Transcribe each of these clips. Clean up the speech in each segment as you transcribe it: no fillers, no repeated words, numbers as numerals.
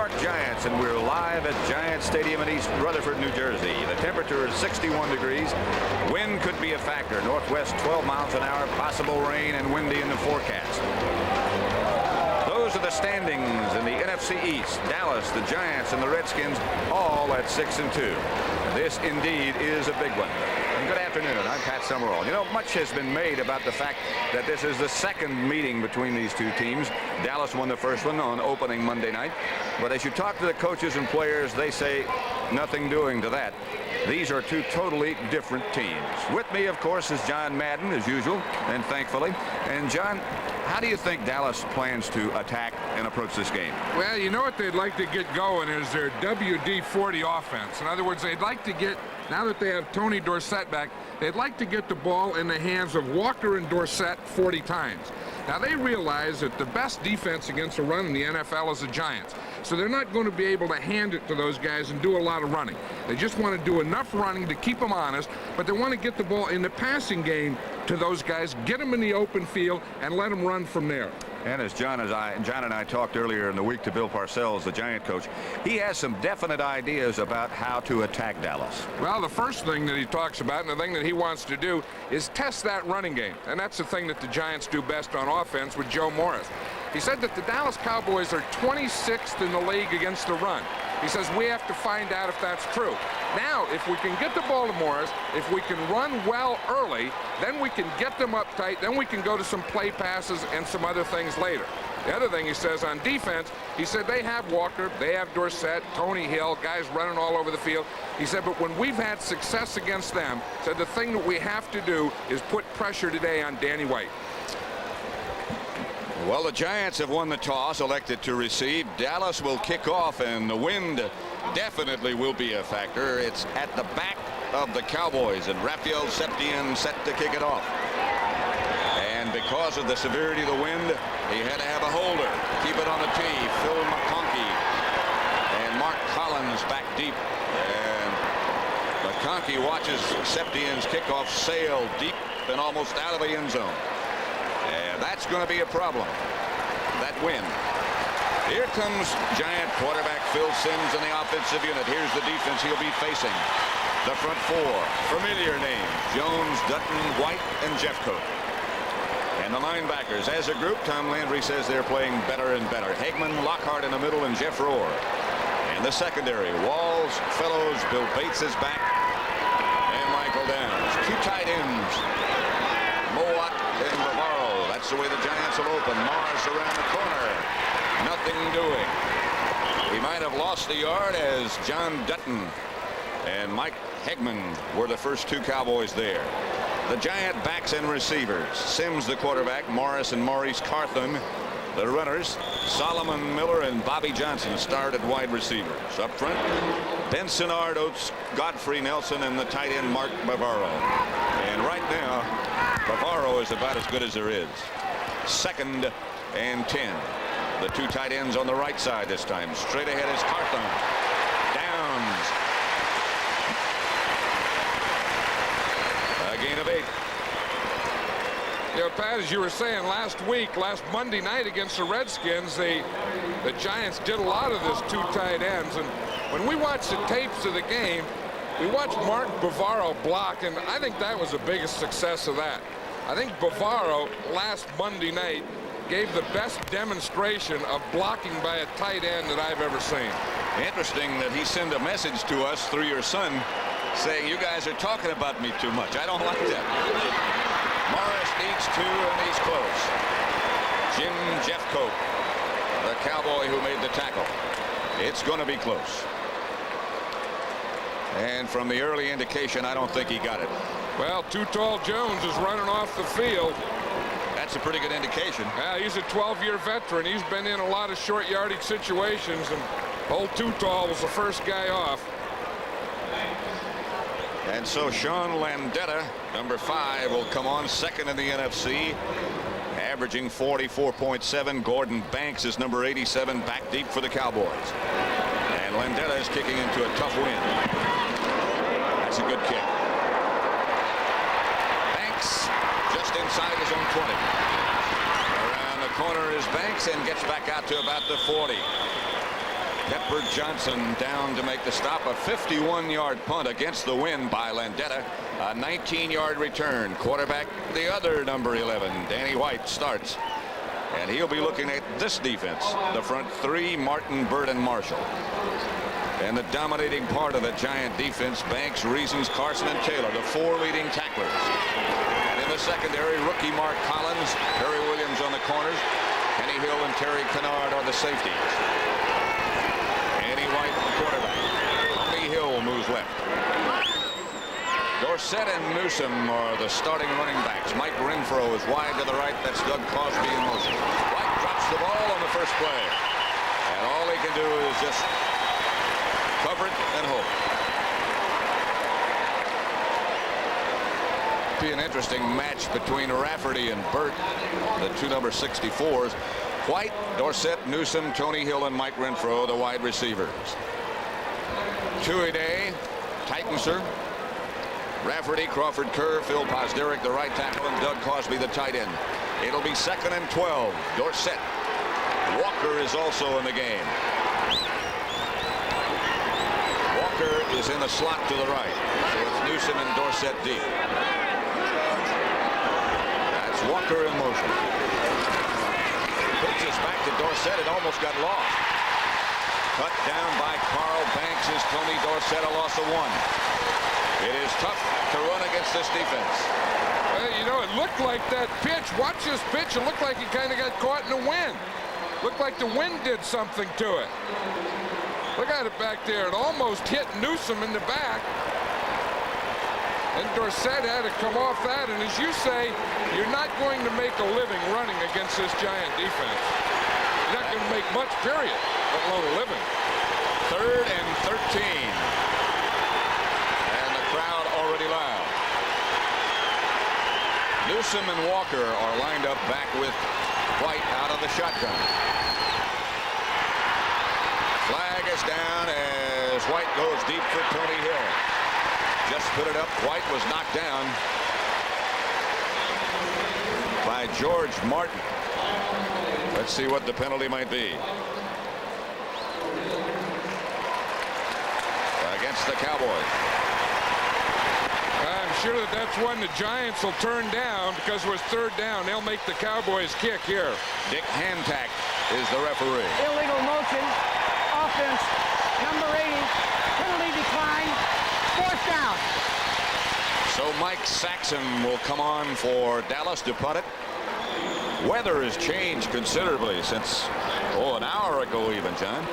York Giants, and we're live at Giant Stadium in East Rutherford, New Jersey. The temperature is 61 degrees. Wind could be a factor. Northwest 12 miles an hour. Possible rain and windy in the forecast. Those are the standings in the NFC East. Dallas, the Giants, and the Redskins all at 6-2. This indeed is a big one. And good afternoon. I'm Pat Summerall. You know, much has been made about the fact that this is the second meeting between these two teams. Dallas won the first one on opening Monday night. But as you talk to the coaches and players, they say nothing doing to that. These are two totally different teams. With me, of course, is John Madden, as usual, and thankfully. And, John, how do you think Dallas plans to attack and approach this game? Well, you know what they'd like to get going is their WD-40 offense. In other words, they'd like to get, now that they have Tony Dorsett back, they'd like to get the ball in the hands of Walker and Dorsett 40 times. Now, they realize that the best defense against a run in the NFL is the Giants. So they're not going to be able to hand it to those guys and do a lot of running. They just want to do enough running to keep them honest, but they want to get the ball in the passing game to those guys, get them in the open field, and let them run from there. And as John and I talked earlier in the week to Bill Parcells, the Giant coach, he has some definite ideas about how to attack Dallas. Well, the first thing that he talks about and the thing that he wants to do is test that running game. And that's the thing that the Giants do best on offense with Joe Morris. He said that the Dallas Cowboys are 26th in the league against the run. He says we have to find out if that's true. Now, if we can get the ball to Morris, if we can run well early, then we can get them up tight, then we can go to some play passes and some other things later. The other thing he says on defense, he said they have Walker, they have Dorsett, Tony Hill, guys running all over the field. He said, but when we've had success against them, said the thing that we have to do is put pressure today on Danny White. Well, the Giants have won the toss, elected to receive. Dallas will kick off, and the wind definitely will be a factor. It's at the back of the Cowboys, and Rafael Septien set to kick it off. And because of the severity of the wind, he had to have a holder to keep it on the tee. Phil McConkey and Mark Collins back deep. And McConkey watches Septien's kickoff sail deep and almost out of the end zone. And that's going to be a problem, that wind. Here comes Giant quarterback Phil Simms in the offensive unit. Here's the defense he'll be facing. The front four, familiar names, Jones, Dutton, White, and Jeffcoat. And the linebackers, as a group, Tom Landry says they're playing better and better. Hagman, Lockhart in the middle, and Jeff Rohr. And the secondary, Walls, Fellows, Bill Bates is back, and Michael Downs. Two tight ends, Mowat and Bavaro. That's the way the Giants will open. Morris around the corner. Nothing doing. He might have lost the yard as John Dutton and Mike Hagman were the first two Cowboys there. The Giant backs and receivers. Simms the quarterback. Morris and Maurice Carthon the runners. Solomon Miller and Bobby Johnson start at wide receivers. Up front, Benson Oates, Godfrey Nelson, and the tight end Mark Bavaro. And right now, Bavaro is about as good as there is. 2nd and 10. The two tight ends on the right side this time. Straight ahead is Carthon. Downs. A gain of 8. You know, Pat, as you were saying last Monday night against the Redskins, the Giants did a lot of this two tight ends. And when we watched the tapes of the game, we watched Mark Bavaro block, and I think that was the biggest success of that. I think Bavaro last Monday night gave the best demonstration of blocking by a tight end that I've ever seen. Interesting that he sent a message to us through your son saying, you guys are talking about me too much. I don't like that. Morris needs 2, and he's close. Jim Jeffcoat, the Cowboy who made the tackle. It's going to be close. And from the early indication, I don't think he got it. Well, Too Tall Jones is running off the field. That's a pretty good indication. Yeah, he's a 12-year veteran. He's been in a lot of short yardage situations, and old Too Tall was the first guy off. And so Sean Landeta, number 5, will come on, 2nd in the NFC, averaging 44.7. Gordon Banks is number 87, back deep for the Cowboys. And Landeta is kicking into a tough wind. That's a good kick. Banks just inside his own 20. Around the corner is Banks and gets back out to about the 40. Thetford Johnson down to make the stop. A 51-yard punt against the wind by Landeta. A 19-yard return. Quarterback, the other number 11, Danny White, starts. And he'll be looking at this defense. The front three, Martin, Bird, and Marshall. And the dominating part of the Giant defense, Banks, Reasons, Carson, and Taylor, the four leading tacklers. And in the secondary, rookie Mark Collins, Perry Williams on the corners, Kenny Hill and Terry Kennard are the safeties. Andy White, the quarterback. Tommy Hill moves left. Dorsett and Newsom are the starting running backs. Mike Renfro is wide to the right. That's Doug Cosby in motion. White drops the ball on the first play. And all he can do is just cover it and hope. Be an interesting match between Rafferty and Burt, the two number 64s. White, Dorsett, Newsom, Tony Hill, and Mike Renfro, the wide receivers. Tuiday, Titanser, Rafferty, Crawford Kerr, Phil Posderick, the right tackle, and Doug Cosby, the tight end. It'll be 2nd and 12. Dorsett. Walker is also in the game. Walker is in the slot to the right. So it's Newsom and Dorsett deep. That's Walker in motion. Pitches back to Dorsett. It almost got lost. Cut down by Carl Banks is Tony Dorsett, a loss of 1. It is tough to run against this defense. Well, you know, it looked like that pitch. Watch this pitch. It looked like he kind of got caught in the wind. Looked like the wind did something to it. Look at it back there. It almost hit Newsom in the back. And Dorsett had to come off that. And as you say, you're not going to make a living running against this Giant defense. You're not going to make much, period, let alone a living. 3rd and 13. Crowd already loud. Newsom and Walker are lined up back with White out of the shotgun. Flag is down as White goes deep for Tony Hill. Just put it up. White was knocked down by George Martin. Let's see what the penalty might be. Against the Cowboys. Sure that's one the Giants will turn down because it was 3rd down. They'll make the Cowboys kick here. Dick Hantack is the referee. Illegal motion. Offense. Number 80. Penalty decline. 4th down. So Mike Saxon will come on for Dallas to punt it. Weather has changed considerably since, an hour ago even, John.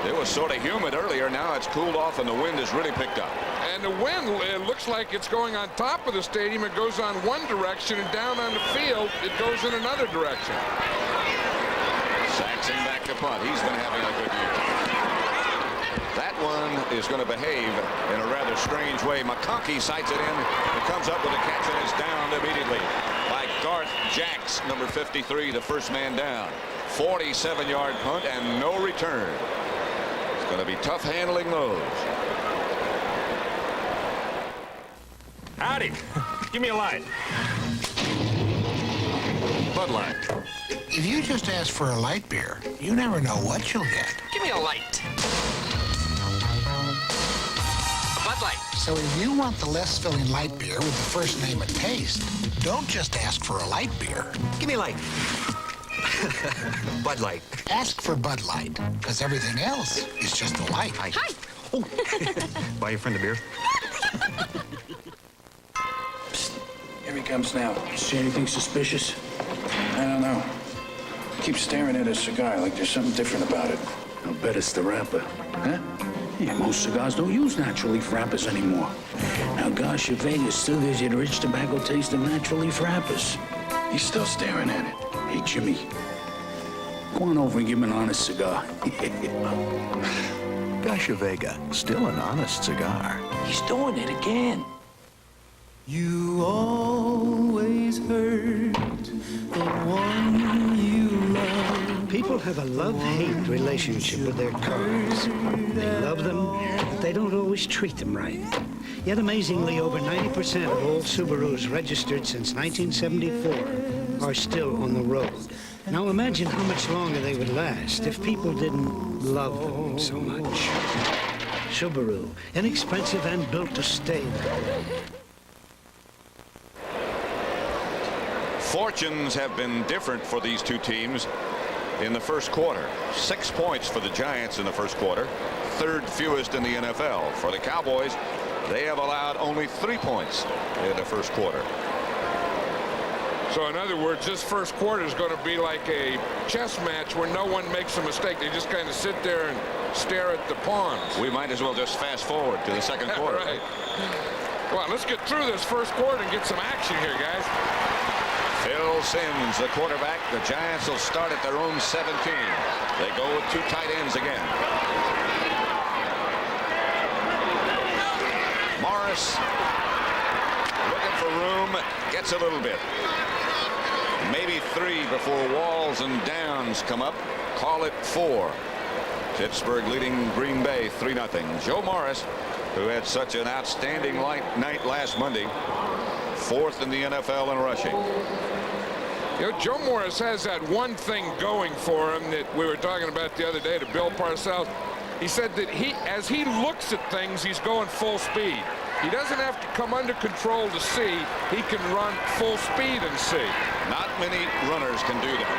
It was sort of humid earlier. Now it's cooled off and the wind has really picked up. And the wind, it looks like it's going on top of the stadium. It goes on one direction, and down on the field, it goes in another direction. Saxon back to punt. He's been having a good year. That one is going to behave in a rather strange way. McConkey sights it in. It comes up with a catch and is down immediately by Garth Jacks, number 53, the first man down. 47-yard punt and no return. It's going to be tough handling those. Howdy. Give me a light. Bud Light. If you just ask for a light beer, you never know what you'll get. Give me a light. A Bud Light. So if you want the less filling light beer with the first name and taste, don't just ask for a light beer. Give me a light. Bud Light. Ask for Bud Light, because everything else is just a light. Hi. Oh. Buy your friend a beer. Here he comes now. See anything suspicious? I don't know. Keep staring at his cigar like there's something different about it. I'll bet it's the wrapper. Huh? Yeah, most cigars don't use natural leaf wrappers anymore. Now, gosh, if Vegas still gives you the rich tobacco taste of natural leaf wrappers. He's still staring at it. Hey, Jimmy. Go on over and give him an honest cigar. Gasha Vega, still an honest cigar. He's doing it again. You always hurt the one you love. People have a love-hate relationship with their cars. They love them, but they don't always treat them right. Yet amazingly, over 90% of all Subarus registered since 1974 are still on the road. Now imagine how much longer they would last if people didn't love them so much. Subaru, inexpensive and built to stay there. Fortunes have been different for these two teams in the first quarter. 6 points for the Giants in the first quarter, third fewest in the NFL. For the Cowboys, they have allowed only 3 points in the first quarter. So in other words, this first quarter is going to be like a chess match where no one makes a mistake. They just kind of sit there and stare at the pawns. We might as well just fast forward to the second quarter. Right. Well, let's get through this first quarter and get some action here, guys. Phil Simms, the quarterback. The Giants will start at their own 17. They go with 2 tight ends again. Morris looking for room, gets a little bit. Maybe 3 before Walls and Downs come up. Call it 4. Pittsburgh leading Green Bay 3-0. Joe Morris, who had such an outstanding night last Monday, 4th in the NFL in rushing. You know, Joe Morris has that one thing going for him that we were talking about the other day to Bill Parcells. He said that as he looks at things, he's going full speed. He doesn't have to come under control to see. He can run full speed and see. Not many runners can do that.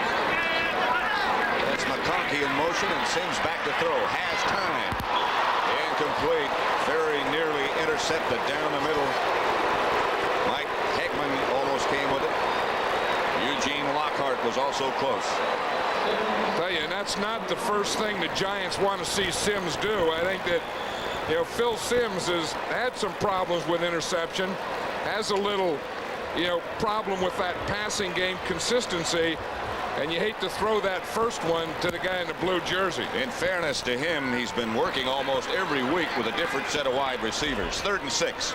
That's McConkey in motion, and Simms back to throw. Has time. Incomplete. Very nearly intercepted down the middle. Mike Hegman almost came with it. Eugene Lockhart was also close. I'll tell you, and that's not the first thing the Giants want to see Simms do. I think that, you know, Phil Simms has had some problems with interception, has a little, you know, problem with that passing game consistency, and you hate to throw that first one to the guy in the blue jersey. In fairness to him, he's been working almost every week with a different set of wide receivers. 3rd and 6.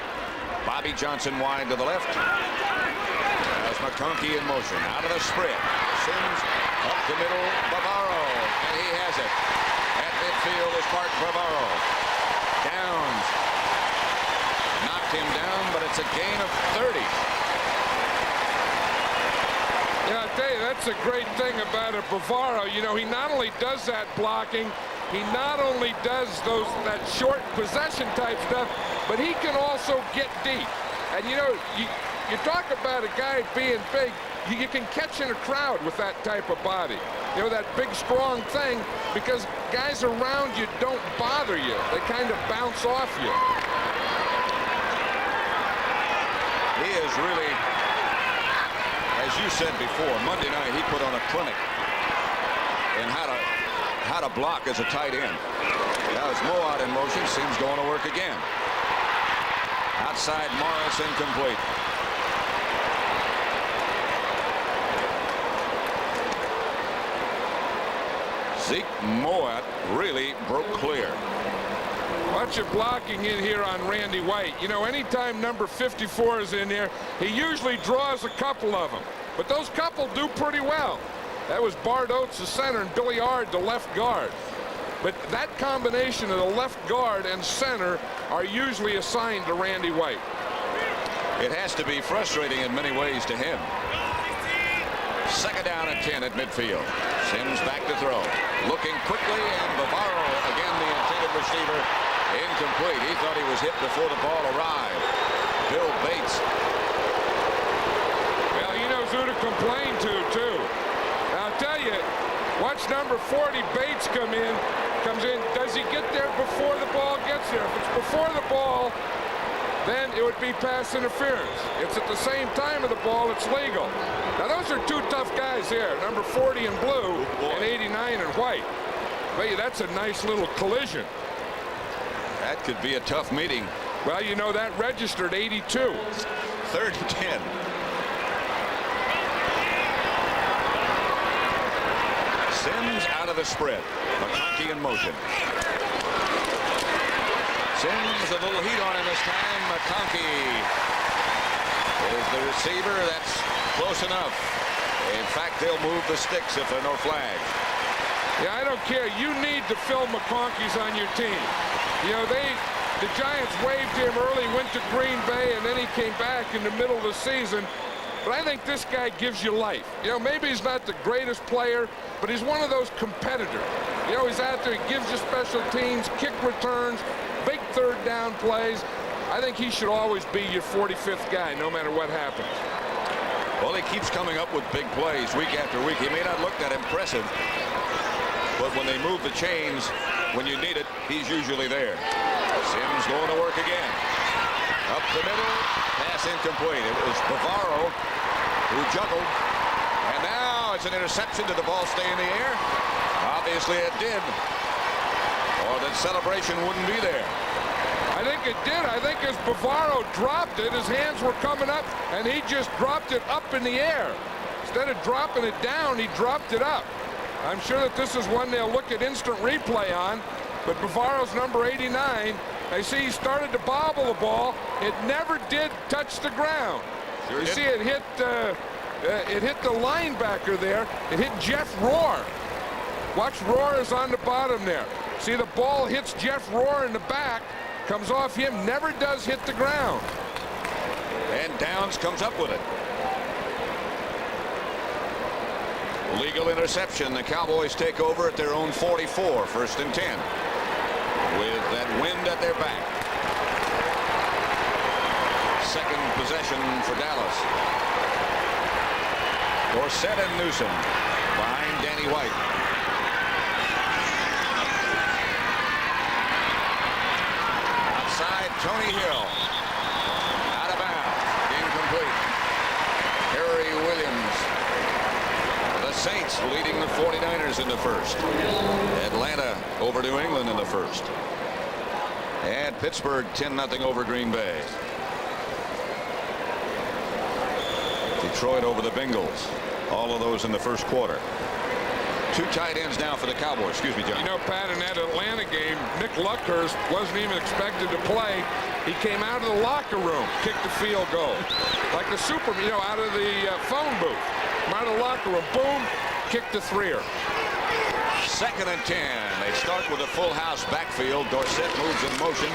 Bobby Johnson wide to the left. As McConkey in motion, out of the spread. Simms up the middle, Bavaro, and he has it. At midfield is Mark Bavaro. Downs knocked him down, but it's a gain of 30. Yeah, I'll tell you, that's a great thing about a Bavaro. You know, he not only does that blocking, he not only does that short possession type stuff, but he can also get deep. And, you know, you talk about a guy being big, you can catch in a crowd with that type of body. You know, that big, strong thing, because guys around you don't bother you. They kind of bounce off you. He is really, as you said before, Monday night he put on a clinic in how to block as a tight end. Now it's Moat in motion. Simms going to work again. Outside Morris, incomplete. Zeke Moat really broke clear. Watch your blocking in here on Randy White. You know, anytime number 54 is in there, he usually draws a couple of them. But those couple do pretty well. That was Bart Oates, the center, and Billy Ard, the left guard. But that combination of the left guard and center are usually assigned to Randy White. It has to be frustrating in many ways to him. 2nd down and 10 at midfield. Simms back to throw. Looking quickly, and Bavaro, again the intended receiver, incomplete. He thought he was hit before the ball arrived. Bill Bates. Well, he knows who to complain to, too. Now, I'll tell you, watch number 40, Bates, comes in. Does he get there before the ball gets there? If it's before the ball, then it would be pass interference. It's at the same time of the ball, it's legal. Now, those are 2 tough guys here, number 40 in blue and 89 in white. But that's a nice little collision. That could be a tough meeting. Well, you know, that registered 82. 3rd and 10. Simms out of the spread. McConkey in motion. Simms, a little heat on him this time. McConkey is the receiver. That's close enough. In fact, they'll move the sticks if there are no flags. Yeah, I don't care. You need to fill McConkeys on your team. You know, the Giants waived him early, went to Green Bay, and then he came back in the middle of the season. But I think this guy gives you life. You know, maybe he's not the greatest player, but he's one of those competitors. You know, he's out there, he gives you special teams, kick returns, big third down plays. I think he should always be your 45th guy, no matter what happens. Well, he keeps coming up with big plays week after week. He may not look that impressive, but when they move the chains, when you need it, he's usually there. Sims going to work again. Up the middle, pass incomplete. It was Bavaro who juggled, and now it's an interception. Did the ball stay in the air? Obviously it did, or that celebration wouldn't be there. I think it did. I think as Bavaro dropped it, his hands were coming up, and he just dropped it up in the air. Instead of dropping it down, he dropped it up. I'm sure that this is one they'll look at instant replay on, but Bavaro's number 89, I see he started to bobble the ball. It never did touch the ground. Sure you did. see it hit the linebacker there. It hit Jeff Rohr. Watch, Rohr is on the bottom there. See, the ball hits Jeff Rohr in the back, comes off him, never does hit the ground. And Downs comes up with it. Legal interception. The Cowboys take over at their own 44, 1st and 10. With that wind at their back. Second possession for Dallas. Dorsett and Newsom behind Danny White. Outside, Tony Hill. Out of bounds. Incomplete. Harry Williams. The Saints leading the 49ers in the first. Atlanta over New England in the first. And Pittsburgh 10-0 over Green Bay. Detroit over the Bengals. All of those in the first quarter. Two tight ends now for the Cowboys. Excuse me, John. You know, Pat, in that Atlanta game, Nick Luckhurst wasn't even expected to play. He came out of the locker room, kicked the field goal. Like the Superman, you know, out of the phone booth. Out of the locker room, boom, kicked the threer. 2nd and 10. They start with a full house backfield. Dorsett moves in motion.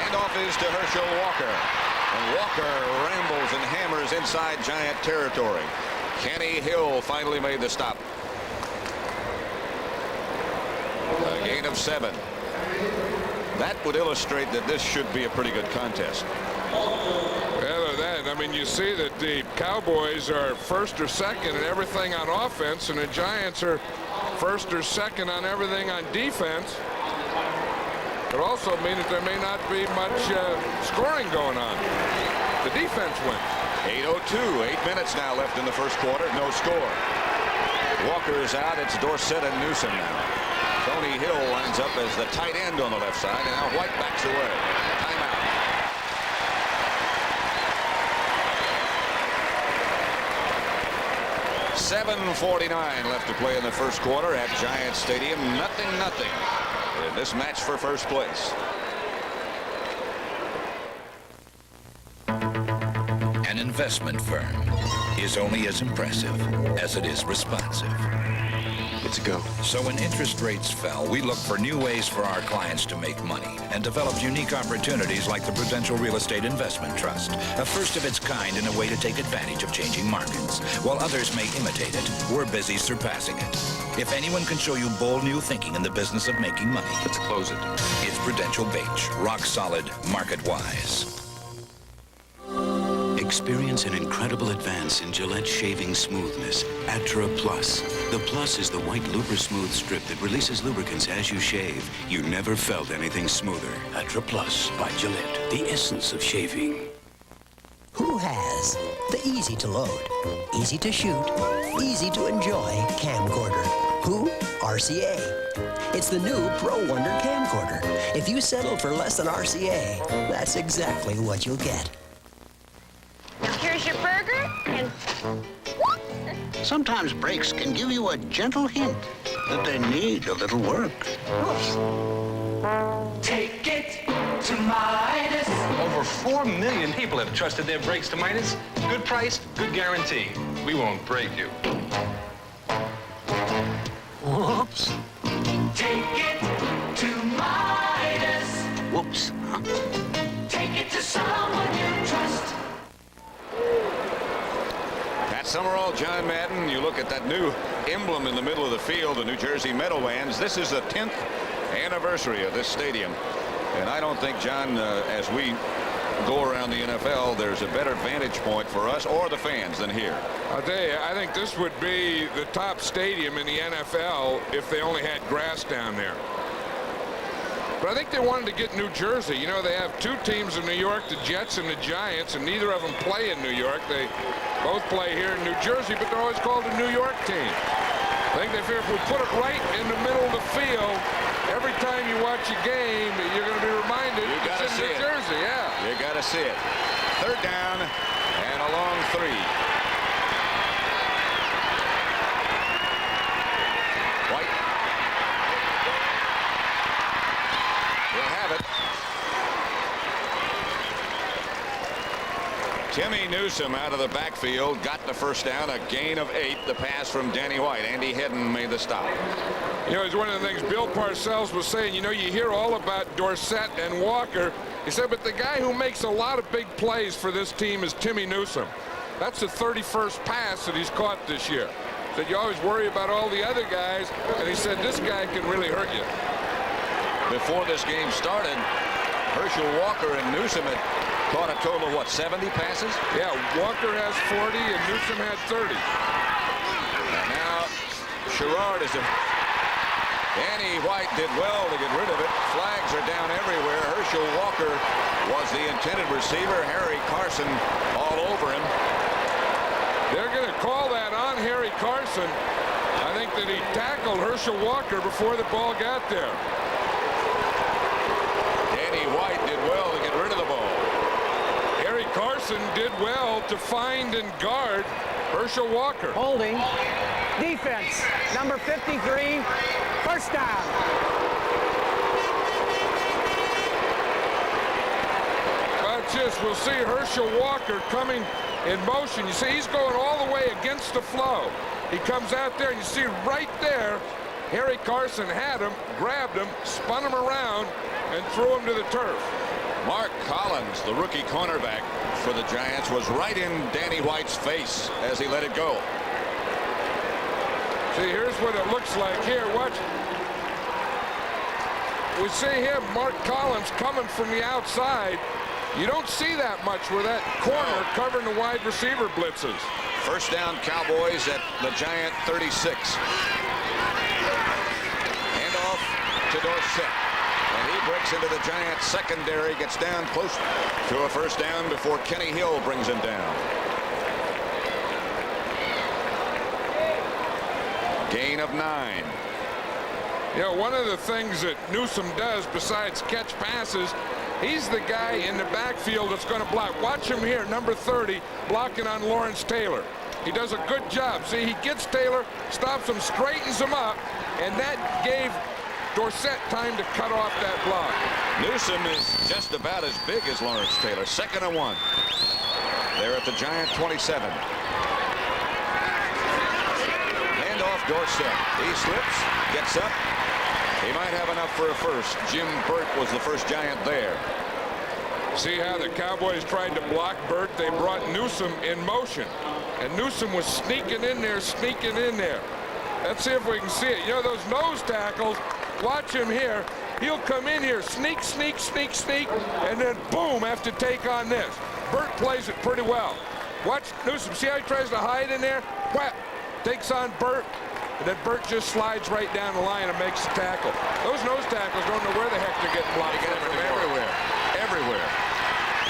Handoff is to Herschel Walker. And Walker rambles and hammers inside Giant territory. Kenny Hill finally made the stop. A gain of 7. That would illustrate that this should be a pretty good contest. I mean, you see that the Cowboys are 1st or 2nd in everything on offense, and the Giants are 1st or 2nd on everything on defense. Could also mean that there may not be much scoring going on. The defense wins. 8:02. 8 minutes now left in the first quarter. No score. Walker is out. It's Dorsett and Newsom now. Tony Hill lines up as the tight end on the left side, and now White backs away. Timeout. .7:49 left to play in the first quarter at Giants Stadium. 0-0 in this match for first place. An investment firm is only as impressive as it is responsive. It's a go. So when interest rates fell, we looked for new ways for our clients to make money and developed unique opportunities like the Prudential Real Estate Investment Trust, a first of its kind in a way to take advantage of changing markets. While others may imitate it, we're busy surpassing it. If anyone can show you bold new thinking in the business of making money, Let's close it. it's Prudential Beach, rock solid, market-wise. Experience an incredible advance in Gillette shaving smoothness. Atra Plus. The Plus is the white Luber Smooth strip that releases lubricants as you shave. You never felt anything smoother. Atra Plus by Gillette. The essence of shaving. Who has the easy to load, easy to shoot, easy to enjoy camcorder? Who? RCA. It's the new Pro Wonder camcorder. If you settle for less than RCA, that's exactly what you'll get. Now here's your burger, and Sometimes brakes can give you a gentle hint that they need a little work. Take it to Midas. Over 4 million people have trusted their brakes to Midas. Good price, good guarantee. We won't break you. Whoops. Take it to Midas. Whoops. Huh? Take it to someone you trust. Summerall, John Madden, you look at that new emblem in the middle of the field, the New Jersey Meadowlands. This is the 10th anniversary of this stadium. And I don't think, John, as we go around the NFL, there's a better vantage point for us or the fans than here. I'll tell you, I think this would be the top stadium in the NFL if they only had grass down there. But I think they wanted to get New Jersey. You know, they have two teams in New York, the Jets and the Giants, and neither of them play in New York. They both play here in New Jersey, but they're always called a New York team. I think they figure if we put it right in the middle of the field, every time you watch a game, you're going to be reminded it's in New Jersey. Yeah. You got to see it. Third down and a long 3. White. He'll have it. Timmy Newsome out of the backfield got the first down, a gain of 8. The pass from Danny White. Andy Hedden made the stop. You know, it's one of the things Bill Parcells was saying. You know, you hear all about Dorsett and Walker. He said, but the guy who makes a lot of big plays for this team is Timmy Newsome. That's the 31st pass that he's caught this year. That you always worry about all the other guys, and he said this guy can really hurt you. Before this game started, Herschel Walker and Newsome had caught a total of, what, 70 passes? Yeah, Walker has 40 and Newsome had 30. And now Sherrard is a... Danny White did well to get rid of it. Flags are down everywhere. Herschel Walker was the intended receiver. Harry Carson all over him. They're going to call that on Harry Carson. I think that he tackled Herschel Walker before the ball got there. Danny White did well to get rid of the ball. Harry Carson did well to find and guard Herschel Walker. Holding. Defense. Number 53. First down. Watch this. We'll see Herschel Walker coming in motion. You see, he's going all the way against the flow. He comes out there, and you see right there, Harry Carson had him, grabbed him, spun him around, and threw him to the turf. Mark Collins, the rookie cornerback for the Giants, was right in Danny White's face as he let it go. See, here's what it looks like here. Watch. We see him, Mark Collins, coming from the outside. You don't see that much where that corner covering the wide receiver blitzes. First down, Cowboys at the Giant 36. Handoff to Dorsett. And he breaks into the Giants secondary, gets down close to a first down before Kenny Hill brings him down. Gain of 9. You know, one of the things that Newsome does besides catch passes, he's the guy in the backfield that's going to block. Watch him here, number 30, blocking on Lawrence Taylor. He does a good job. See, he gets Taylor, stops him, straightens him up, and that gave Dorsett time to cut off that block. Newsome is just about as big as Lawrence Taylor. 2nd and 1. They're at the Giant 27. Handoff Dorsett. He slips, gets up. He might have enough for a first. Jim Burt was the first Giant there. See how the Cowboys tried to block Burt? They brought Newsome in motion. And Newsome was sneaking in there, sneaking in there. Let's see if we can see it. You know, those nose tackles, watch him here. He'll come in here, sneak, sneak, sneak, sneak, and then boom, have to take on this. Burt plays it pretty well. Watch Newsome. See how he tries to hide in there? Whap, takes on Burt. And then Burt just slides right down the line and makes the tackle. Those nose tackles don't know where the heck they're getting blocked. They get it from everywhere. Everywhere.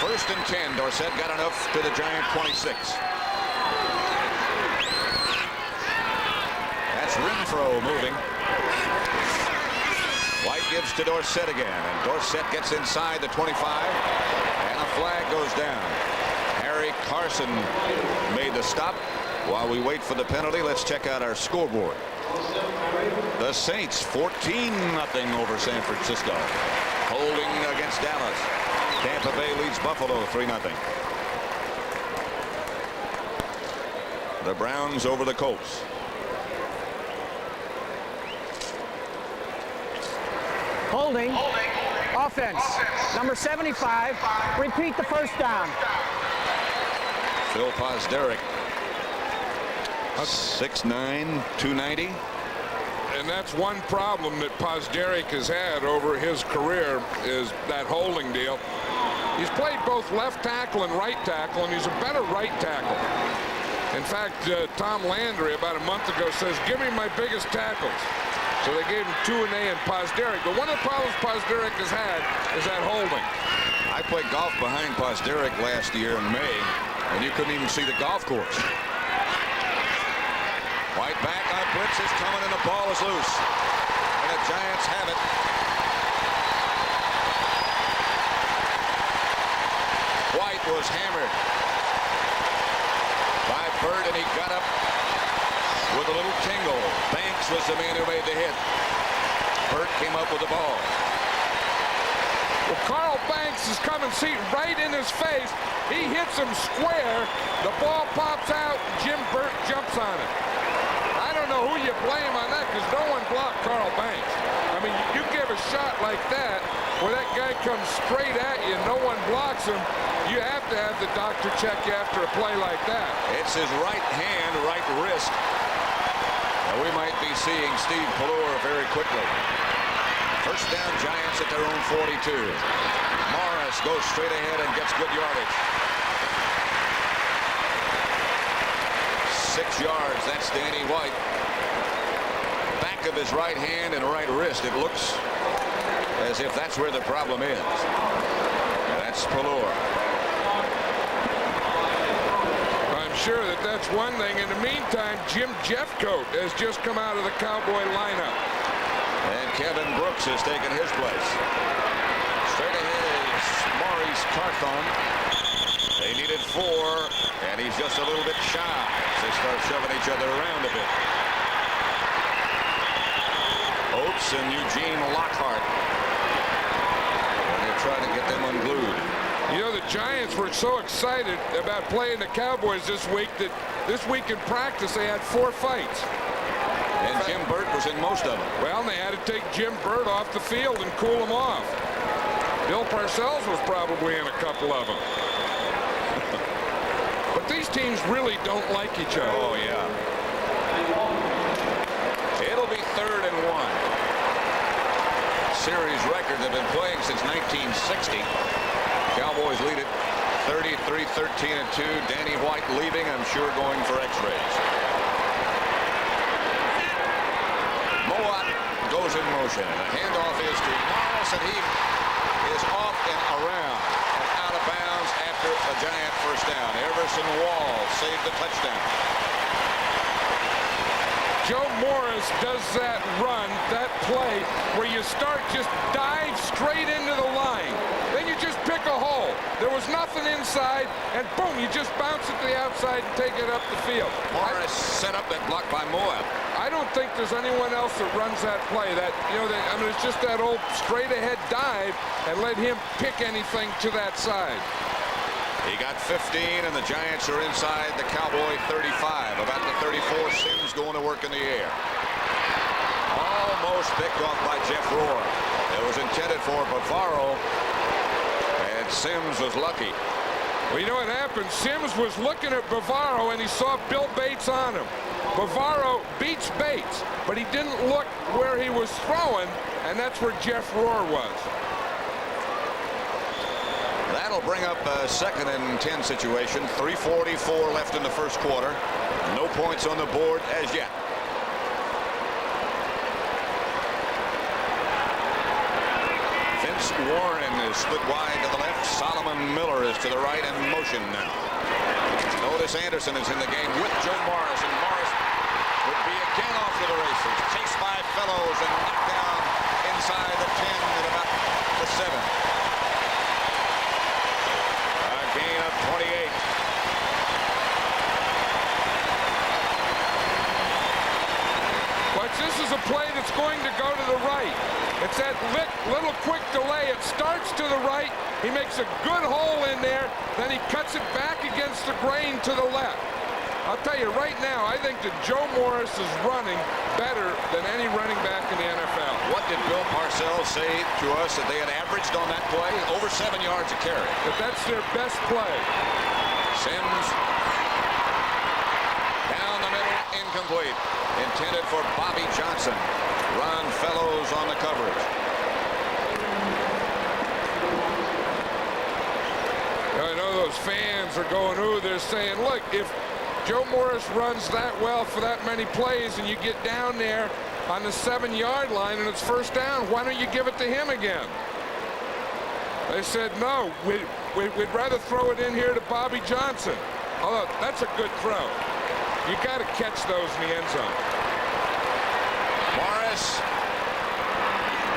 1st and 10. Dorsett got enough to the Giant 26. That's Renfro moving. White gives to Dorsett again. And Dorsett gets inside the 25. And a flag goes down. Harry Carson made the stop. While we wait for the penalty, let's check out our scoreboard. The Saints 14-0 over San Francisco. Holding against Dallas. Tampa Bay leads Buffalo 3-0. The Browns over the Colts. Holding. Offense. Number 75. Repeat the first down. Phil Pozderac 6'9", 290. And that's one problem that Pozderac has had over his career is that holding deal. He's played both left tackle and right tackle, and he's a better right tackle. In fact, Tom Landry about a month ago says, give me my biggest tackles. So they gave him 2 and Pozderac. But one of the problems Pozderac has had is that holding. I played golf behind Pozderac last year in May, and you couldn't even see the golf course. White back on blitz is coming, and the ball is loose. And the Giants have it. White was hammered by Bird, and he got up with a little tingle. Banks was the man who made the hit. Burt came up with the ball. Well, Carl Banks is coming, see, right in his face. He hits him square. The ball pops out. Jim Burt jumps on it. I don't know who you blame on that because no one blocked Carl Banks. I mean, you give a shot like that where that guy comes straight at you and no one blocks him, you have to have the doctor check you after a play like that. It's his right hand, right wrist. Now we might be seeing Steve Pelluer very quickly. First down, Giants at their own 42. Morris goes straight ahead and gets good yardage. 6 yards, that's Danny White. Back of his right hand and right wrist. It looks as if that's where the problem is. That's Pelluer. I'm sure that that's one thing. In the meantime, Jim Jeffcoat has just come out of the Cowboy lineup. And Kevin Brooks has taken his place. Straight ahead is Maurice Carthon. They needed 4, and he's just a little bit shy as they start shoving each other around a bit. Oates and Eugene Lockhart. And they're trying to get them unglued. You know, the Giants were so excited about playing the Cowboys this week that this week in practice they had 4 fights. And Jim Burt was in most of them. Well, and they had to take Jim Burt off the field and cool him off. Bill Parcells was probably in a couple of them. But these teams really don't like each other. Oh, yeah. It'll be 3rd and 1. Series record they've been playing since 1960. Cowboys lead it 33-13-2. Danny White leaving, I'm sure, going for x-rays. Moat goes in motion. The handoff is to Morris, and he is off and around and out of bounds after a Giant first down. Everson Wall saved the touchdown. Joe Morris does that run, that play, where you start just dive straight into the line. Then you just pick a hole. There was nothing inside, and boom, you just bounce it to the outside and take it up the field. Morris set up that block by Moab. I don't think there's anyone else that runs that play. That, you know, I mean, it's just that old straight ahead dive and let him pick anything to that side. He got 15, and the Giants are inside the Cowboy 35. About the 34, Sims going to work in the air. Almost picked off by Jeff Rohr. It was intended for Bavaro, and Sims was lucky. Well, you know what happened? Sims was looking at Bavaro, and he saw Bill Bates on him. Bavaro beats Bates, but he didn't look where he was throwing, and that's where Jeff Rohr was. That'll bring up a 2nd and 10 situation. 3:44 left in the first quarter. No points on the board as yet. Vince Warren is split wide to the left. Solomon Miller is to the right in motion now. Otis Anderson is in the game with Joe Morris, and Morris would be again off to the races. Chased by Fellows and knocked down inside the 10 at about the 7. Gain of 28. But this is a play that's going to go to the right. It's that little quick delay. It starts to the right. He makes a good hole in there. Then he cuts it back against the grain to the left. I'll tell you right now, I think that Joe Morris is running better than any running back in the NFL. What did Bill Parcells say to us that they had averaged on that play? Over 7 yards a carry. But that's their best play. Sims down the middle, incomplete. Intended for Bobby Johnson. Ron Fellows on the coverage. I know those fans are going, ooh, they're saying, look, if Joe Morris runs that well for that many plays and you get down there on the 7-yard line and it's first down, why don't you give it to him again? They said, no, we'd rather throw it in here to Bobby Johnson. Oh, that's a good throw. You got to catch those in the end zone. Morris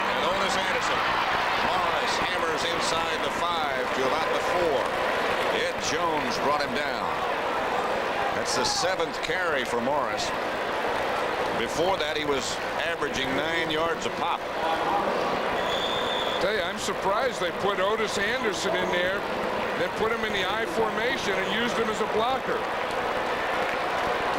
and Otis Anderson. Morris hammers inside the 5 to about the 4. Ed Jones brought him down. That's the 7th carry for Morris. Before that, he was averaging 9 yards a pop. Tell you, I'm surprised they put Otis Anderson in there, then put him in the I formation and used him as a blocker.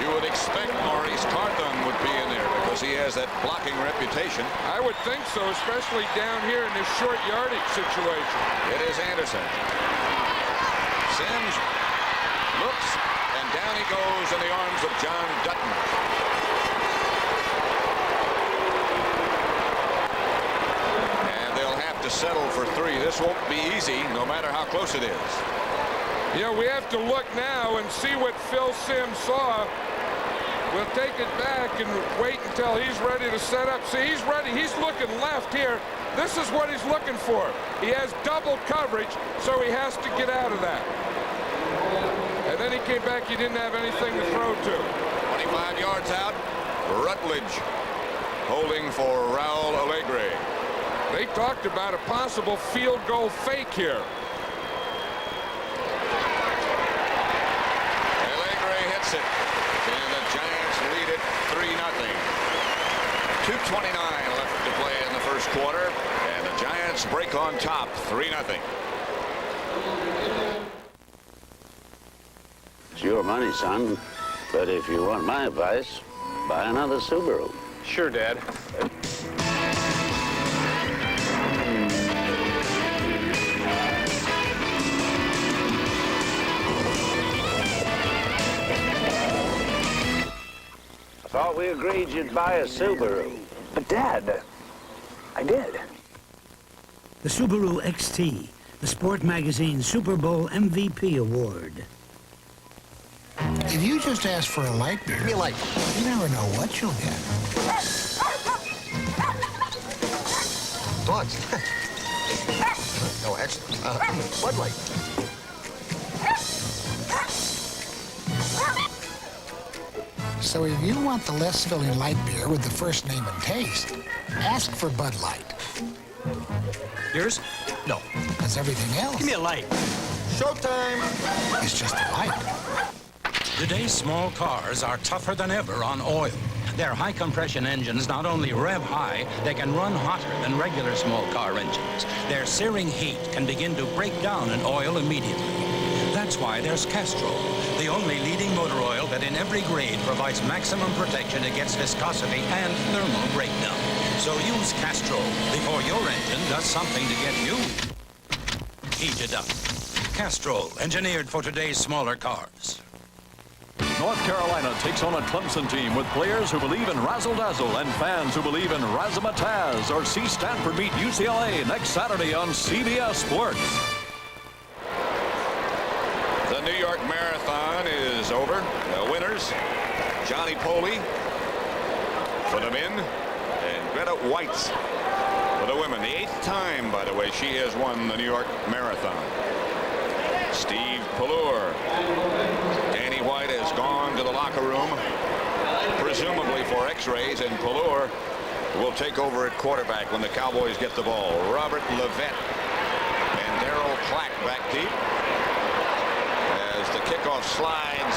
You would expect Maurice Carthon would be in there because he has that blocking reputation. I would think so, especially down here in this short yardage situation. It is Anderson. Sims looks, and down he goes in the arms of John Dutton. And they'll have to settle for 3. This won't be easy, no matter how close it is. Yeah, we have to look now and see what Phil Sims saw. We'll take it back and wait until he's ready to set up. See, he's ready. He's looking left here. This is what he's looking for. He has double coverage, so he has to get out of that. And then he came back. He didn't have anything to throw to. 25 yards out. Rutledge holding for Raul Alegre. They talked about a possible field goal fake here. Alegre hits it. And the Giants lead it 3-0. 2:29 left to play in the first quarter. And the Giants break on top 3-0. It's your money, son. But if you want my advice, buy another Subaru. Sure, Dad. I thought we agreed you'd buy a Subaru. But, Dad, I did. The Subaru XT, the Sport Magazine Super Bowl MVP award. If you just ask for a light beer, Give me a light. you never know what you'll get. Dogs. Oh, excellent. Bud Light. So if you want the less filling light beer with the first name and taste, ask for Bud Light. Yours? No. Because everything else Give me a light. Showtime. is just a light. Today's small cars are tougher than ever on oil. Their high-compression engines not only rev high, they can run hotter than regular small car engines. Their searing heat can begin to break down an oil immediately. That's why there's Castrol, the only leading motor oil that in every grade provides maximum protection against viscosity and thermal breakdown. So use Castrol before your engine does something to get you heated up. Castrol, engineered for today's smaller cars. North Carolina takes on a Clemson team with players who believe in razzle-dazzle and fans who believe in razzmatazz. Or see Stanford meet UCLA next Saturday on CBS Sports. The New York Marathon is over. The winners, Johnny Poley for the men and Greta Weitz for the women. The 8th time, by the way, she has won the New York Marathon. Steve Pallure. Danny White has gone to the locker room, presumably for x-rays, and Pallure will take over at quarterback when the Cowboys get the ball. Robert Levette and Darryl Clack back deep. As the kickoff slides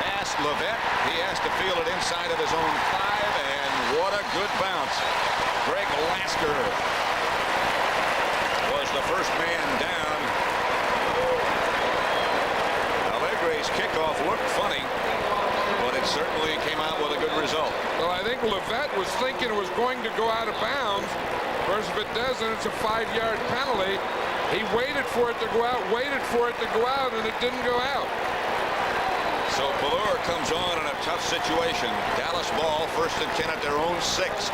past Levette, he has to feel it inside of his own 5, and what a good bounce. Greg Lasker was the first man down. Allegre's kickoff looked funny, but it certainly came out with a good result. Well, I think Levette was thinking it was going to go out of bounds. Of course, if it doesn't, it's a 5-yard penalty. He waited for it to go out, and it didn't go out. So Pelur comes on in a tough situation. Dallas ball, 1st and 10 at their own 6.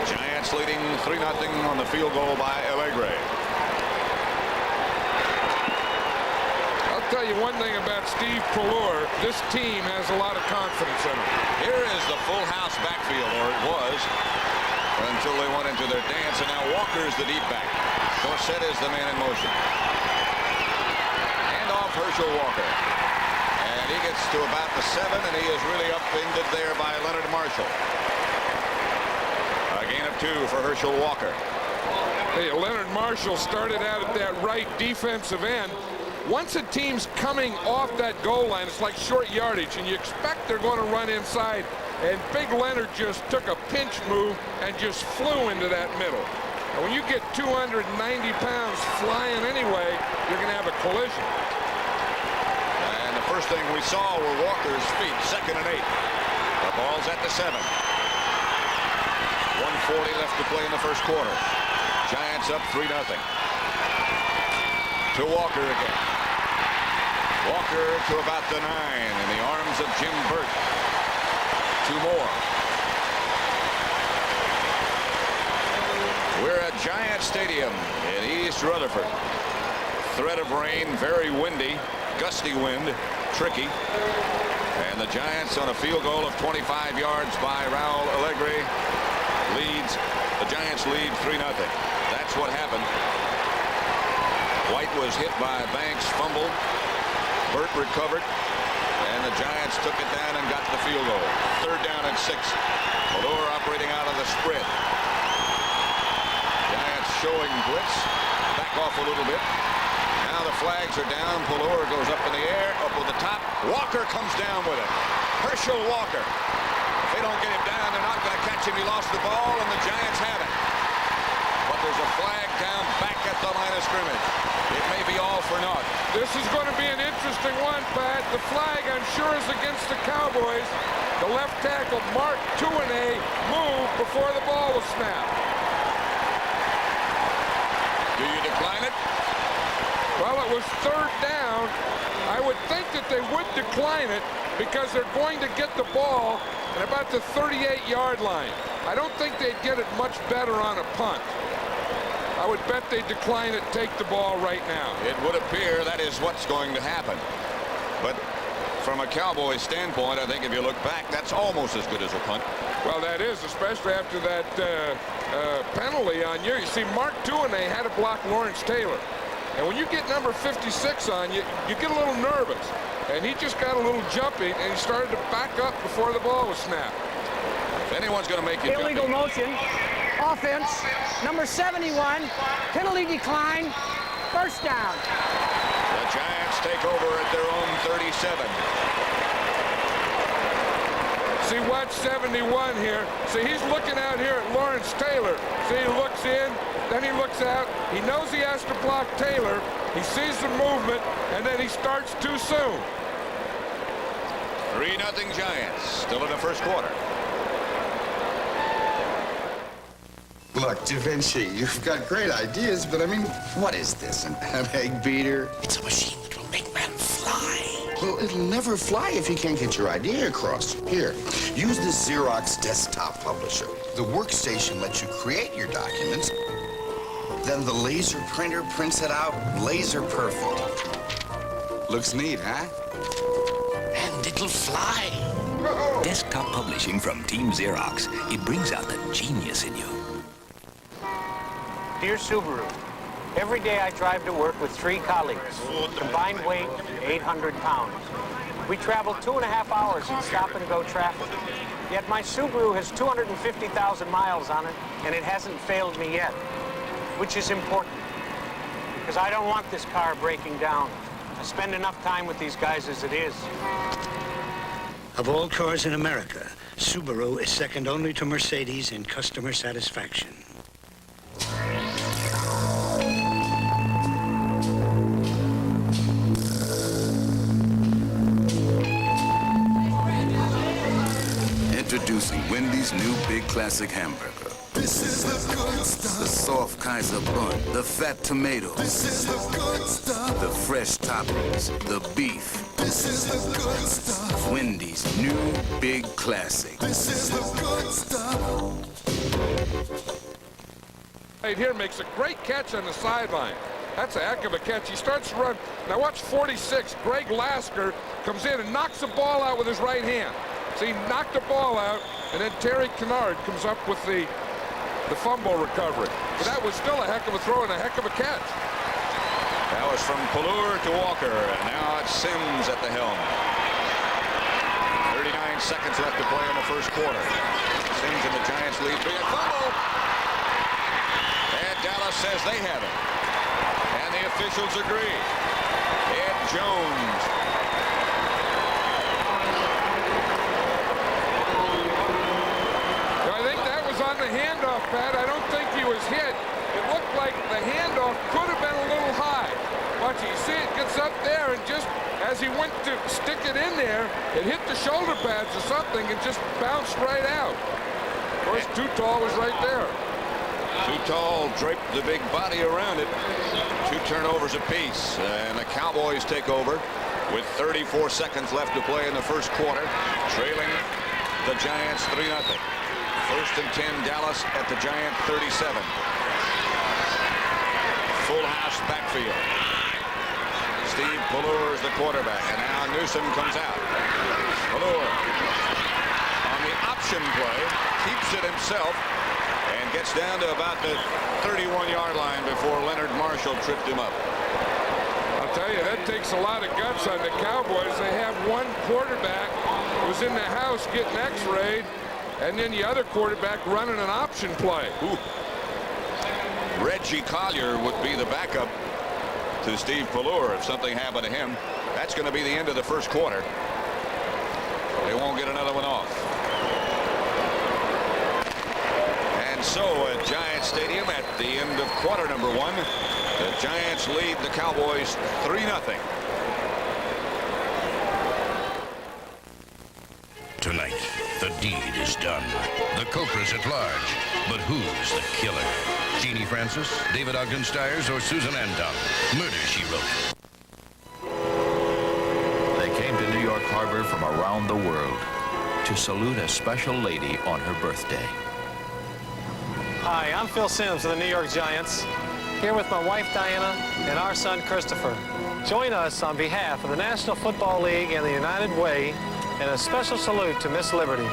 Giants leading 3-0 on the field goal by Allegre. I'll tell you one thing about Steve Pelur. This team has a lot of confidence in him. Here is the full house backfield, or it was, until they went into their dance, and now Walker's the deep back. Dorsett is the man in motion. Hand off Herschel Walker. And he gets to about the 7, and he is really upended there by Leonard Marshall. A gain of 2 for Herschel Walker. Hey, Leonard Marshall started out at that right defensive end. Once a team's coming off that goal line, it's like short yardage, and you expect they're going to run inside. And Big Leonard just took a pinch move and just flew into that middle. And when you get 290 pounds flying anyway, you're going to have a collision. And the first thing we saw were Walker's feet, 2nd and 8. The ball's at the 7. 1:40 left to play in the first quarter. Giants up 3-0. To Walker again. Walker to about the 9 in the arms of Jim Burt. 2 more. We're at Giant Stadium in East Rutherford. Threat of rain, very windy, gusty wind, tricky. And the Giants on a field goal of 25 yards by Raul Allegre leads. The Giants lead 3-0. That's what happened. White was hit by Banks' fumble. Burt recovered. And the Giants took it down and got the field goal. 3rd down and 6. Pelur operating out of the spread. Giants showing blitz. Back off a little bit. Now the flags are down. Pelur goes up in the air, up with the top. Walker comes down with it. Herschel Walker. If they don't get him down, they're not going to catch him. He lost the ball, and the Giants have it. But there's a flag down back at the line of scrimmage. It may be all for naught. This is going to be an interesting one, Pat. The flag, I'm sure, is against the Cowboys. The left tackle, Mark Tuinei, moved before the ball was snapped. Do you decline it? Well, it was 3rd down. I would think that they would decline it because they're going to get the ball at about the 38-yard line. I don't think they'd get it much better on a punt. I would bet they decline it, take the ball right now. It would appear that is what's going to happen. But from a Cowboys standpoint, I think if you look back, that's almost as good as a punt. Well, that is, especially after that penalty on you. You see, Mark Tuinei had to block Lawrence Taylor. And when you get number 56 on you, you get a little nervous. And he just got a little jumpy, and he started to back up before the ball was snapped. If anyone's going to make it illegal motion. Offense, number 71, penalty decline, 1st down. The Giants take over at their own 37. See, watch 71 here. See, he's looking out here at Lawrence Taylor. See, he looks in, then he looks out. He knows he has to block Taylor. He sees the movement, and then he starts too soon. 3-0 Giants, still in the first quarter. Look, Da Vinci, you've got great ideas, but I mean, what is this, an egg beater? It's a machine that will make men fly. Well, it'll never fly if you can't get your idea across. Here, use the Xerox desktop publisher. The workstation lets you create your documents. Then the laser printer prints it out laser perfect. Looks neat, huh? And it'll fly. Desktop publishing from Team Xerox. It brings out the genius in you. Dear Subaru, every day I drive to work with 3 colleagues. Combined weight, 800 pounds. We travel 2.5 hours in stop-and-go traffic. Yet my Subaru has 250,000 miles on it, and it hasn't failed me yet. Which is important, because I don't want this car breaking down. I spend enough time with these guys as it is. Of all cars in America, Subaru is second only to Mercedes in customer satisfaction. Introducing Wendy's new Big Classic Hamburger. This is the good stuff. The soft kinds of bun, the fat tomatoes. This is the good stuff. The fresh toppings, the beef. This is the good stuff. Wendy's new big classic. This is the good stuff. Right here makes a great catch on the sideline. That's a heck of a catch. He starts to run. Now watch 46. Greg Lasker comes in and knocks the ball out with his right hand. So he knocked the ball out, and then Terry Kennard comes up with the fumble recovery. But that was still a heck of a throw and a heck of a catch. That was from Pallur to Walker, and now it's Sims at the helm. 39 seconds left to play in the first quarter. Sims and the Giants lead. Big fumble. And Dallas says they have it. And the officials agree. Ed Jones. I think that was on the handoff, Pat. I don't think he was hit. It looked like the handoff could have been a little high. Watch, you see it gets up there, and just as he went to stick it in there, it hit the shoulder pads or something and just bounced right out. Of course, Too Tall was right there. Too Tall draped the big body around it. 2 turnovers apiece, and the Cowboys take over with 34 seconds left to play in the first quarter, trailing the Giants 3-0. First and 10, Dallas at the Giant 37. Full house backfield. Steve Pallur is the quarterback, and now Newsom comes out. Pallur on the option play, keeps it himself, and gets down to about the 31-yard line before Leonard Marshall tripped him up. I'll tell you, that takes a lot of guts on the Cowboys. They have one quarterback who's in the house getting x-rayed, and then the other quarterback running an option play. Ooh. Reggie Collier would be the backup to Steve Pallur if something happened to him. That's going to be the end of the first quarter. They won't get another one off. And so at Giant Stadium at the end of quarter number 1, the Giants lead the Cowboys 3-0. Tonight, the deed is done. The culprit's at large. But who's the killer? Jeannie Francis, David Ogden Stiers, or Susan Anton? Murder, She Wrote. They came to New York Harbor from around the world to salute a special lady on her birthday. Hi, I'm Phil Simms of the New York Giants, here with my wife Diana and our son Christopher. Join us on behalf of the National Football League and the United Way in a special salute to Miss Liberty.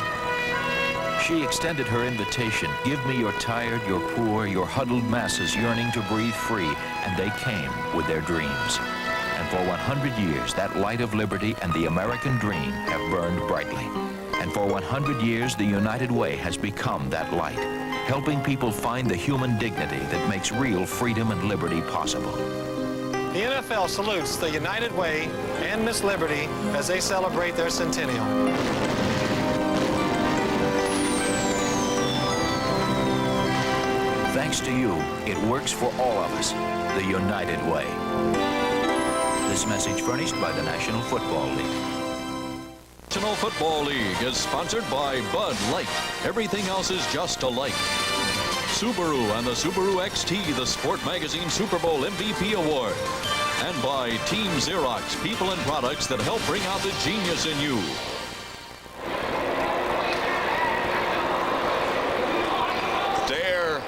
She extended her invitation. Give me your tired, your poor, your huddled masses yearning to breathe free, and they came with their dreams. And for 100 years, that light of liberty and the American dream have burned brightly. And for 100 years, the United Way has become that light, helping people find the human dignity that makes real freedom and liberty possible. The NFL salutes the United Way and Miss Liberty as they celebrate their centennial. Thanks to you, it works for all of us, the United Way. This message furnished by the National Football League. National Football League is sponsored by Bud Light. Everything else is just a light. Subaru and the Subaru XT, the Sport Magazine Super Bowl MVP Award. And by Team Xerox, people and products that help bring out the genius in you. There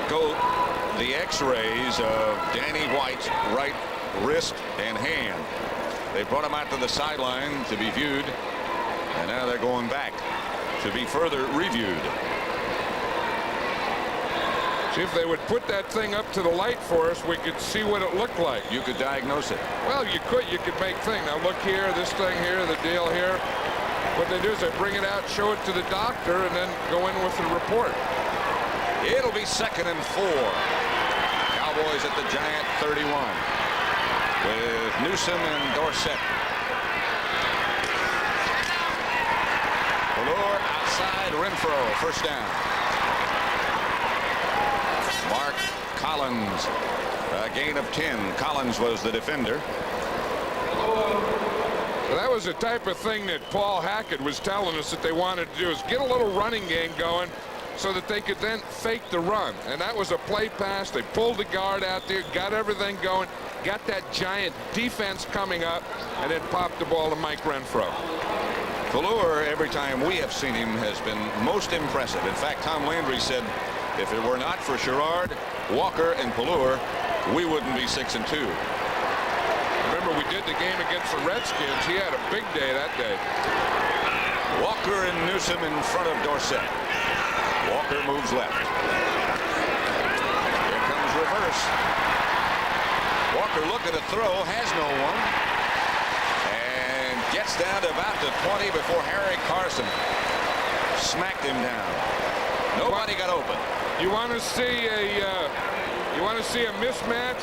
go the x-rays of Danny White's right wrist and hand. They brought him out to the sideline to be viewed, and now they're going back to be further reviewed. See if they would put that thing up to the light for us, we could see what it looked like. You could diagnose it. Well, you could make things. Now look here, this thing here, the deal here. What they do is they bring it out, show it to the doctor, and then go in with the report. It'll be 2nd and 4. Cowboys at the Giant 31 with Newsom and Dorsett. Pallur outside, Renfro, first down. Mark Collins, a gain of 10. Collins was the defender. Well, that was the type of thing that Paul Hackett was telling us that they wanted to do, is get a little running game going, so that they could then fake the run. And that was a play pass. They pulled the guard out there, got everything going, got that giant defense coming up, and then popped the ball to Mike Renfro. Pelluer, every time we have seen him, has been most impressive. In fact, Tom Landry said if it were not for Sherrard, Walker, and Pelluer, we wouldn't be 6-2. Remember, we did the game against the Redskins. He had a big day that day. Walker and Newsom in front of Dorsett. Walker moves left. Here comes reverse. Walker looking to throw, has no one. And gets down to about the 20 before Harry Carson smacked him down. Nobody got open. You want to see a mismatch?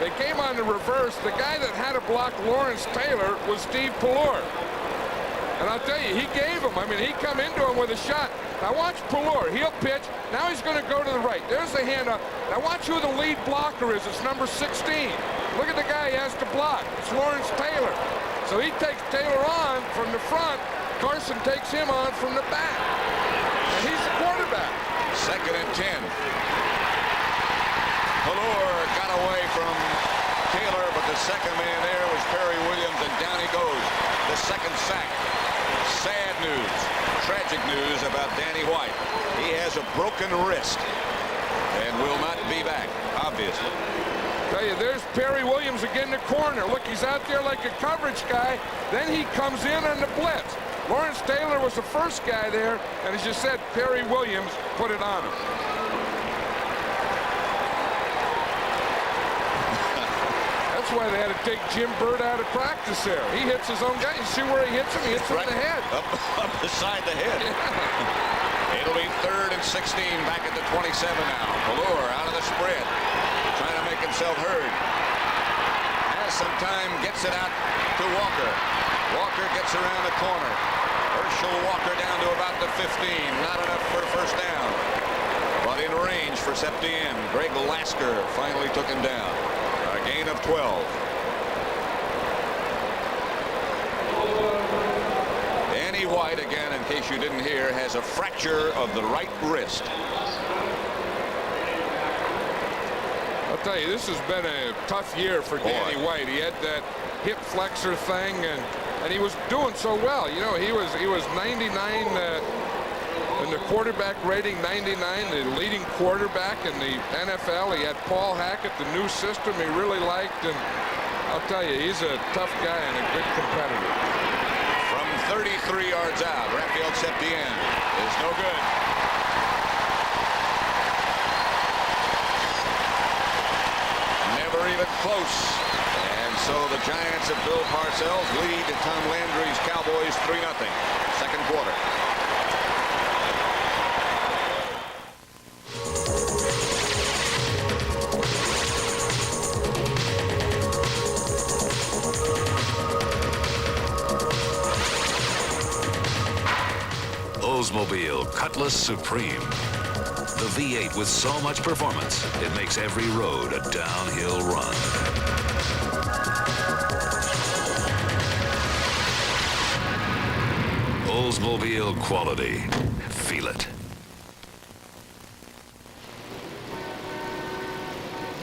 They came on the reverse. The guy that had to block Lawrence Taylor was Steve Pelluer. And I'll tell you, he gave him. I mean, he come into him with a shot. Now watch Pelluer. He'll pitch. Now he's going to go to the right. There's the handoff. Now watch who the lead blocker is. It's number 16. Look at the guy he has to block. It's Lawrence Taylor. So he takes Taylor on from the front. Carson takes him on from the back. And he's the quarterback. 2nd and 10. Pelluer got away from Taylor, but the second man there was Perry Williams, and down he goes. The second sack. Sad news, tragic news about Danny White. He has a broken wrist and will not be back, obviously. Tell you, there's Perry Williams again in the corner. Look, he's out there like a coverage guy. Then he comes in on the blitz. Lawrence Taylor was the first guy there, and as you said, Perry Williams put it on him. That's why they had to take Jim Bird out of practice there. He hits his own guy. You see where he hits him? He hits him in the head. Up beside the head. Yeah. It'll be 3rd and 16 back at the 27 now. Pelluer out of the spread, trying to make himself heard. Has some time, gets it out to Walker. Walker gets around the corner. Herschel Walker down to about the 15. Not enough for a first down, but in range for Septien. Greg Lasker finally took him down. A gain of 12. Danny White, again, in case you didn't hear, has a fracture of the right wrist. I'll tell you, this has been a tough year for Danny White. He had that hip flexor thing, and he was doing so well. You know, he was 99 in the quarterback rating, 99, the leading quarterback in the NFL. He had Paul Hackett, the new system he really liked, and I'll tell you, he's a tough guy and a good competitor. From 33 yards out, Raphael Septien is no good. Never even close. And so the Giants of Bill Parcells lead Tom Landry's Cowboys 3-0. Second quarter. Oldsmobile Cutlass Supreme. The V8 with so much performance, it makes every road a downhill run. Oldsmobile quality. Feel it.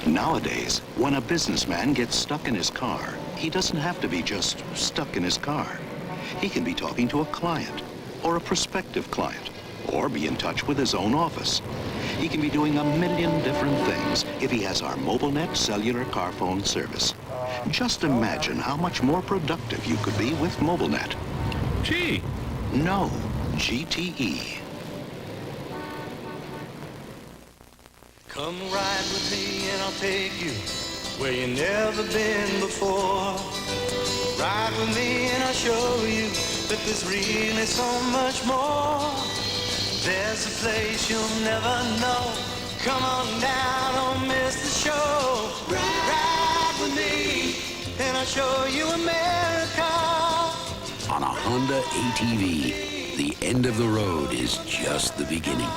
Nowadays, when a businessman gets stuck in his car, he doesn't have to be just stuck in his car. He can be talking to a client, or a prospective client, or be in touch with his own office. He can be doing a million different things if he has our MobileNet cellular car phone service. Just imagine how much more productive you could be with MobileNet. Gee. No, GTE. Come ride with me and I'll take you where you've never been before. Ride with me and I'll show you that there's really so much more. There's a place you'll never know. Come on down, don't miss the show. Ride with me and I'll show you America. On a Honda ATV, the end of the road is just the beginning.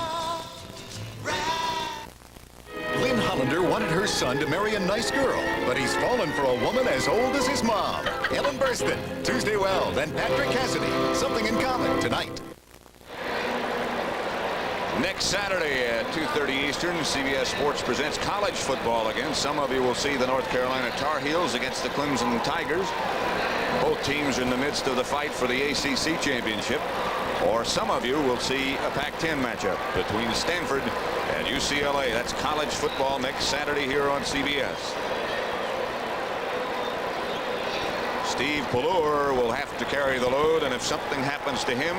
Lynn Hollander wanted her son to marry a nice girl, but he's fallen for a woman as old as his mom. Ellen Burstyn, Tuesday Weld, and Patrick Cassidy. Something in Common tonight. Next Saturday at 2:30 Eastern, CBS Sports presents college football again. Some of you will see the North Carolina Tar Heels against the Clemson Tigers. Both teams are in the midst of the fight for the ACC championship. Or some of you will see a Pac-10 matchup between Stanford and UCLA. That's college football next Saturday here on CBS. Steve Pallure will have to carry the load, and if something happens to him,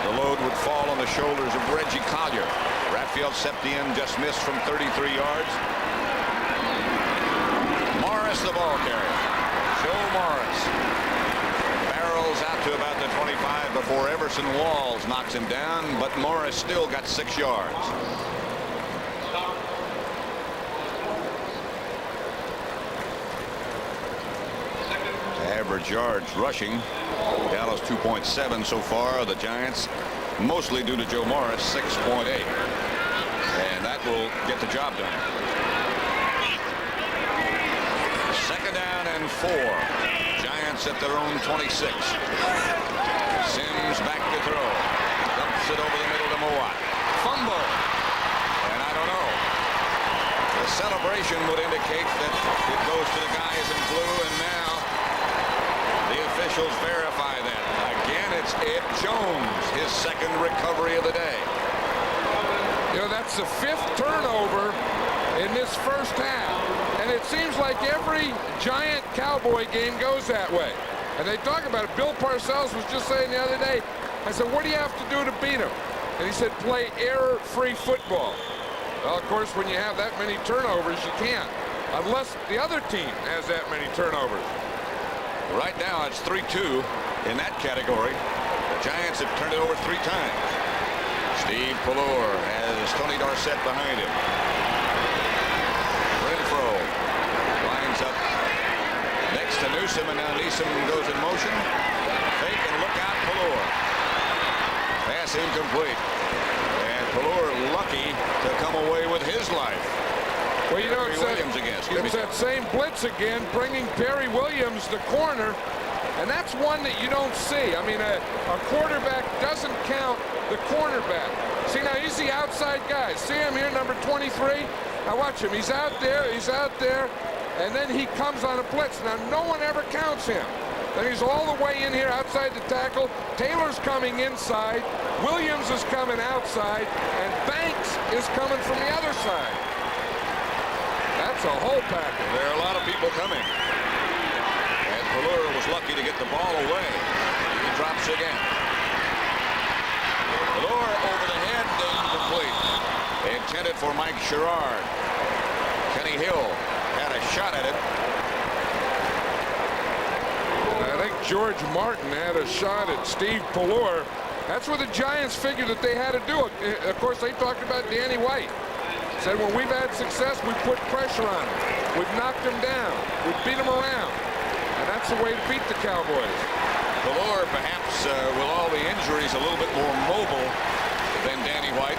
the load would fall on the shoulders of Reggie Collier. Raphael Septien just missed from 33 yards. Morris, the ball carrier. Joe Morris barrels out to about the 25 before Everson Walls knocks him down, but Morris still got 6 yards. Average yards rushing. Dallas 2.7 so far. The Giants, mostly due to Joe Morris, 6.8. And that will get the job done. 2nd down and 4. Giants at their own 26. Sims back to throw. Dumps it over the middle to Mowat. Fumble. And I don't know. The celebration would indicate that it goes to the guys in blue, and now the officials verify that. Again, it's Ed Jones, his 2nd recovery of the day. You know, that's the 5th turnover in this first half. And it seems like every Giant Cowboy game goes that way. And they talk about it. Bill Parcells was just saying the other day, I said, what do you have to do to beat him? And he said, play error-free football. Well, of course, when you have that many turnovers, you can't. Unless the other team has that many turnovers. Right now, it's 3-2 in that category. The Giants have turned it over 3 times. Steve Pallure has Tony Dorsett behind him. Renfro lines up next to Newsome, and now Newsome goes in motion. Fake and look out, Pallure. Pass incomplete. And Pallure lucky to come away with his life. Well, you know, it's that same blitz again, bringing Perry Williams, the corner, and that's one that you don't see. I mean, a quarterback doesn't count the cornerback. See, now he's the outside guy. See him here, number 23? Now watch him. He's out there, and then he comes on a blitz. Now, no one ever counts him. Then he's all the way in here outside the tackle. Taylor's coming inside. Williams is coming outside, and Banks is coming from the other side. That's a whole package. There are a lot of people coming. And Pallure was lucky to get the ball away. He drops again. Pallure over the head, incomplete. Intended for Mike Sherrard. Kenny Hill had a shot at it. I think George Martin had a shot at Steve Pallure. That's where the Giants figured that they had to do it. Of course, they talked about Danny White. Said when we've had success, we put pressure on him. We've knocked him down. We've beat him around. And that's the way to beat the Cowboys. Pallure, perhaps with all the injuries, a little bit more mobile than Danny White.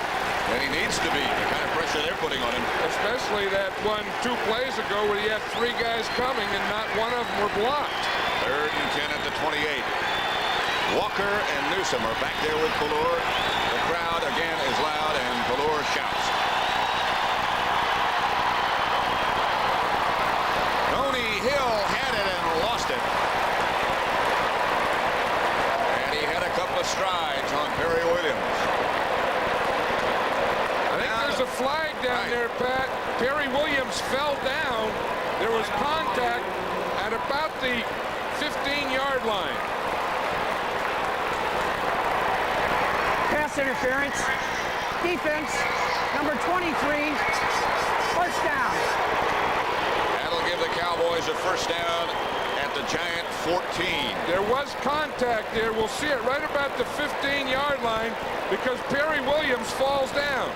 And he needs to be, the kind of pressure they're putting on him. Especially that one 2 plays ago where he had 3 guys coming and not one of them were blocked. 3rd and 10 at the 28. Walker and Newsome are back there with Pallure. The crowd again is loud, and Pallure shouts. Hill had it and lost it. And he had a couple of strides on Perry Williams. I think there's a flag down there, Pat. Perry Williams fell down. There was contact at about the 15-yard line. Pass interference. Defense, number 23. First down. Give the Cowboys a first down at the Giant 14. There was contact there. We'll see it right about the 15-yard line because Perry Williams falls down.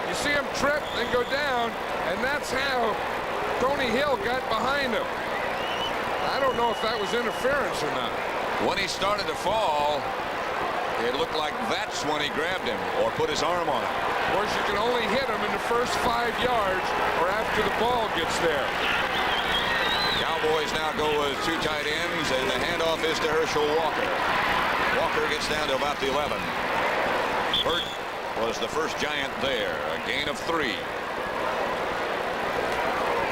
You see him trip and go down, and that's how Tony Hill got behind him. I don't know if that was interference or not. When he started to fall, it looked like that's when he grabbed him or put his arm on him. Of course, you can only hit him in the first 5 yards or after the ball gets there. Cowboys now go with 2 tight ends, and the handoff is to Herschel Walker. Walker gets down to about the 11. Burt was the first Giant there. A gain of 3.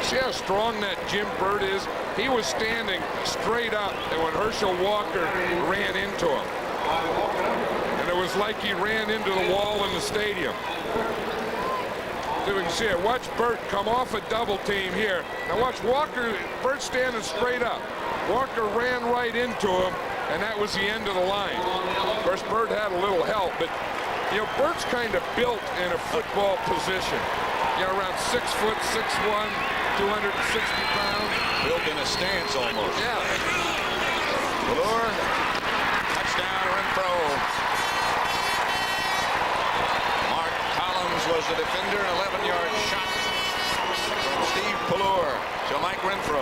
See how strong that Jim Burt is? He was standing straight up, and when Herschel Walker ran into him, and it was like he ran into the wall in the stadium. So we can see it. Watch Burt come off a double team here. Now watch Walker. Burt standing straight up. Walker ran right into him, and that was the end of the line. Of course, Burt had a little help, but you know, Burt's kind of built in a football position. You know, around 6 foot, 6'1", 260 pounds. Built in a stance almost. Yeah. Valor, touchdown, Renfro. Mark Collins was the defender, an 11-yard shot from Steve Pallur to Mike Renfro.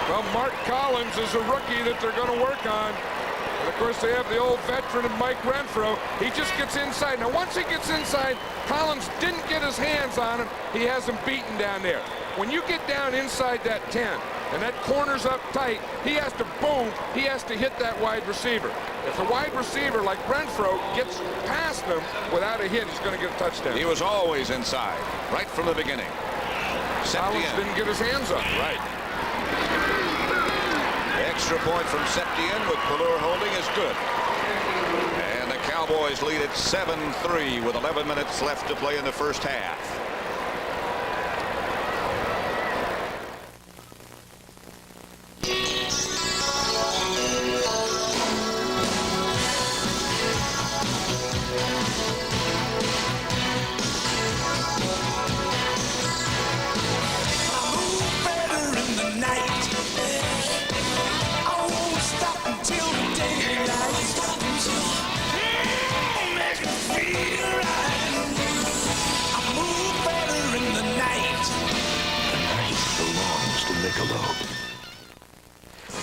Well, Mark Collins is a rookie that they're going to work on. And of course, they have the old veteran of Mike Renfro. He just gets inside. Now, once he gets inside, Collins didn't get his hands on him. He has him beaten down there. When you get down inside that 10 and that corner's up tight, he has to boom. He has to hit that wide receiver. If the wide receiver like Renfro gets past him without a hit, he's going to get a touchdown. He was always inside, right from the beginning. Collins didn't get his hands up. Right. Extra point from Septien with Pallur holding is good. And the Cowboys lead at 7-3 with 11 minutes left to play in the first half.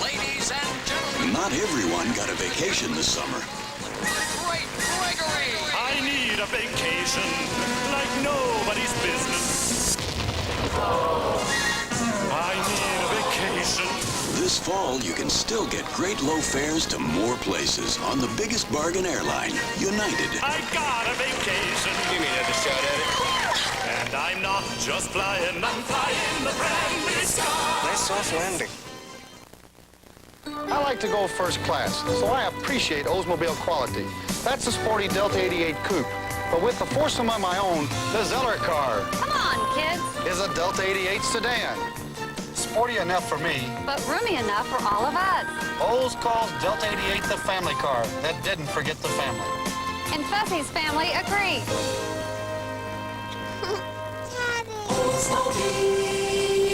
Ladies and gentlemen, Not everyone got a vacation this summer. Great Gregory! I need a vacation like nobody's business. I need a vacation. This fall, you can still get great low fares to more places on the biggest bargain airline, United. I got a vacation. Give me another shot at it. And I'm not just flying, I'm flying the friendly sky. Nice soft landing. I like to go first class, so I appreciate Oldsmobile quality. That's a sporty Delta 88 Coupe. But with the foursome of my own, the Zeller car Come on, kids. is a Delta 88 sedan. Sporty enough for me. But roomy enough for all of us. Olds calls Delta 88 the family car. That didn't forget the family. And Fuzzy's family agrees.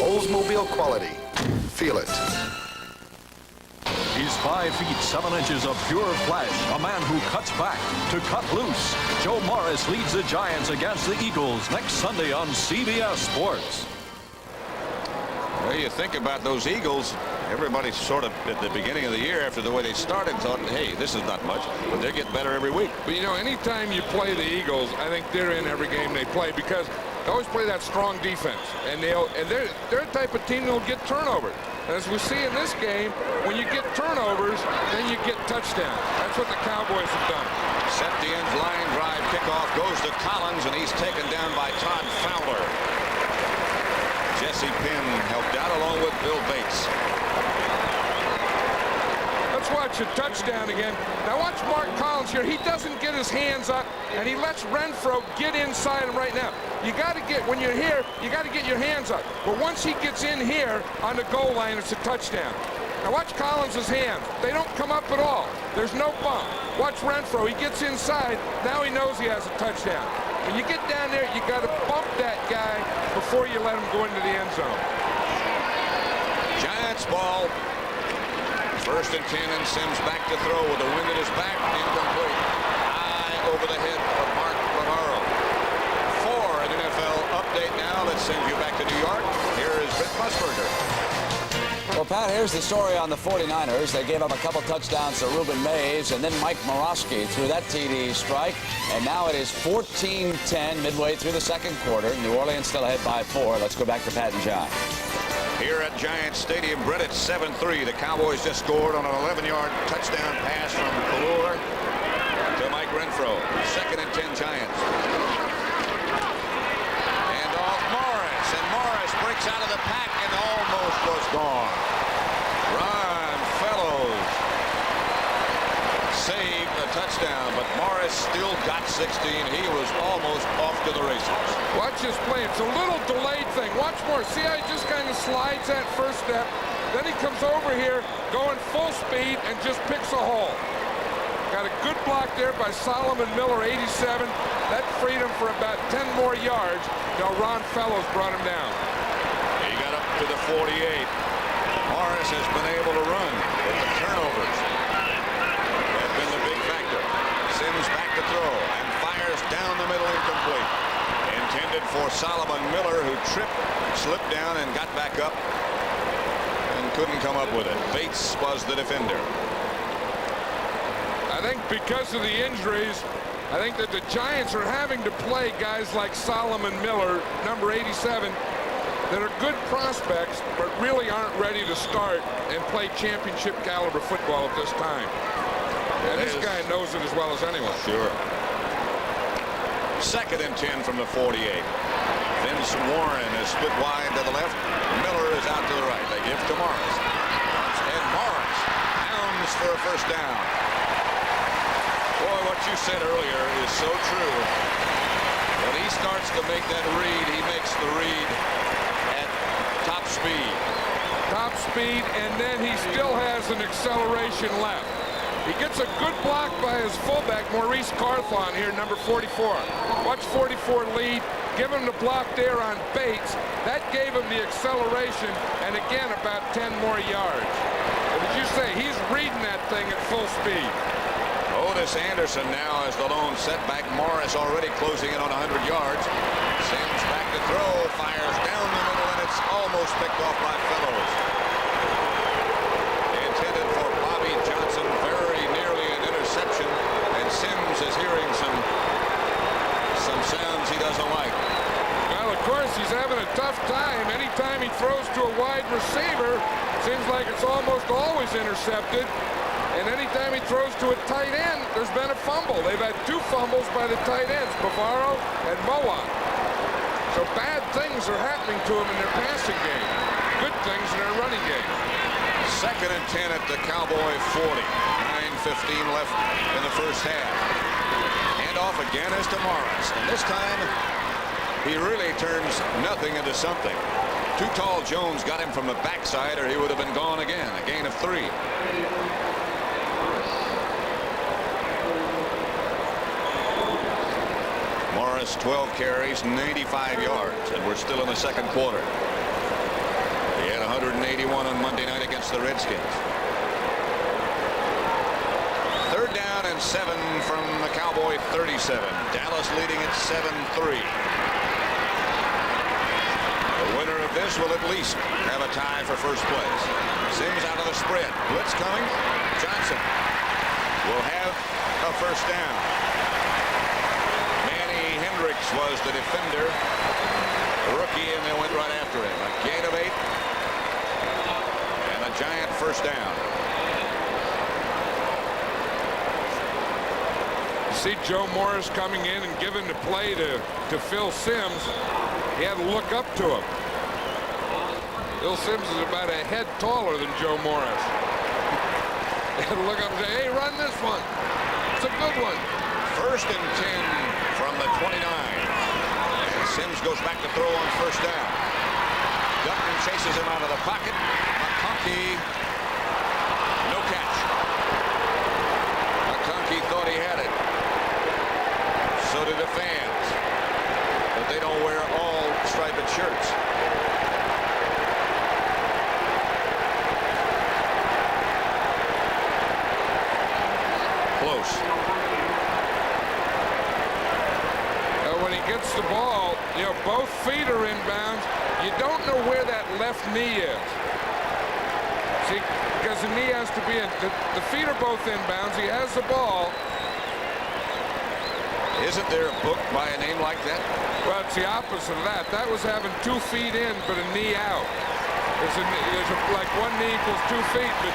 Oldsmobile quality. Feel it. He's 5 feet 7 inches of pure flesh, a man who cuts back to cut loose. Joe Morris leads the Giants against the Eagles next Sunday on CBS Sports. Well, you think about those Eagles, everybody sort of at the beginning of the year after the way they started thought, hey, this is not much, but they're getting better every week. But you know, anytime you play the Eagles, I think they're in every game they play because they always play that strong defense, and they're the type of team that will get turnovers. And as we see in this game, when you get turnovers, then you get touchdowns. That's what the Cowboys have done. Septien's line drive kickoff goes to Collins, and he's taken down by Todd Fowler. Jesse Penn helped out along with Bill Bates. Let's watch a touchdown again. Now watch Mark Collins here. He doesn't get his hands up, and he lets Renfro get inside him right now. You got to get, when you're here, you got to get your hands up. But once he gets in here on the goal line, it's a touchdown. Now watch Collins' hands. They don't come up at all. There's no bump. Watch Renfro. He gets inside. Now he knows he has a touchdown. When you get down there, you got to bump that guy before you let him go into the end zone. Giants ball. First and 10, and Sims back to throw with the wind at his back. Incomplete. High over the head of Mark Romero. For an NFL update now that sends you back to New York. Here is Britt Musburger. Well, Pat, here's the story on the 49ers. They gave up a couple touchdowns to Reuben Mays, and then Mike Morosky threw that TD strike. And now it is 14-10 midway through the second quarter. New Orleans still ahead by 4. Let's go back to Pat and John. Here at Giants Stadium, Brett, it's 7-3. The Cowboys just scored on an 11-yard touchdown pass from Pallur to Mike Renfro. throw. 2nd and 10 Giants. And off Morris. And Morris breaks out of the pack and almost was gone. Ron Fellows saved a touchdown, but Morris still got 16. He was almost off to the races. Watch his play. It's a little delayed thing. Watch Morris. See how he just kind of slides that first step. Then he comes over here going full speed and just picks a hole. Got a good block there by Solomon Miller, 87. That freed him for about 10 more yards till Ron Fellows brought him down. He got up to the 48. Morris has been able to run, but the turnovers have been the big factor. Sims back to throw and fires down the middle, incomplete. Intended for Solomon Miller, who tripped, slipped down, and got back up and couldn't come up with it. Bates was the defender. I think because of the injuries, I think that the Giants are having to play guys like Solomon Miller, number 87, that are good prospects, but really aren't ready to start and play championship caliber football at this time. And this guy knows it as well as anyone. Sure. 2nd and 10 from the 48. Vince Warren is split wide to the left. Miller is out to the right. They give to Morris. And Morris pounds for a first down. Boy, what you said earlier is so true. When he starts to make that read, he makes the read at top speed. Top speed, and then he still has an acceleration left. He gets a good block by his fullback, Maurice Carthon, here, number 44. Watch 44 lead. Give him the block there on Bates. That gave him the acceleration, and again, about 10 more yards. But as you say, he's reading that thing at full speed. Otis Anderson now as the lone setback. Morris already closing in on 100 yards. Sims back to throw, fires down the middle, and it's almost picked off by Fellows. Intended for Bobby Johnson, very nearly an interception, and Sims is hearing some sounds he doesn't like. Well, of course, he's having a tough time. Anytime he throws to a wide receiver, seems like it's almost always intercepted. And anytime he throws to a tight end, there's been a fumble. They've had 2 fumbles by the tight ends, Bavaro and Moa. So bad things are happening to him in their passing game. Good things in their running game. 2nd and 10 at the Cowboy 40. 9:15 left in the first half. And off again is to Morris. And this time, he really turns nothing into something. Too tall Jones got him from the backside, or he would have been gone again. A gain of 3. Morris, 12 carries, 95 yards, and we're still in the second quarter. He had 181 on Monday night against the Redskins. 3rd down and 7 from the Cowboy 37. Dallas leading at 7-3. The winner of this will at least have a tie for first place. Sims out of the spread. Blitz coming. Johnson will have a first down. Hendricks was the defender, the rookie, and they went right after him. A gain of 8 and a Giant first down. You see Joe Morris coming in and giving the play to Phil Sims. He had to look up to him. Phil Sims is about a head taller than Joe Morris. He had to look up and say, hey, run this one. It's a good one. 1st and 10 from the 29. And Sims goes back to throw on first down. Dutton chases him out of the pocket. McConkey, no catch. McConkey thought he had it. So did the fans. But they don't wear all striped shirts. Close. When he gets the ball, you know, both feet are inbounds. You don't know where that left knee is. See, because the knee has to be in. The feet are both inbounds. He has the ball. Isn't there a book by a name like that? Well, it's the opposite of that. That was having 2 feet in, but a knee out. Like one knee equals 2 feet, but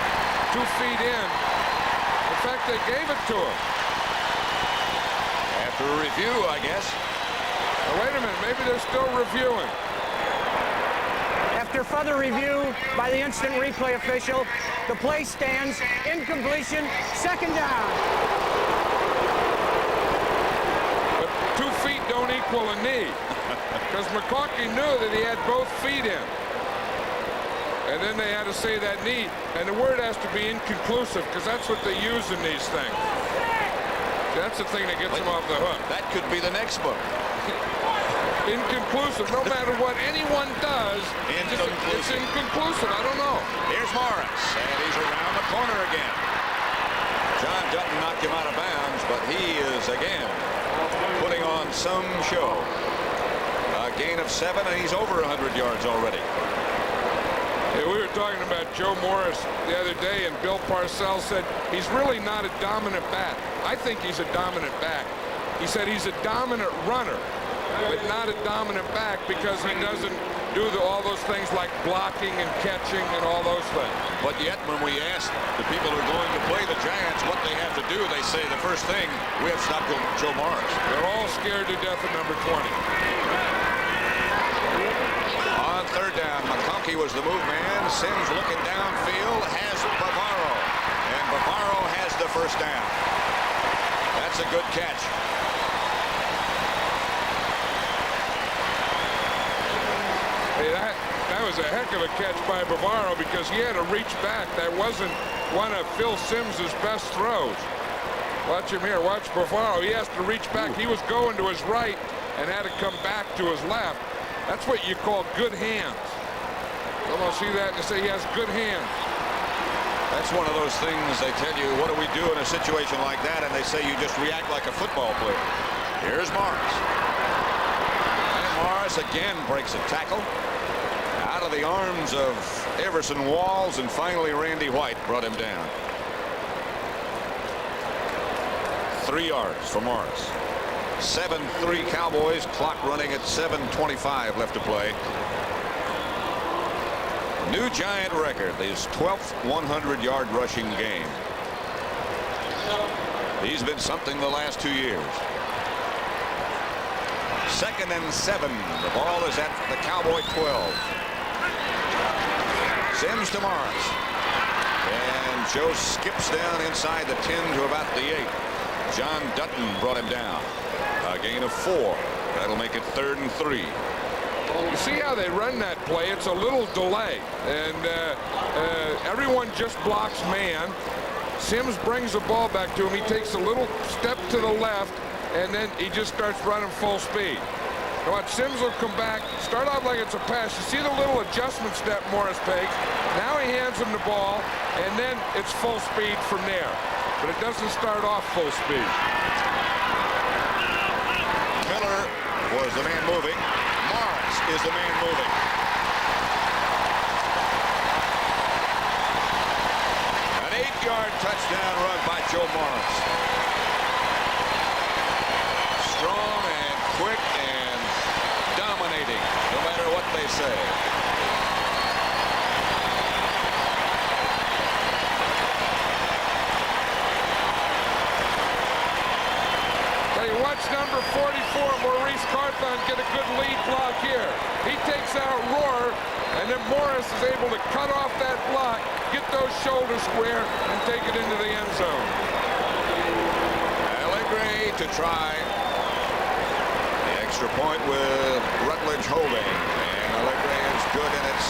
2 feet in. In fact, they gave it to him. To review, I guess. Now, wait a minute, maybe they're still reviewing. After further review by the instant replay official, the play stands. Incompletion, second down. But 2 feet don't equal a knee. Because McConkey knew that he had both feet in. And then they had to say that knee. And the word has to be inconclusive, because that's what they use in these things. That's the thing that gets them off the hook. That could be the next book. Inconclusive. No matter what anyone does, it's inconclusive. I don't know. Here's Morris, and he's around the corner again. John Dutton knocked him out of bounds, but he is again putting on some show. A gain of 7, and he's over 100 yards already. Hey, we were talking about Joe Morris the other day, and Bill Parcells said he's really not a dominant back. I think he's a dominant back. He said he's a dominant runner, but not a dominant back because he doesn't do all those things like blocking and catching and all those things. But yet, when we ask the people who are going to play the Giants what they have to do, they say the first thing, we have to stop Joe Morris. They're all scared to death of number 20. On third down, McConkey was the move man. Sims looking downfield, has Bavaro. And Bavaro has the first down. That's a good catch. Hey, that was a heck of a catch by Bavaro because he had to reach back. That wasn't one of Phil Sims's best throws. Watch him here. Watch Bavaro. He has to reach back. He was going to his right and had to come back to his left. That's what you call good hands. Someone see that and say he has good hands. That's one of those things they tell you, what do we do in a situation like that? And they say you just react like a football player. Here's Morris. And Morris again breaks a tackle. Out of the arms of Everson Walls, and finally Randy White brought him down. 3 yards for Morris. 7-3 Cowboys, clock running at 7:25 left to play. New Giant record, his 12th 100-yard rushing game. He's been something the last 2 years. 2nd and 7. The ball is at the Cowboy 12. Sims to Morris. And Joe skips down inside the 10 to about the 8. John Dutton brought him down. A gain of 4. That'll make it 3rd and 3. You see how they run that play? It's a little delay, and everyone just blocks man. Sims brings the ball back to him. He takes a little step to the left, and then he just starts running full speed. Watch, Sims will come back, start off like it's a pass. You see the little adjustment step Morris takes. Now he hands him the ball, and then it's full speed from there. But it doesn't start off full speed. Miller was the man moving. Morris is the man moving. An 8-yard touchdown run by Joe Morris. Strong and quick and dominating, no matter what they say. Watch number 44, Maurice Carthon, get a good lead block here. He takes out Rohr, and then Morris is able to cut off that block, get those shoulders square, and take it into the end zone. Allegre to try the extra point with Rutledge holding. And Allegre is good, and it's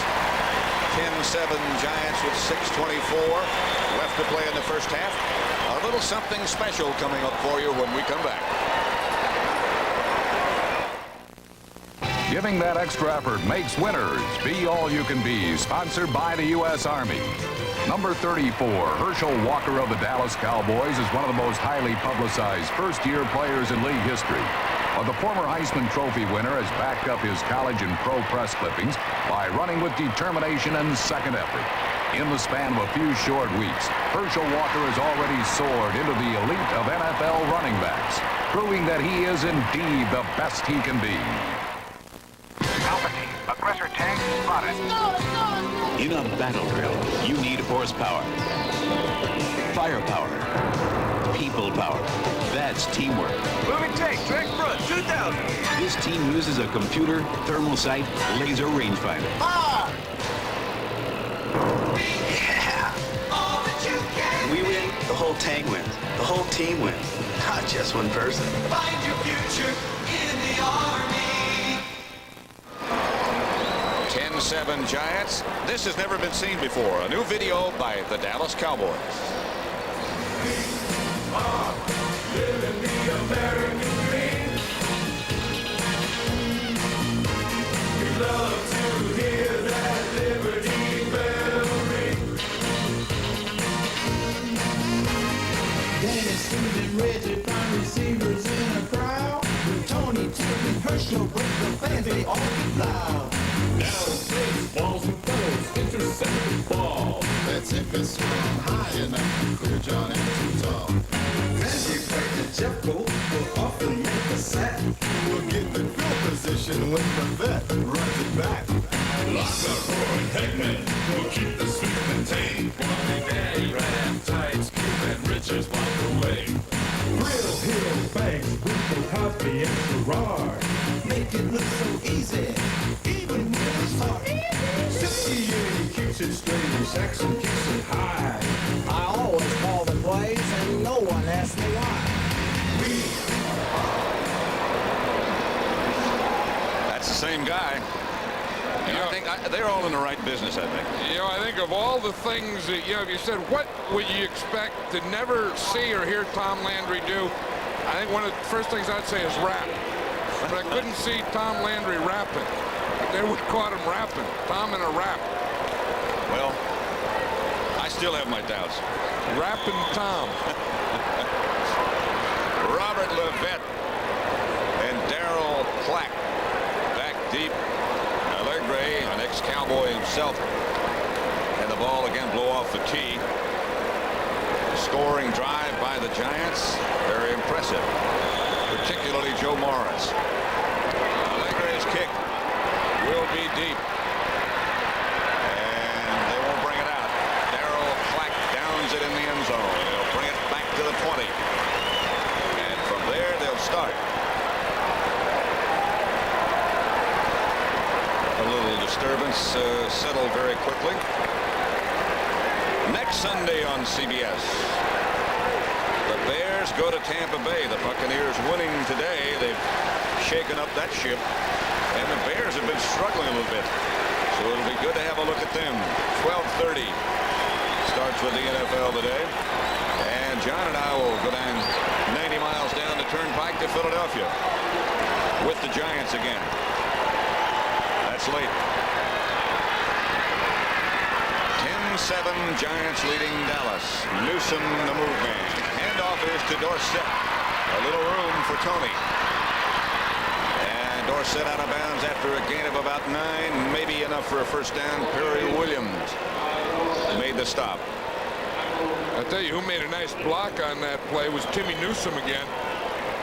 10-7 Giants with 6:24 left to play in the first half. A little something special coming up for you when we come back. Giving that extra effort makes winners. Be all you can be. Sponsored by the U.S. Army. Number 34, Herschel Walker of the Dallas Cowboys is one of the most highly publicized first-year players in league history. But the former Heisman Trophy winner has backed up his college and pro press clippings by running with determination and second effort. In the span of a few short weeks, Herschel Walker has already soared into the elite of NFL running backs, proving that he is indeed the best he can be. Alpha team, aggressor tank spotted. In a battle drill, you need horsepower, firepower, people power. That's teamwork. Moving tank, track front, 2,000. This team uses a computer, thermal sight, laser rangefinder. Ah! We win, the whole tank wins. The whole team wins, not just one person. Find your future in the Army. 10-7 Giants. This has never been seen before. A new video by the Dallas Cowboys. Living the American dream. We love to hear that Liberty Bell ring. Dennis, Steve, and Reggie find receivers in a crowd. With Tony, Tim, and Herschel, but the fans, they all get loud. Dallas plays balls and goes, intercept the ball. That's if it's swung high enough, clear John ain't too tall. Reggie played the Jeffco will often make a sack. We'll get the field position when the vet runs it back. Locker Roy Heckman will keep the sweep contained. Bonnie Daddy, Ram, Tights, Cube, and Richards walk away. Real Hill, Banks, Winkle, Cosby, and Gerard make it look so easy, even when it's hard. 68 keeps it straight, and Saxon keeps it high. I always call the plays, and no one asks me why. That's the same guy. And I think they're all in the right business, I think. You know, I think of all the things that, if you said, what would you expect to never see or hear Tom Landry do? I think one of the first things I'd say is rap. But I couldn't see Tom Landry rapping. But then we caught him rapping. Tom in a rap. Well, I still have my doubts. Rapping Tom. Robert Levette and Darryl Clack back deep. Gray, an ex-Cowboy himself, and the ball again blow off the tee. Scoring drive by the Giants, very impressive, particularly Joe Morris. Allegre's kick will be deep, and they won't bring it out. Darryl Clack downs it in the end zone. They'll bring it back to the 20, and from there they'll start. Disturbance settled very quickly. Next Sunday on CBS, the Bears go to Tampa Bay. The Buccaneers winning today. They've shaken up that ship, and the Bears have been struggling a little bit. So it'll be good to have a look at them. 12:30 starts with the NFL today. And John and I will go down 90 miles down the turnpike to Philadelphia with the Giants again. That's late. 10-7 Giants leading Dallas. Newsom the move man. Handoff is to Dorsett. A little room for Tony. And Dorsett out of bounds after a gain of about 9. Maybe enough for a first down. Perry Williams made the stop. I'll tell you who made a nice block on that play was Timmy Newsom again.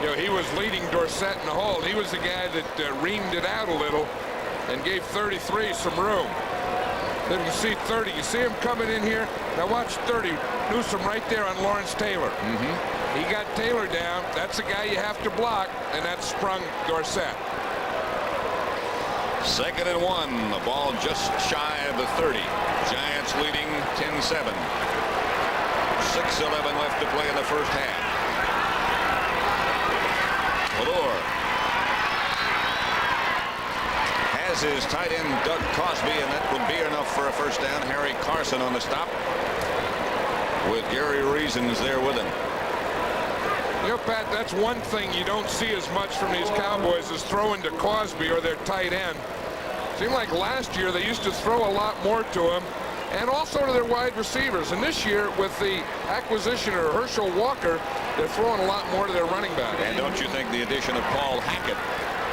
You know, he was leading Dorsett in the hold. He was the guy that reamed it out a little and gave 33 some room. Then you see 30. You see him coming in here. Now watch 30. Newsom right there on Lawrence Taylor. He got Taylor down. That's the guy you have to block, and that sprung Dorsett. 2nd and 1. The ball just shy of the 30. Giants leading 10-7. 6:11 left to play in the first half. Valor has his tight end Doug Cosby, and that would be enough for a first down. Harry Carson on the stop with Gary Reasons there with him. You know, Pat, that's one thing you don't see as much from these Cowboys is throwing to Cosby or their tight end. Seemed like last year they used to throw a lot more to him and also to their wide receivers. And this year, with the acquisition of Herschel Walker, they're throwing a lot more to their running back. And don't you think the addition of Paul Hackett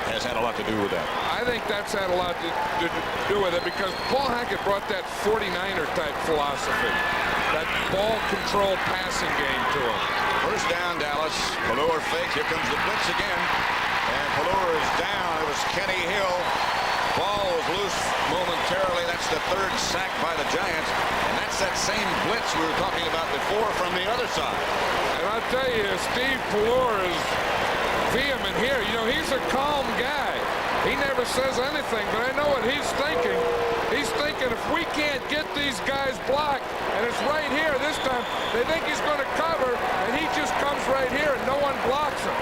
has had a lot to do with that? I think that's had a lot to do with it because Paul Hackett brought that 49er type philosophy, that ball control passing game to him. First down, Dallas. Valor fake. Here comes the blitz again. And Valor is down. It was Kenny Hill. Ball was loose momentarily. That It's the third sack by the Giants, and that's that same blitz we were talking about before from the other side. And I'll tell you, Steve Pelor is vehement here. You know, he's a calm guy. He never says anything, but I know what he's thinking. He's thinking if we can't get these guys blocked, and it's right here this time, they think he's going to cover, and he just comes right here, and no one blocks him.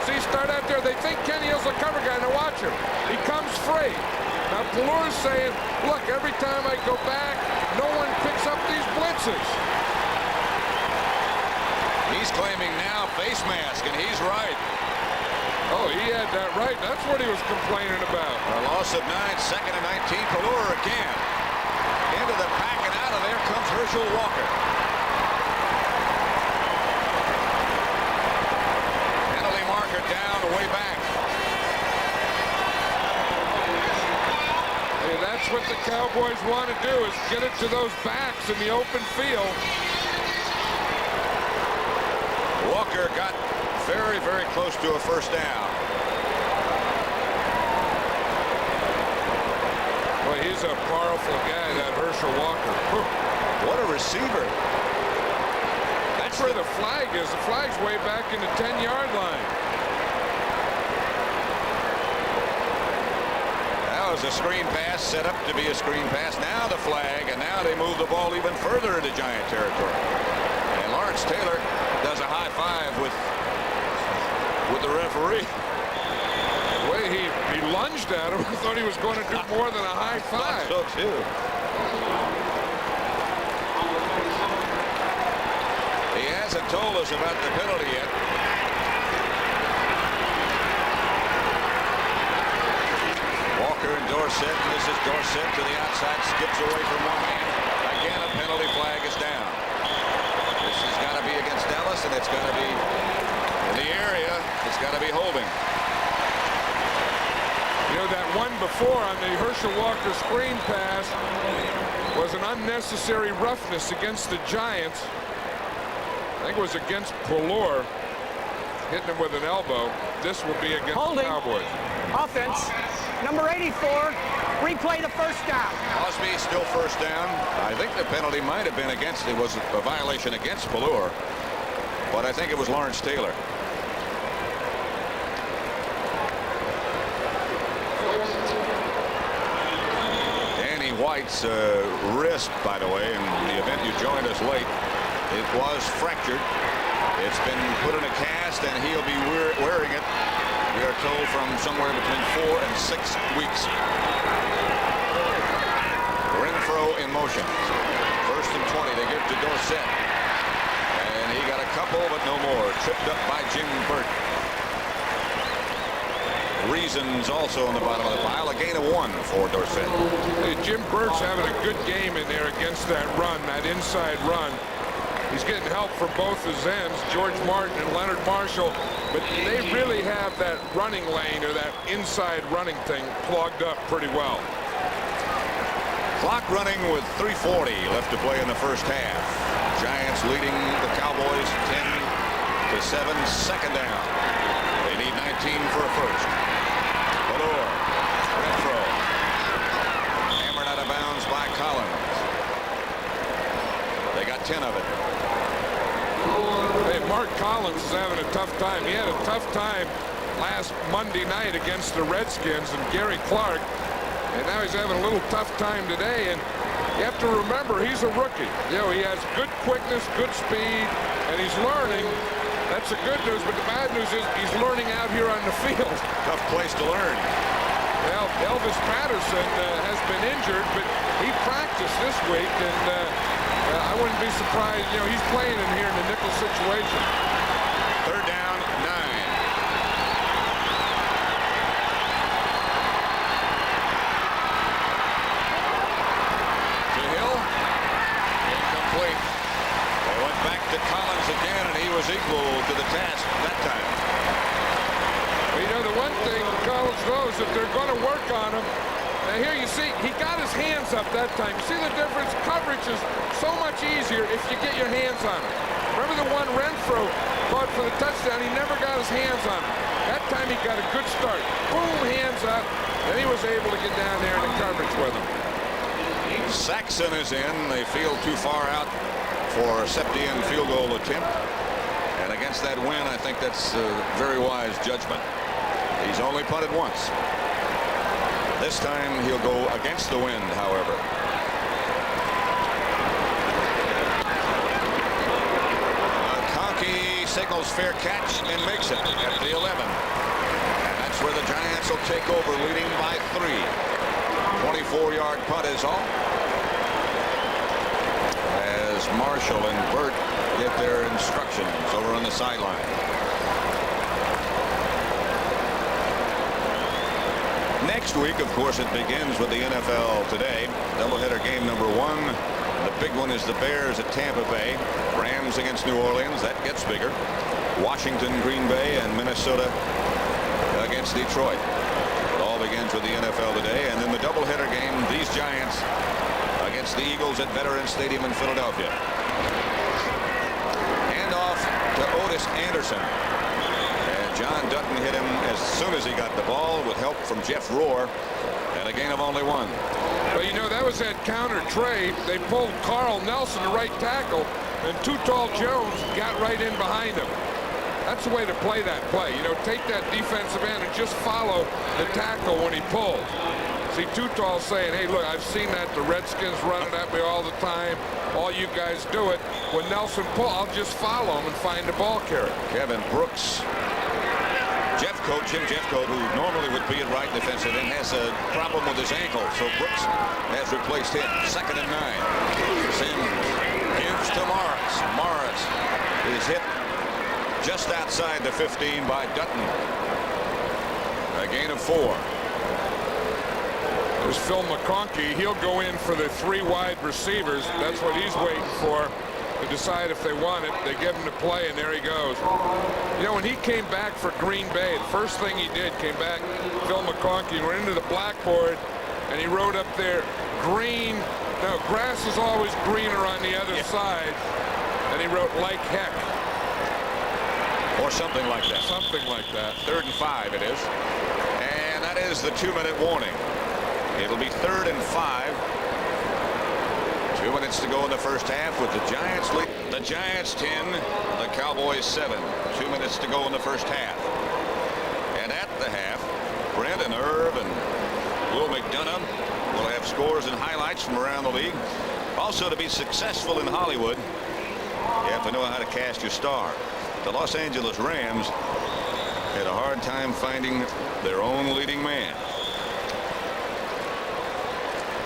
See, start out there. They think Kenny Hill's a cover guy. Now watch him. He comes free. Now Pelor's saying, look, every time I go back, no one picks up these blitzes. He's claiming now face mask, and he's right. Oh, he had that right. That's what he was complaining about. A loss of 9, second and 19. Pelor again. Into the pack, and out of there comes Herschel Walker. Penalty marker down, way back. Hey, that's what the Cowboys want to do, is get it to those backs in the open field. Walker got very, very close to a first down. Boy, he's a powerful guy, that Herschel Walker. What a receiver. That's where the flag is. The flag's way back in the 10-yard line. That was a screen pass, set up to be a screen pass. Now the flag, and now they move the ball even further into Giant territory. And Lawrence Taylor does a high five with the referee. The way he lunged at him, I thought he was going to do more than a high five. I thought so too. He hasn't told us about the penalty yet. Walker and Dorsett, and this is Dorsett to the outside, skips away from one man. Again, a penalty flag is down. This has got to be against Dallas, and it's got to be in the area. It's got to be holding. You know, that one before on the Herschel Walker screen pass was an unnecessary roughness against the Giants. I think it was against Pelor, hitting him with an elbow. This will be against the Cowboys. Offense, number 84, replay the first down. Osby still first down. I think the penalty might have been against, it was a violation against Pelor, but I think it was Lawrence Taylor. Danny White's wrist, by the way, in the event you joined us late, it was fractured. It's been put in a cast, and he'll be wearing it, we are told, from somewhere between 4 and 6 weeks. Renfro in motion. First and 20. They give to Dorsett. And he got a couple, but no more. Tripped up by Jim Burt. Reasons also on the bottom of the pile. A gain of 1 for Dorsett. Hey, Jim Burt's having a good game in there against that run, that inside run. He's getting help from both his ends, George Martin and Leonard Marshall, but they really have that running lane, or that inside running thing, plugged up pretty well. Clock running with 3:40 left to play in the first half. Giants leading the Cowboys 10-7, second down. They need 19 for a first. Pelor, Renfro, hammered out of bounds by Collins. They got 10 of it. Hey, Mark Collins is having a tough time. He had a tough time last Monday night against the Redskins and Gary Clark, and now he's having a little tough time today. And you have to remember, he's a rookie. You know, he has good quickness, good speed, and he's learning. That's the good news, but the bad news is he's learning out here on the field. Tough place to learn. Well, Elvis Patterson has been injured, but he practiced this week, and I wouldn't be surprised. You know, he's playing in here in the nickel situation. Third down, 9. To Hill. Incomplete. They went back to Collins again, and he was equal to the task that time. Well, you know, the one thing Collins knows, that they're going to work on him. Now here you see, he got his hands up that time. You see the difference? Coverage is so much easier if you get your hands on him. Remember the one Renfro caught for the touchdown? He never got his hands on him. That time he got a good start. Boom, hands up. Then he was able to get down there in the coverage with him. Saxon is in. They field too far out for a Septien field goal attempt. And against that win, I think that's a very wise judgment. He's only punted once. This time he'll go against the wind, however. Conkey signals fair catch and makes it at the 11. And that's where the Giants will take over, leading by 3. 24-yard punt is all. As Marshall and Burt get their instructions over on the sideline. Next week, of course, it begins with the NFL today. Doubleheader game number 1. The big one is the Bears at Tampa Bay. Rams against New Orleans. That gets bigger. Washington, Green Bay, and Minnesota against Detroit. It all begins with the NFL today. And then the doubleheader game, these Giants against the Eagles at Veterans Stadium in Philadelphia. Hand off to Otis Anderson. And John Dutton hit him as soon as he got the ball with help from Jeff Rohr. And a gain of only 1. Well, you know, that was that counter trade. They pulled Carl Nelson to right tackle, and Too Tall Jones got right in behind him. That's the way to play that play. You know, take that defensive end and just follow the tackle when he pulls. See, Too Tall saying, hey, look, I've seen that. The Redskins running at me all the time. All you guys do it. When Nelson pulls, I'll just follow him and find the ball carrier. Kevin Brooks. Jim Jeff Coat, who normally would be at right defensive end, has a problem with his ankle, so Brooks has replaced him. 2nd and 9. Sims gives to Morris. Morris is hit just outside the 15 by Dutton. A gain of 4. There's Phil McConkey. He'll go in for the 3 wide receivers. That's what he's waiting for, to decide if they want it. They give him to play, and there he goes. You know, when he came back for Green Bay, the first thing he did, came back, Phil McConkey, went into the blackboard, and he wrote up there, green, no, grass is always greener on the other side, and he wrote like heck. Or something like that. Something like that. 3rd and 5 it is. And that is the 2-minute warning. It'll be 3rd and 5. 2 minutes to go in the first half with the Giants lead. The Giants 10, the Cowboys 7. 2 minutes to go in the first half. And at the half, Brent and Irv and Will McDonough will have scores and highlights from around the league. Also, to be successful in Hollywood, you have to know how to cast your star. The Los Angeles Rams had a hard time finding their own leading man.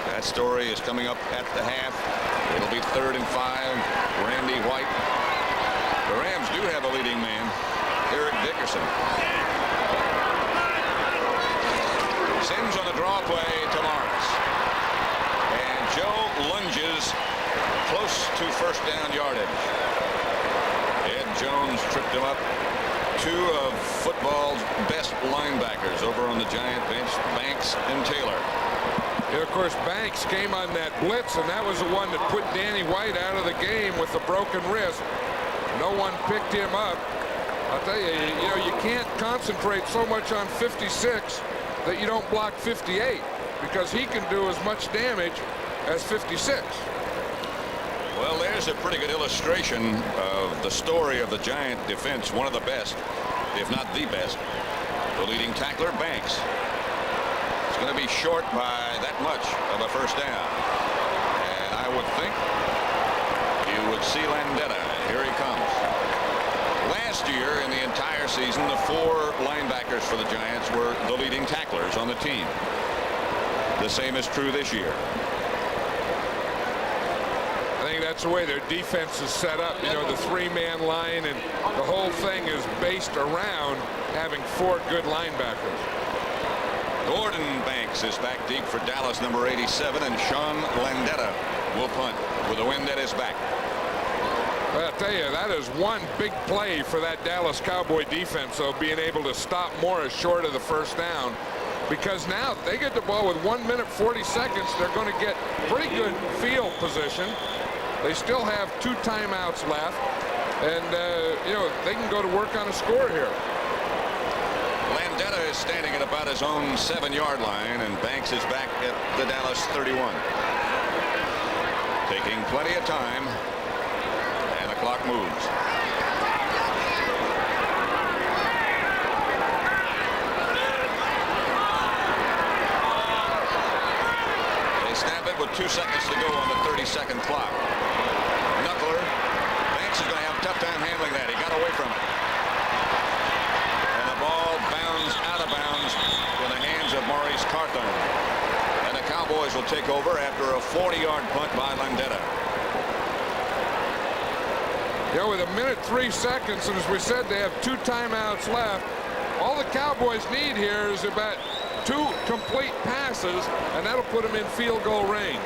That story is coming up at the half. It'll be 3rd and 5. Randy White. The Rams do have a leading man, Eric Dickerson. Sims on the draw play to Morris. And Joe lunges close to first down yardage. Ed Jones tripped him up. 2 of football's best linebackers over on the Giant bench, Banks and Taylor. Yeah, of course, Banks came on that blitz, and that was the one that put Danny White out of the game with a broken wrist. No one picked him up. I'll tell you, you know, you can't concentrate so much on 56 that you don't block 58, because he can do as much damage as 56. Well, there's a pretty good illustration of the story of the Giant defense. One of the best, if not the best. The leading tackler, Banks. Going to be short by that much of a first down. And I would think you would see Landetta. Here he comes. Last year in the entire season, the 4 linebackers for the Giants were the leading tacklers on the team. The same is true this year. I think that's the way their defense is set up. You know, the 3-man line, and the whole thing is based around having 4 good linebackers. Gordon Banks is back deep for Dallas, number 87, and Sean Landetta will punt with the wind at his back. Well, I'll tell you, that is one big play for that Dallas Cowboy defense, though, being able to stop Morris short of the first down. Because now they get the ball with 1 minute 40 seconds. They're going to get pretty good field position. They still have 2 timeouts left, and you know, they can go to work on a score here. Landetta is standing at about his own 7-yard line, and Banks is back at the Dallas 31. taking plenty of time, and the clock moves. They snap it with 2 seconds to go on the 30-second clock. Knuckler. Banks is going to have a tough time handling that. He got away from it. And the ball bounds out of bounds in the hands of Maurice Carthon. And the Cowboys will take over after a 40-yard punt by Landeta. Yeah, with 1:03 seconds, and as we said, they have 2 timeouts left. All the Cowboys need here is about 2 complete passes, and that'll put them in field goal range.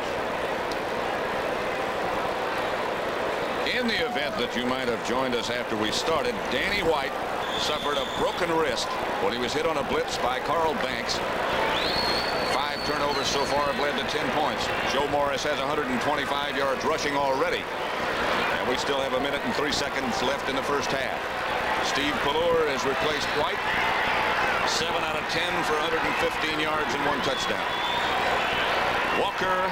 In the event that you might have joined us after we started, Danny White suffered a broken wrist when he was hit on a blitz by Carl Banks. 5 turnovers so far have led to 10 points. Joe Morris has 125 yards rushing already. And we still have 1 minute and 3 seconds left in the first half. Steve Pallure has replaced White. 7 out of 10 for 115 yards and 1 touchdown. Walker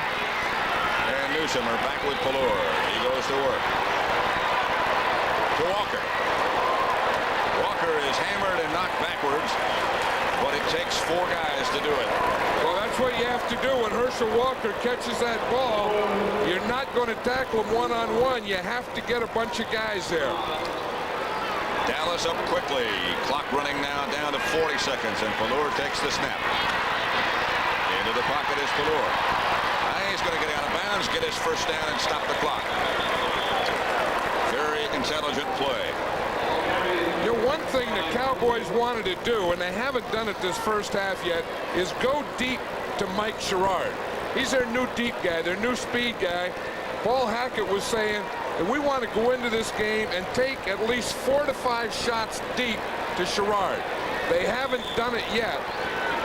and Newsom are back with Pallure. He goes to work. To Walker. Walker is hammered and knocked backwards, but it takes 4 guys to do it. Well, that's what you have to do when Herschel Walker catches that ball. You're not going to tackle him one-on-one. You have to get a bunch of guys there. Dallas up quickly. Clock running now down to 40 seconds, and Pallure takes the snap. Into the pocket is Pallure. He's going to get out of bounds, get his first down, and stop the clock. Very intelligent play. You know, one thing the Cowboys wanted to do, and they haven't done it this first half yet, is go deep to Mike Sherrard. He's their new deep guy, their new speed guy. Paul Hackett was saying that we want to go into this game and take at least 4 to 5 shots deep to Sherrard. They haven't done it yet,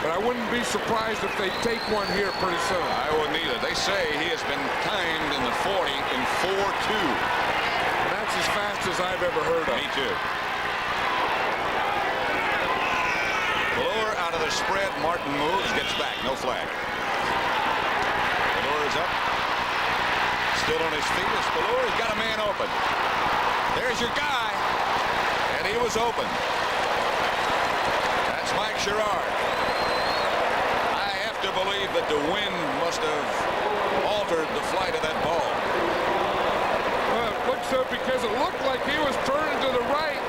but I wouldn't be surprised if they take one here pretty soon. I wouldn't either. They say he has been timed in the 40 in 4-2. And that's as fast as I've ever heard of. Me too. Pallure out of the spread. Martin moves, gets back. No flag. Pallure is up. Still on his feet. It's Pallure. He's got a man open. There's your guy. And he was open. That's Mike Sherrard. I have to believe that the wind must have altered the flight of that ball. Well, it looks so because it looked like he was turning to the right.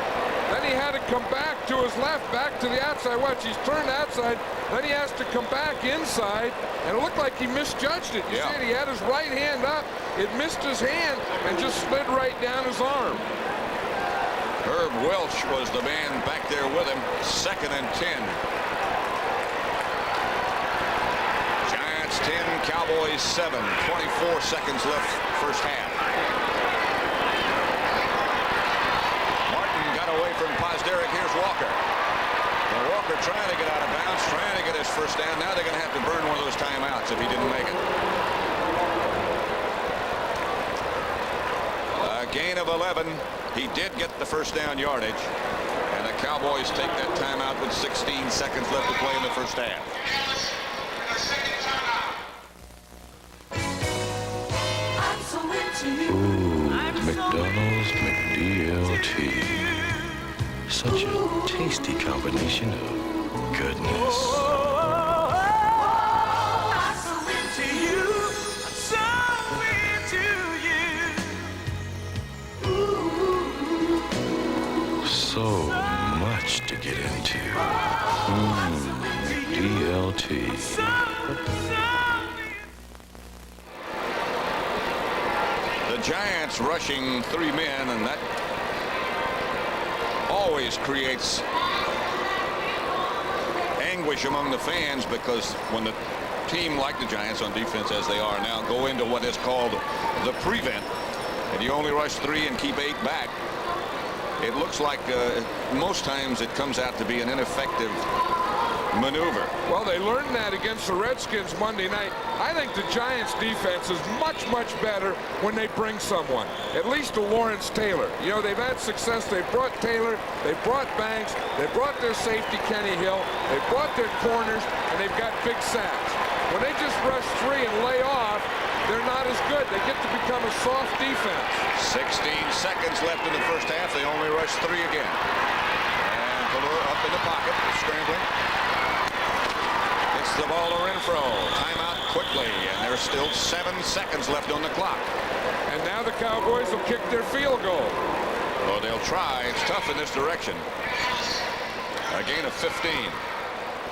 Then he had to come back to his left, back to the outside. Watch, he's turned outside. Then he has to come back inside. And it looked like he misjudged it. You see it? He had his right hand up. It missed his hand and just slid right down his arm. Herb Welch was the man back there with him. 2nd and 10. Giants 10, Cowboys 7. 24 seconds left first half. Martin got away from Posderick. Here's Walker. And Walker trying to get out of bounds, trying to get his first down. Now they're going to have to burn one of those timeouts if he didn't make it. A gain of 11. He did get the first down yardage. And the Cowboys take that timeout with 16 seconds left to play in the first half. Ooh, McDonald's McDLT. Such a tasty combination of goodness. So much to get into. McDLT. The Giants rushing 3 men, and that always creates anguish among the fans, because when the team like the Giants on defense, as they are now, go into what is called the prevent, and you only rush 3 and keep 8 back, it looks like most times it comes out to be an ineffective maneuver. Well, they learned that against the Redskins Monday night. I think the Giants defense is much, much better when they bring someone, at least to Lawrence Taylor. You know, they've had success. They brought Taylor, they brought Banks, they brought their safety Kenny Hill, they brought their corners, and they've got big sacks. When they just rush 3 and lay off, they're not as good. good. They get to become a soft defense. 16 seconds left in the first half. They only rushed 3 again. And Fuller up in the pocket, scrambling. Gets the ball to Renfro. Timeout quickly, and there's still 7 seconds left on the clock. And now the Cowboys will kick their field goal. Well, they'll try. It's tough in this direction. A gain of 15.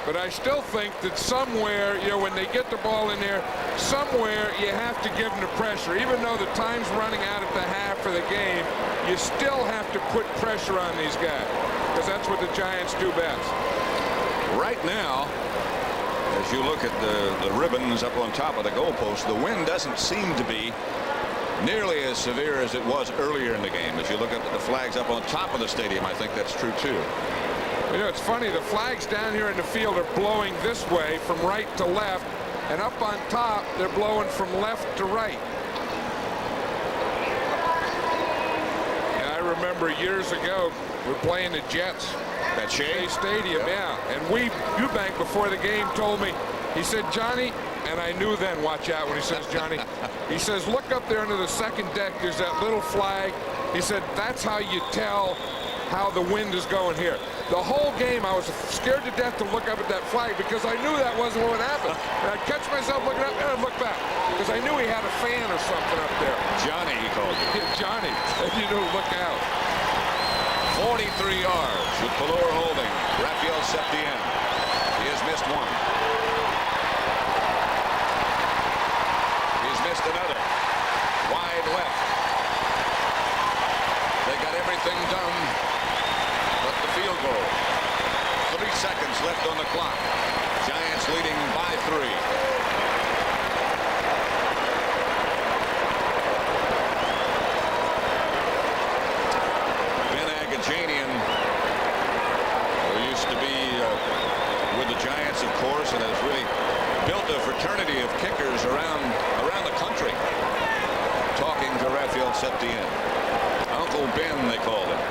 But I still think that somewhere, you know, when they get the ball in there, somewhere you have to give them the pressure. Even though the time's running out at the half for the game, you still have to put pressure on these guys, because that's what the Giants do best. Right now, as you look at the ribbons up on top of the goalpost, the wind doesn't seem to be nearly as severe as it was earlier in the game. As you look up at the flags up on top of the stadium, I think that's true too. You know, it's funny, the flags down here in the field are blowing this way from right to left, and up on top they're blowing from left to right. And I remember years ago we're playing the Jets at Shea Stadium, yeah. And Eubank before the game told me, he said, Johnny, and I knew then, watch out when he says Johnny, he says, look up there under the second deck, there's that little flag. He said, that's how you tell how the wind is going here. The whole game I was scared to death to look up at that flag because I knew that wasn't what would happen. And I'd catch myself looking up and I'd look back because I knew he had a fan or something up there. Johnny, he called you. Johnny, and you knew, look out. 43 yards with Pelor holding. Raphael Septien. He has missed one. He's missed another. Wide left. They got everything done but the field goal. 3 seconds left on the clock. Giants leading by 3. Who used to be with the Giants, of course, and has really built a fraternity of kickers around the country. Talking to Raphael Septien. Uncle Ben, they called him.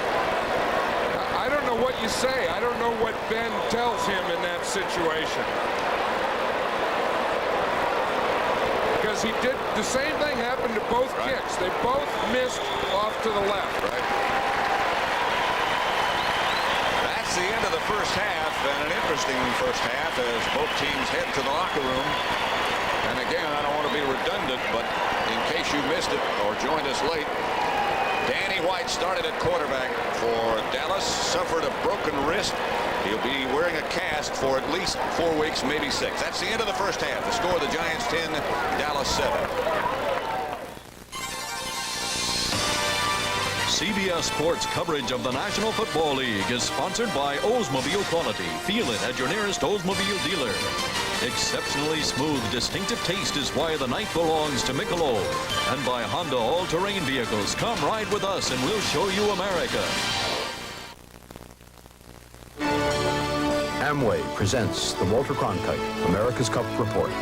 I don't know what you say. I don't know what Ben tells him in that situation. Because he did the same thing happened to both kicks. They both missed off to the left. Right. That's the end of the first half, and an interesting first half as both teams head to the locker room. And again, I don't want to be redundant, but in case you missed it or joined us late, Danny White started at quarterback for Dallas, suffered a broken wrist. He'll be wearing a cast for at least 4 weeks, maybe 6. That's the end of the first half. The score, the Giants 10, Dallas 7. CBS Sports coverage of the National Football League is sponsored by Oldsmobile Quality. Feel it at your nearest Oldsmobile dealer. Exceptionally smooth, distinctive taste is why the night belongs to Michelob. And by Honda All-Terrain Vehicles. Come ride with us and we'll show you America. Amway presents the Walter Cronkite America's Cup Report.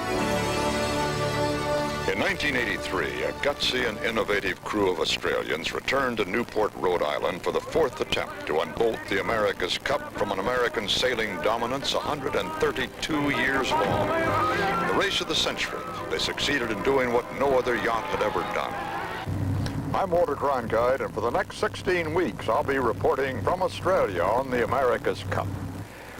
In 1983, a gutsy and innovative crew of Australians returned to Newport, Rhode Island for the 4th attempt to unbolt the America's Cup from an American sailing dominance 132 years long. In the race of the century, they succeeded in doing what no other yacht had ever done. I'm Walter Cronkite, and for the next 16 weeks, I'll be reporting from Australia on the America's Cup.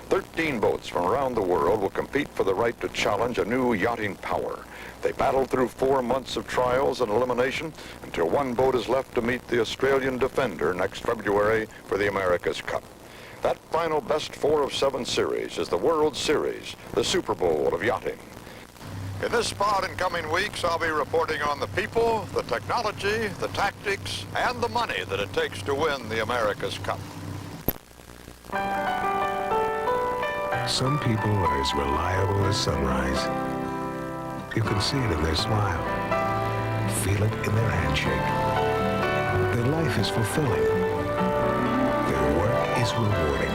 13 boats from around the world will compete for the right to challenge a new yachting power. They battled through 4 months of trials and elimination until one boat is left to meet the Australian Defender next February for the America's Cup. That final best 4 of 7 series is the World Series, the Super Bowl of yachting. In this spot in coming weeks, I'll be reporting on the people, the technology, the tactics, and the money that it takes to win the America's Cup. Some people are as reliable as sunrise. You can see it in their smile, feel it in their handshake. Their life is fulfilling. Their work is rewarding.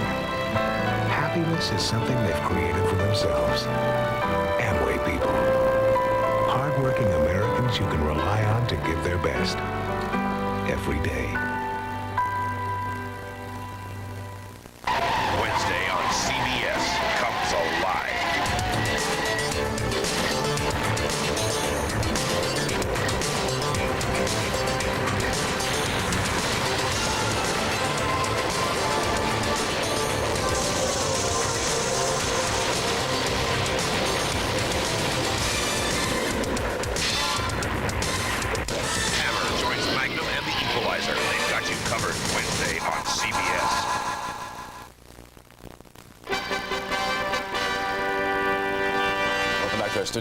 Happiness is something they've created for themselves. Amway people. Hardworking Americans you can rely on to give their best. Every day. Wednesday on CBS comes alive.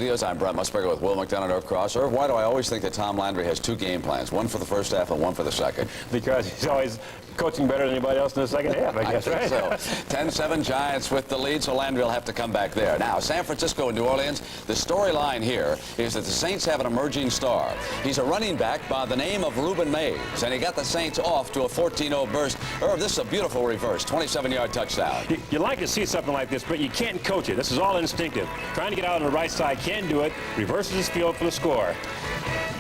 Studios. I'm Brett Musburger with Will McDonough, Irv Cross. Irv, why do I always think that Tom Landry has two game plans, one for the first half and one for the second? Because he's always coaching better than anybody else in the second half, I guess, right? So 10-7 Giants with the lead, so Landry will have to come back there. Now, San Francisco and New Orleans, the storyline here is that the Saints have an emerging star. He's a running back by the name of Ruben Mays, and he got the Saints off to a 14-0 burst. Irv, this is a beautiful reverse, 27-yard touchdown. You like to see something like this, but you can't coach it. This is all instinctive. Trying to get out on the right side, can't do it. Reverses his field for the score.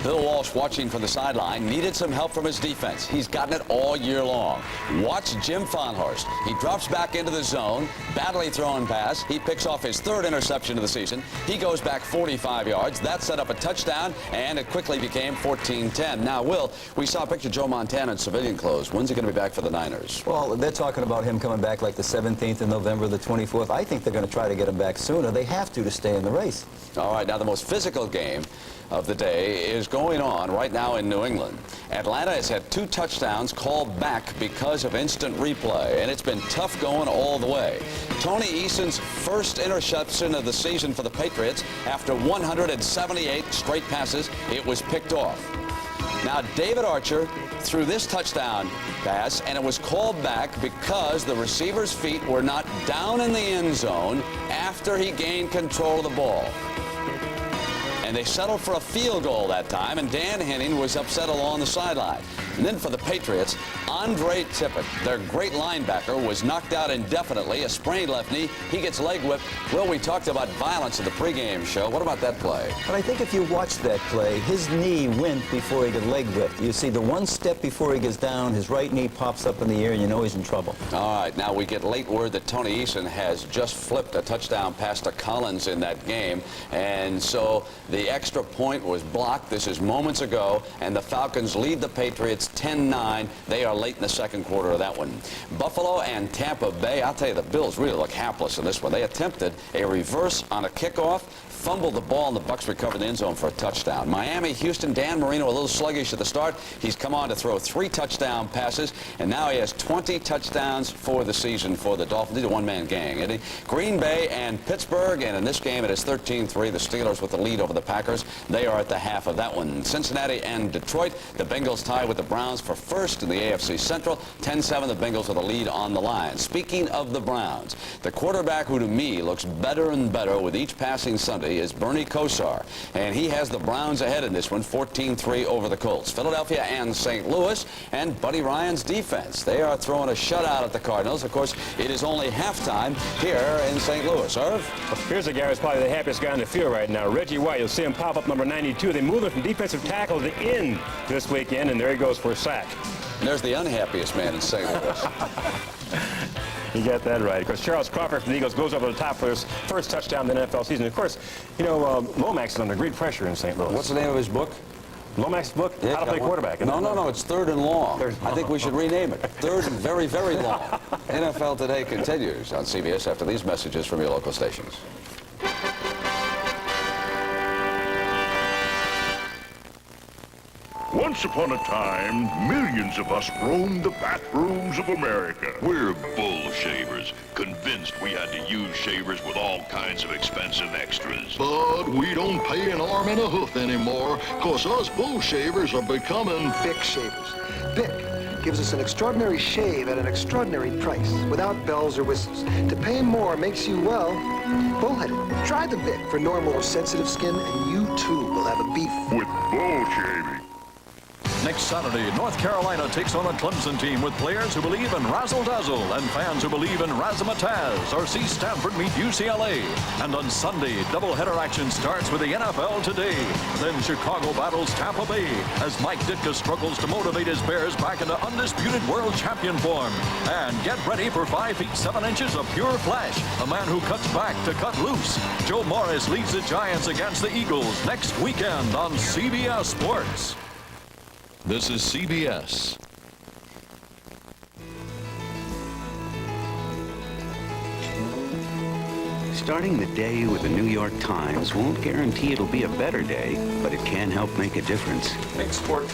Bill Walsh, watching from the sideline, needed some help from his defense. He's gotten it all year long. Watch Jim Fonhorst. He drops back into the zone, badly thrown pass. He picks off his third interception of the season. He goes back 45 yards. That set up a touchdown, and it quickly became 14-10. Now, Will, we saw a picture of Joe Montana in civilian clothes. When's he going to be back for the Niners? Well, they're talking about him coming back like the 17th of November, the 24th. I think they're going to try to get him back sooner. They have to stay in the race. All right, now the most physical game of the day is going on right now in New England. Atlanta has had 2 touchdowns called back because of instant replay, and it's been tough going all the way. Tony Eason's first interception of the season for the Patriots after 178 straight passes, it was picked off. Now, David Archer threw this touchdown pass, and it was called back because the receiver's feet were not down in the end zone after he gained control of the ball. And they settled for a field goal that time, and Dan Henning was upset along the sideline. And then for the Patriots, Andre Tippett, their great linebacker, was knocked out indefinitely, a sprained left knee. He gets leg whipped. Well, we talked about violence in the pregame show. What about that play? But I think if you watch that play, his knee went before he got leg whipped. You see the one step before he gets down, his right knee pops up in the air, and you know he's in trouble. All right, now we get late word that Tony Eason has just flipped a touchdown pass to Collins in that game. And so the extra point was blocked. This is moments ago, and the Falcons lead the Patriots 10-9. They are late in the second quarter of that one. Buffalo and Tampa Bay, I'll tell you, the Bills really look hapless in this one. They attempted a reverse on a kickoff, fumbled the ball, and the Bucs recovered the end zone for a touchdown. Miami, Houston, Dan Marino a little sluggish at the start. He's come on to throw 3 touchdown passes, and now he has 20 touchdowns for the season for the Dolphins. He's a one-man gang, isn't he? Green Bay and Pittsburgh, and in this game it is 13-3. The Steelers with the lead over the Packers. They are at the half of that one. Cincinnati and Detroit, the Bengals tie with the Browns for first in the AFC Central. 10-7, the Bengals with the lead on the line. Speaking of the Browns, the quarterback who to me looks better and better with each passing Sunday is Bernie Kosar, and he has the Browns ahead in this one, 14-3 over the Colts. Philadelphia and St. Louis, and Buddy Ryan's defense. They are throwing a shutout at the Cardinals. Of course, it is only halftime here in St. Louis. Irv? Here's a guy who's probably the happiest guy on the field right now, Reggie White. You'll see him pop up number 92. They move him from defensive tackle to end this weekend, and there he goes for a sack. And there's the unhappiest man in St. Louis. You got that right. Of course, Charles Crawford from the Eagles goes over the top for his first touchdown in the NFL season. Of course, you know, Lomax is under great pressure in St. Louis. What's the name of his book? Lomax's book? Yeah, How to Play Quarterback. No, it's Third and Long. I think we should rename it. Third and Very, Very Long. NFL Today continues on CBS after these messages from your local stations. Once upon a time, millions of us roamed the bathrooms of America. We're bull shavers, convinced we had to use shavers with all kinds of expensive extras. But we don't pay an arm and a hoof anymore, cause us bull shavers are becoming Bic shavers. Bic gives us an extraordinary shave at an extraordinary price, without bells or whistles. To pay more makes you, well, bullheaded. Try the Bic for normal or sensitive skin, and you too will have a beef with bull shaving. Next Saturday, North Carolina takes on a Clemson team with players who believe in razzle-dazzle and fans who believe in razzmatazz, or see Stanford meet UCLA. And on Sunday, doubleheader action starts with the NFL Today. Then Chicago battles Tampa Bay as Mike Ditka struggles to motivate his Bears back into undisputed world champion form. And get ready for 5 feet 7 inches of pure flash, a man who cuts back to cut loose. Joe Morris leads the Giants against the Eagles next weekend on CBS Sports. This is CBS. Starting the day with the New York Times won't guarantee it'll be a better day, but it can help make a difference. Big sport.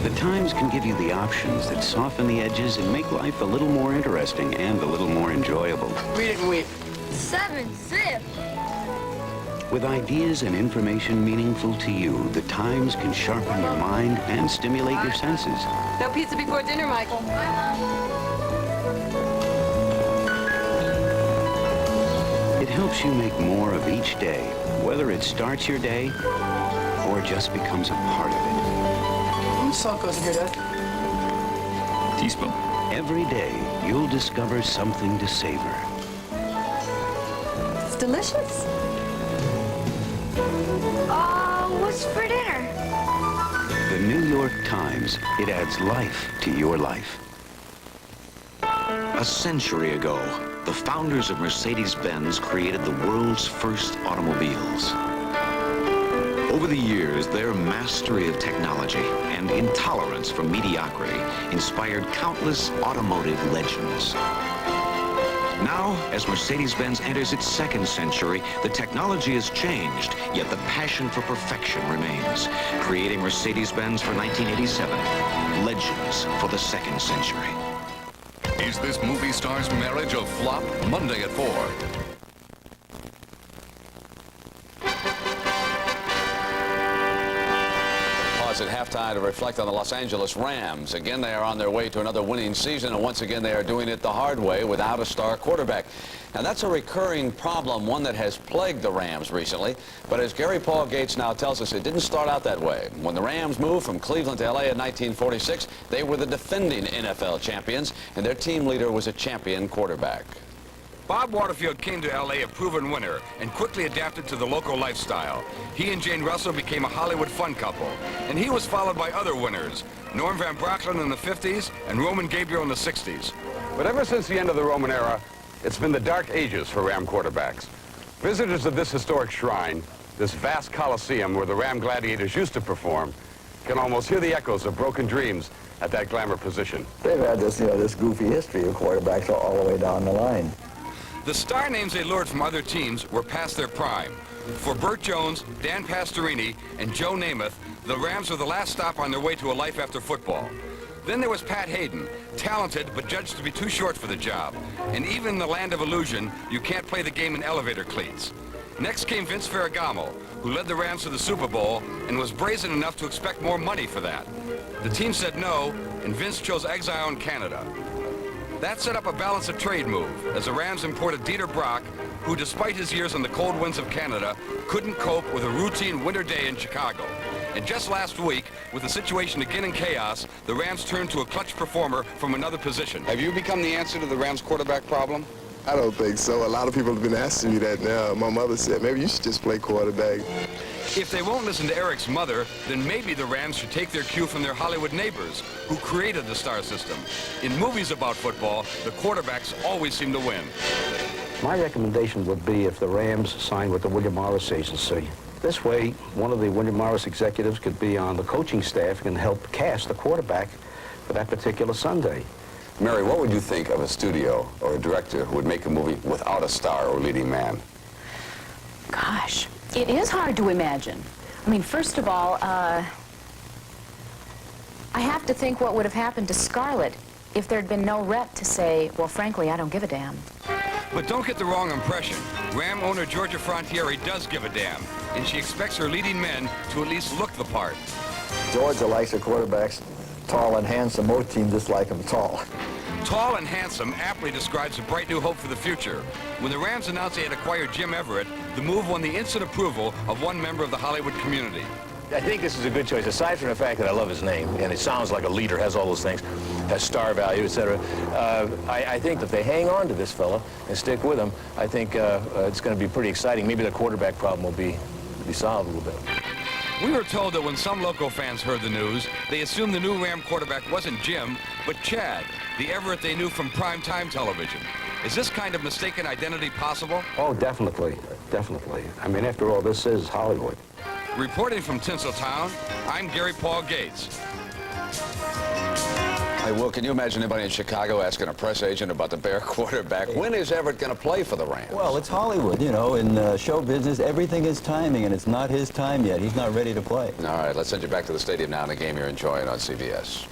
The Times can give you the options that soften the edges and make life a little more interesting and a little more enjoyable. Read it and weep. 7 zip. With ideas and information meaningful to you, the Times can sharpen your mind and stimulate your senses. No pizza before dinner, Michael. It helps you make more of each day, whether it starts your day or just becomes a part of it. How much salt goes in here, Dad? Teaspoon. Every day, you'll discover something to savor. It's delicious. What's for dinner? The New York Times. It adds life to your life. A century ago, the founders of Mercedes-Benz created the world's first automobiles. Over the years, their mastery of technology and intolerance for mediocrity inspired countless automotive legends. Now, as Mercedes-Benz enters its second century, the technology has changed, yet the passion for perfection remains, creating Mercedes-Benz for 1987, legends for the second century. Is this movie star's marriage a flop? Monday at 4. At halftime to reflect on the Los Angeles Rams. Again, they are on their way to another winning season, and once again, they are doing it the hard way without a star quarterback. Now, that's a recurring problem, one that has plagued the Rams recently. But as Gary Paul Gates now tells us, it didn't start out that way. When the Rams moved from Cleveland to L.A. in 1946, they were the defending NFL champions, and their team leader was a champion quarterback. Bob Waterfield came to L.A. a proven winner and quickly adapted to the local lifestyle. He and Jane Russell became a Hollywood fun couple, and he was followed by other winners, Norm Van Brocklin in the 50s and Roman Gabriel in the 60s. But ever since the end of the Roman era, it's been the dark ages for Ram quarterbacks. Visitors of this historic shrine, this vast coliseum where the Ram gladiators used to perform, can almost hear the echoes of broken dreams at that glamour position. They've had this, this goofy history of quarterbacks all the way down the line. The star names they lured from other teams were past their prime. For Burt Jones, Dan Pastorini, and Joe Namath, the Rams were the last stop on their way to a life after football. Then there was Pat Hayden, talented but judged to be too short for the job. And even in the land of illusion, you can't play the game in elevator cleats. Next came Vince Ferragamo, who led the Rams to the Super Bowl and was brazen enough to expect more money for that. The team said no, and Vince chose exile in Canada. That set up a balance of trade move, as the Rams imported Dieter Brock, who, despite his years on the cold winds of Canada, couldn't cope with a routine winter day in Chicago. And just last week, with the situation again in chaos, the Rams turned to a clutch performer from another position. Have you become the answer to the Rams quarterback problem? I don't think so. A lot of people have been asking me that now. My mother said, maybe you should just play quarterback. If they won't listen to Eric's mother, then maybe the Rams should take their cue from their Hollywood neighbors, who created the star system. In movies about football, the quarterbacks always seem to win. My recommendation would be if the Rams signed with the William Morris Agency. This way, one of the William Morris executives could be on the coaching staff and help cast the quarterback for that particular Sunday. Mary, what would you think of a studio or a director who would make a movie without a star or leading man? Gosh, it is hard to imagine. I mean, first of all, I have to think what would have happened to Scarlett if there'd been no rep to say, well, frankly, I don't give a damn. But don't get the wrong impression. Ram owner Georgia Frontiere does give a damn, and she expects her leading men to at least look the part. Georgia likes her quarterbacks tall and handsome. Most teams just like them tall. Tall and handsome aptly describes a bright new hope for the future. When the Rams announced they had acquired Jim Everett, the move won the instant approval of one member of the Hollywood community. I think this is a good choice, aside from the fact that I love his name, and it sounds like a leader, has all those things, has star value, etc. I think that they hang on to this fella and stick with him. I think it's going to be pretty exciting. Maybe the quarterback problem will be solved a little bit. We were told that when some local fans heard the news, they assumed the new Ram quarterback wasn't Jim, but Chad, the Everett they knew from primetime television. Is this kind of mistaken identity possible? Oh, definitely, definitely. I mean, after all, this is Hollywood. Reporting from Tinseltown, I'm Gary Paul Gates. Hey, Will, can you imagine anybody in Chicago asking a press agent about the Bear quarterback? When is Everett going to play for the Rams? Well, it's Hollywood, you know. In show business, everything is timing, and it's not his time yet. He's not ready to play. All right, let's send you back to the stadium now in a game you're enjoying on CBS.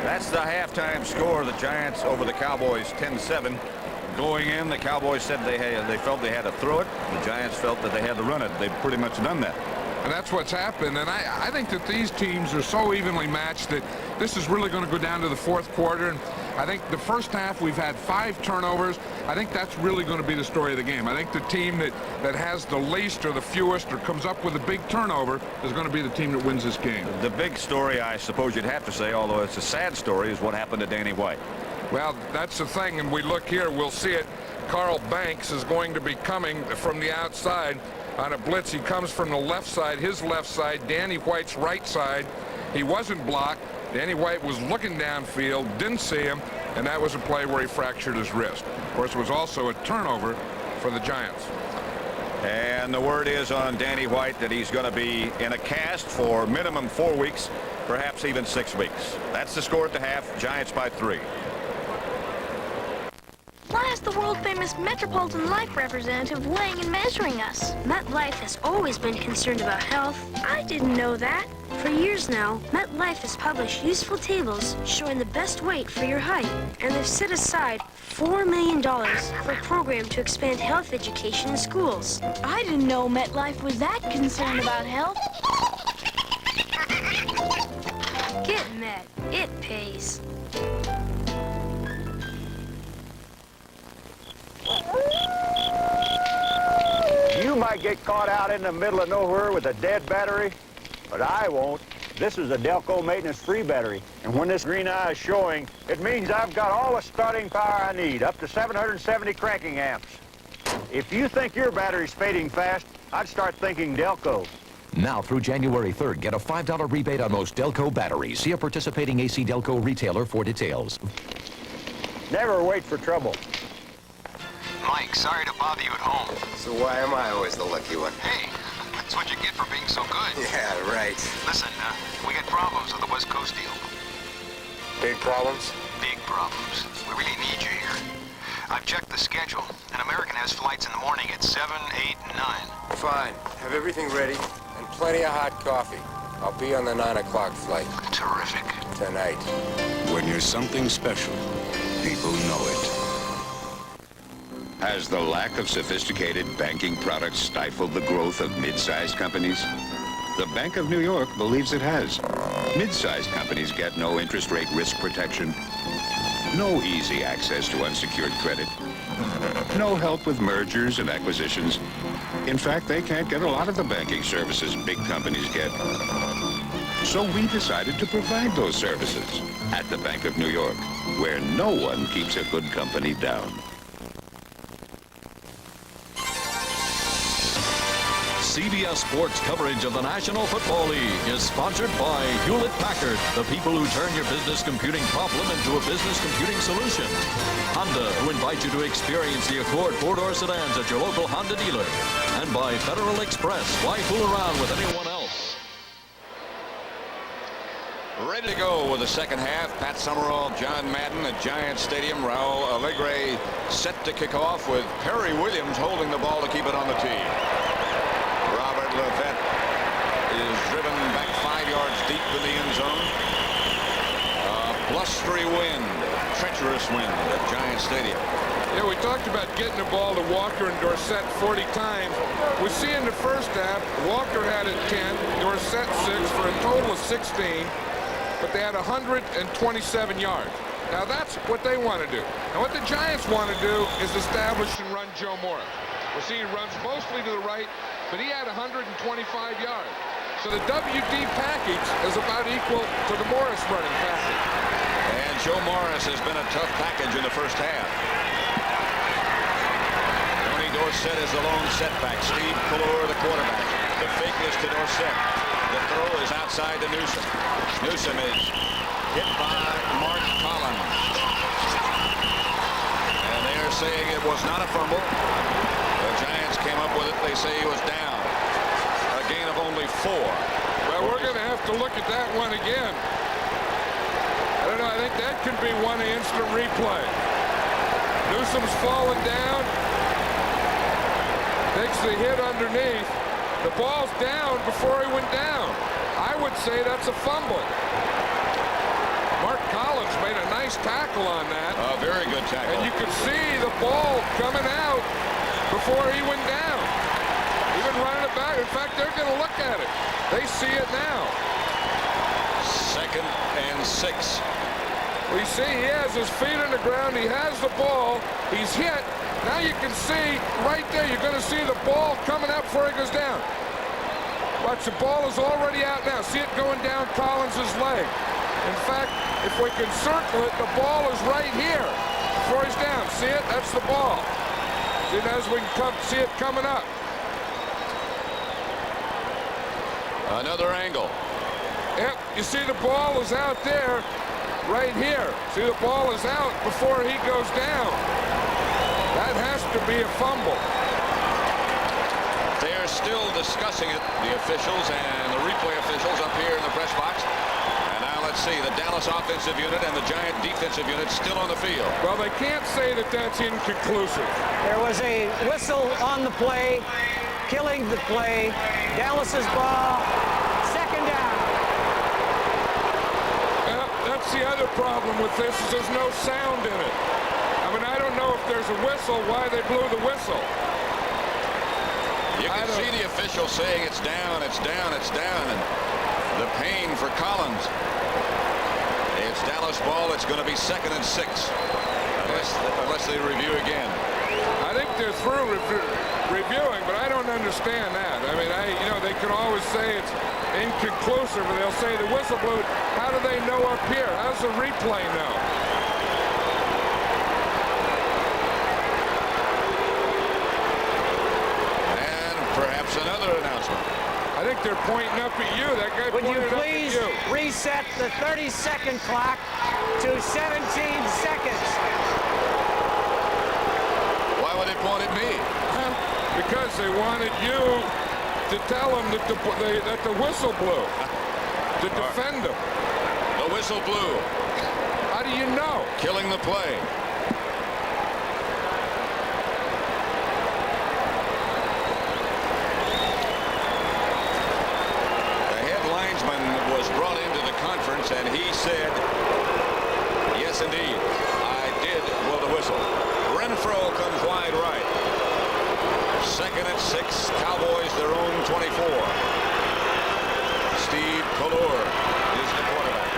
That's the halftime score. The Giants over the Cowboys 10-7. Going in, the Cowboys said they felt they had to throw it. The Giants felt that they had to run it. They've pretty much done that. And that's what's happened. And I think that these teams are so evenly matched that this is really going to go down to the fourth quarter. And I think the first half we've had 5 turnovers. I think that's really going to be the story of the game. I think the team that has the least or the fewest or comes up with a big turnover is going to be the team that wins this game. The big story, I suppose you'd have to say, although it's a sad story, is what happened to Danny White. Well, that's the thing, and we look here, we'll see it. Carl Banks is going to be coming from the outside on a blitz. He comes from the left side, his left side, Danny White's right side. He wasn't blocked. Danny White was looking downfield, didn't see him, and that was a play where he fractured his wrist. Of course, it was also a turnover for the Giants. And the word is on Danny White that he's going to be in a cast for minimum 4 weeks, perhaps even 6 weeks. That's the score at the half. Giants by 3. Why is the world-famous Metropolitan Life representative weighing and measuring us? MetLife has always been concerned about health. I didn't know that. For years now, MetLife has published useful tables showing the best weight for your height. And they've set aside $4 million for a program to expand health education in schools. I didn't know MetLife was that concerned about health. Get Met. It pays. You might get caught out in the middle of nowhere with a dead battery, but I won't. This is a Delco maintenance-free battery, and when this green eye is showing, it means I've got all the starting power I need, up to 770 cranking amps. If you think your battery's fading fast, I'd start thinking Delco. Now through January 3rd, get a $5 rebate on most Delco batteries. See a participating AC Delco retailer for details. Never wait for trouble. Mike, sorry to bother you at home. So why am I always the lucky one? Hey, that's what you get for being so good. Yeah, right. Listen, we got problems with the West Coast deal. Big problems? Big problems. We really need you here. I've checked the schedule, and American has flights in the morning at 7, 8, and 9. Fine. Have everything ready and plenty of hot coffee. I'll be on the 9 o'clock flight. Terrific. Tonight. When you're something special, people know it. Has the lack of sophisticated banking products stifled the growth of mid-sized companies? The Bank of New York believes it has. Mid-sized companies get no interest rate risk protection, no easy access to unsecured credit, no help with mergers and acquisitions. In fact, they can't get a lot of the banking services big companies get. So we decided to provide those services at the Bank of New York, where no one keeps a good company down. CBS Sports coverage of the National Football League is sponsored by Hewlett-Packard, the people who turn your business computing problem into a business computing solution. Honda, who invite you to experience the Accord four-door sedans at your local Honda dealer. And by Federal Express, why fool around with anyone else? Ready to go with the second half. Pat Summerall, John Madden at Giants Stadium. Raul Alegre set to kick off with Perry Williams holding the ball to keep it on the tee. Levette is driven back 5 yards deep in the end zone. Blustery wind, treacherous wind at Giant Stadium. Yeah, we talked about getting the ball to Walker and Dorsett 40 times. We see in the first half, Walker had it 10, Dorsett 6 for a total of 16, but they had 127 yards. Now that's what they want to do. And what the Giants want to do is establish and run Joe Morris. We see he runs mostly to the right, but he had 125 yards. So the WD package is about equal to the Morris running package. And Joe Morris has been a tough package in the first half. Tony Dorsett is the lone setback. Steve Kallur, the quarterback. The fake is to Dorsett. The throw is outside to Newsom. Newsom is hit by Mark Collins. And they are saying it was not a fumble. The Giants came up with it. They say he was down. A gain of only 4. Well, we're going to have to look at that one again. I don't know. I think that could be one instant replay. Newsom's falling down. Takes the hit underneath. The ball's down before he went down. I would say that's a fumble. Mark Collins made a nice nice tackle on that. A very good tackle. And you could see the ball coming out before he went down. Even running it back. In fact, they're going to look at it. They see it now. 2nd and 6. We see he has his feet on the ground. He has the ball. He's hit. Now you can see right there, you're going to see the ball coming out before he goes down. Watch, the ball is already out now. See it going down Collins' leg. In fact, if we can circle it, the ball is right here before he's down. See it? That's the ball. See, as we can see it coming up. Another angle. Yep, you see the ball is out there, right here. See, the ball is out before he goes down. That has to be a fumble. They're still discussing it, the officials and the replay officials up here in the press box. And now let's see, the Dallas offensive unit and the Giant defensive unit still on the field. Well, they can't say that that's inconclusive. There was a whistle on the play, killing the play. Dallas's ball, 2nd down. Well, that's the other problem with this, is there's no sound in it. I mean, I don't know if there's a whistle, why they blew the whistle. You can see the official saying it's down, it's down, it's down, and the pain for Collins. It's Dallas ball. It's going to be 2nd and 6, unless they review again. I think they're through reviewing, but I don't understand that. I mean, they can always say it's inconclusive, or they'll say the whistle blew. How do they know up here? How does the replay know? Perhaps another announcement. I think they're pointing up at you. That guy Would you pointed up at please you. reset the 30-second clock to 17 seconds? Why would they point at me? Because they wanted you to tell them that the whistle blew. To defend them. The whistle blew. How do you know? Killing the play. And he said, yes, indeed, I did blow the whistle. Renfro comes wide right. 2nd and 6, Cowboys their own 24. Steve Color is the quarterback.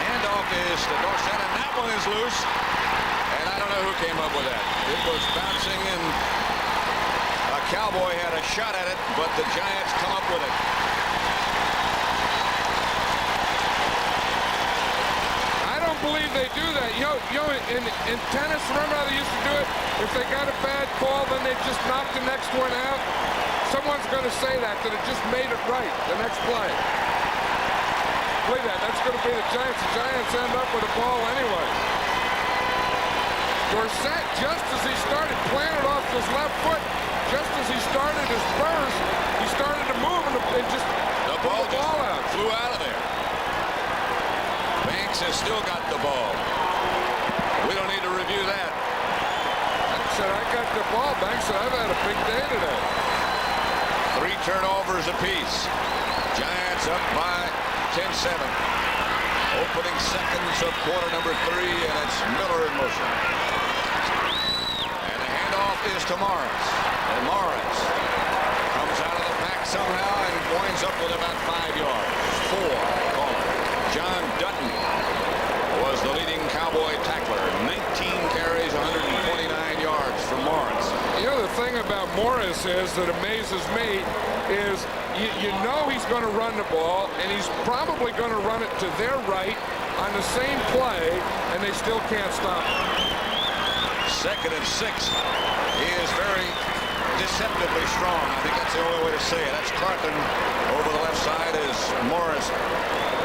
Handoff is to Dorsett, and that one is loose. And I don't know who came up with that. It was bouncing, and a Cowboy had a shot at it, but the Giants come up with it. Believe they do that. You know, in tennis, remember how they used to do it? If they got a bad call, then they just knock the next one out. Someone's going to say that it just made it right the next play. Believe that. That's going to be the Giants. The Giants end up with a ball anyway. Dorsett, just as he started, planted off his left foot, just as he started his burst, he started to move and just the ball out. Flew out of there. Banks has still got the ball. We don't need to review that. I said, I got the ball. Banks said, I've had a big day today. 3 turnovers apiece. Giants up by 10-7. Opening seconds of quarter number 3, and it's Miller in motion. And the handoff is to Morris. And Morris comes out of the pack somehow and winds up with about 5 yards. 4. John Dutton was the leading Cowboy tackler. 19 carries, 129 yards for Morris. You know, the thing about Morris is that amazes me is you know he's going to run the ball, and he's probably going to run it to their right on the same play, and they still can't stop him. 2nd and 6. He is very deceptively strong. I think that's the only way to say it. That's Carthen over the left side as Morris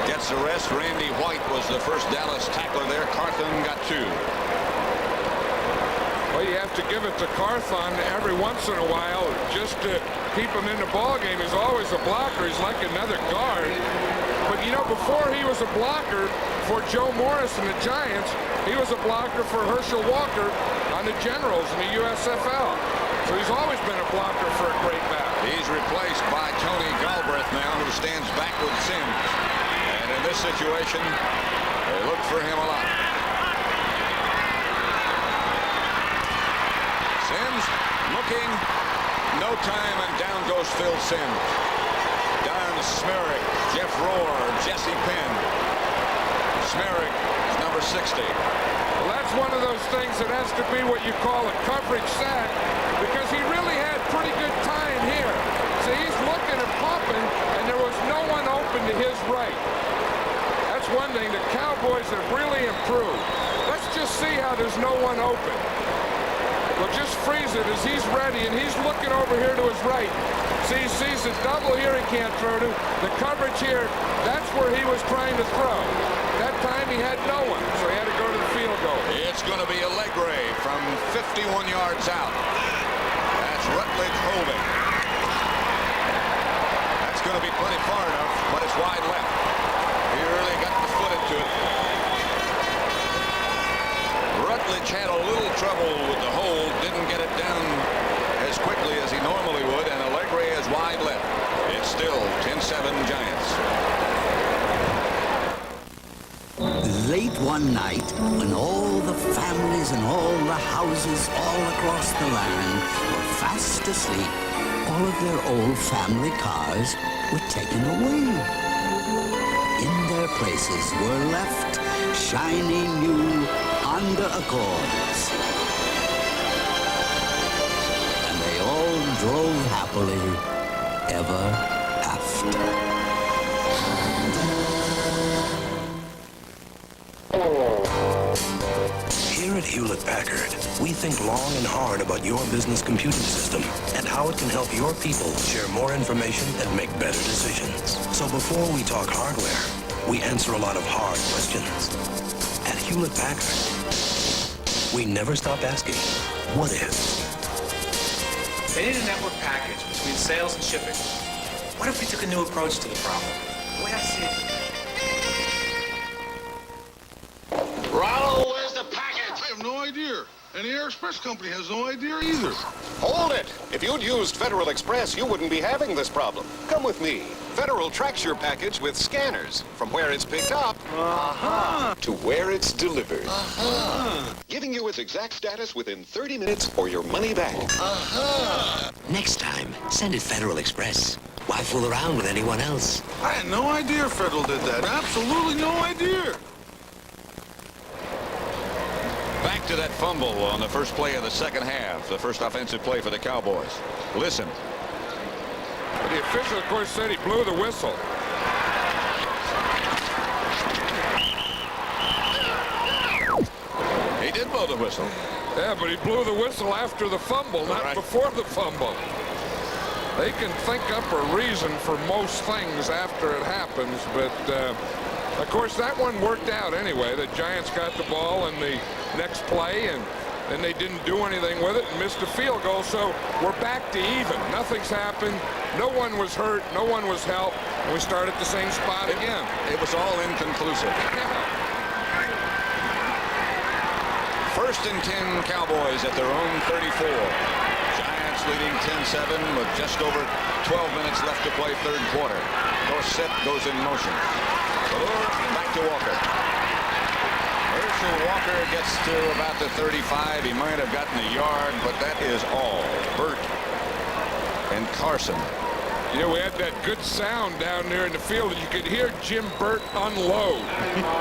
gets the rest. Randy White was the first Dallas tackler there. Carthen got 2. Well, you have to give it to Carthon every once in a while just to keep him in the ball game. He's always a blocker. He's like another guard. But, you know, before he was a blocker for Joe Morris and the Giants, he was a blocker for Herschel Walker on the Generals in the USFL. So he's always been a blocker for a great back. He's replaced by Tony Galbraith now, who stands back with Sims. And in this situation, they look for him a lot. Sims looking, no time, and down goes Phil Sims. Don Smerrick, Jeff Rohr, Jesse Penn. Smerrick is number 60. Well, that's one of those things that has to be what you call a coverage sack, because he really had pretty good time here. See, he's looking and pumping, and there was no one open to his right. That's one thing. The Cowboys have really improved. Let's just see how there's no one open. We'll just freeze it as he's ready, and he's looking over here to his right. See, he sees the double here he can't throw to. The coverage here, that's where he was trying to throw. That time he had no one, so he had to go to the field goal. It's going to be Allegre from 51 yards out. That's Rutledge holding. That's going to be plenty far enough, but it's wide left. He really got the foot into it. Rutledge had a little trouble with the hold, didn't get it down as quickly as he normally would, and Allegre is wide left. It's still 10-7 Giants. Late one night, when all the families and all the houses all across the land were fast asleep, all of their old family cars were taken away. In their places were left shiny new Honda Accords. And they all drove happily ever after. Here at Hewlett-Packard, we think long and hard about your business computing system and how it can help your people share more information and make better decisions. So before we talk hardware, we answer a lot of hard questions. At Hewlett-Packard, we never stop asking, what if? They need a network package between sales and shipping. What if we took a new approach to the problem? The way I see it. Rollo, where's the package? I have no idea. And the Air Express company has no idea either. Hold it! If you'd used Federal Express, you wouldn't be having this problem. Come with me. Federal tracks your package with scanners from where it's picked up to where it's delivered. Giving you its exact status within 30 minutes or your money back. Next time, send it Federal Express. Why fool around with anyone else? I had no idea Federal did that. Absolutely no idea. Back to that fumble on the first play of the second half, the first offensive play for the Cowboys. Listen. But the official, of course, said he blew the whistle. He did blow the whistle. Yeah, but he blew the whistle after the fumble, not before the fumble. They can think up a reason for most things after it happens, but of course that one worked out anyway. The Giants got the ball in the next play, and then they didn't do anything with it and missed a field goal, so we're back to even. Nothing's happened. No one was hurt. No one was helped. And we start at the same spot again. It was all inconclusive. First and 10 Cowboys at their own 34. Giants leading 10-7 with just over 12 minutes left to play third quarter. Dorsett goes in motion. Back to Walker. Herschel Walker gets to about the 35. He might have gotten a yard, but that is all. Burt and Carson. You know, we had that good sound down there in the field. You could hear Jim Burt unload.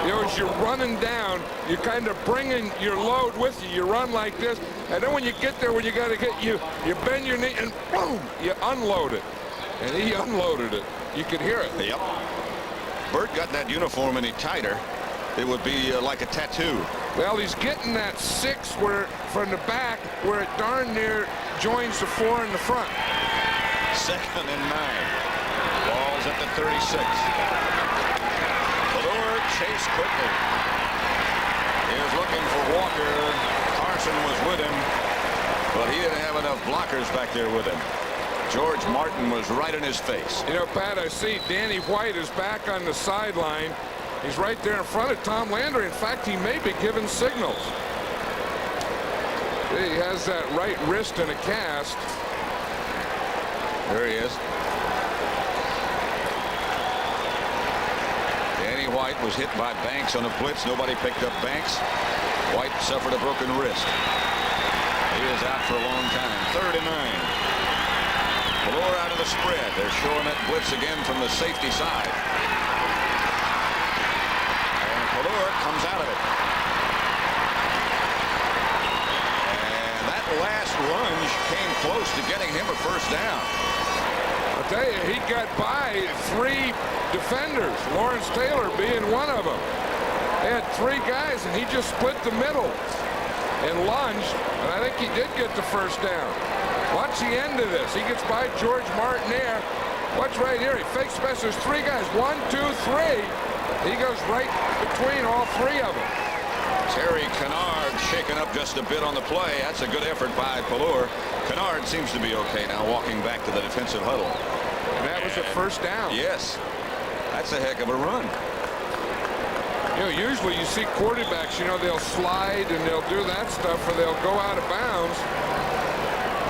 You know, as you're running down, you're kind of bringing your load with you. You run like this, and then when you get there, when you got to get you bend your knee, and boom, you unload it. And he unloaded it. You could hear it. Yep. Burt got that uniform any tighter, it would be like a tattoo. Well, he's getting that 6 where from the back where it darn near joins the 4 in the front. Second and 9. Ball's at the 36. Valor chased quickly. He was looking for Walker. Carson was with him, but he didn't have enough blockers back there with him. George Martin was right in his face. You know, Pat, I see Danny White is back on the sideline. He's right there in front of Tom Landry. In fact, he may be giving signals. He has that right wrist in a cast. There he is. Danny Danny White was hit by Banks on a blitz. Nobody picked up Banks. White suffered a broken wrist. He is out for a long time. 3rd and 9. Valor out of the spread. They're showing that blitz again from the safety side. And Valor comes out of it. And that last lunge came close to getting him a first down. I'll tell you, he got by 3 defenders, Lawrence Taylor being one of them. They had 3 guys, and he just split the middle and lunged, and I think he did get the first down. Watch the end of this. He gets by George Martinaire. Watch right here. He fakes special. There's 3 guys. 1, 2, 3. He goes right between all 3 of them. Terry Kennard shaken up just a bit on the play. That's a good effort by Valor. Kennard seems to be okay now, walking back to the defensive huddle. And that was a first down. Yes. That's a heck of a run. You know, usually you see quarterbacks, you know, they'll slide and they'll do that stuff, or they'll go out of bounds.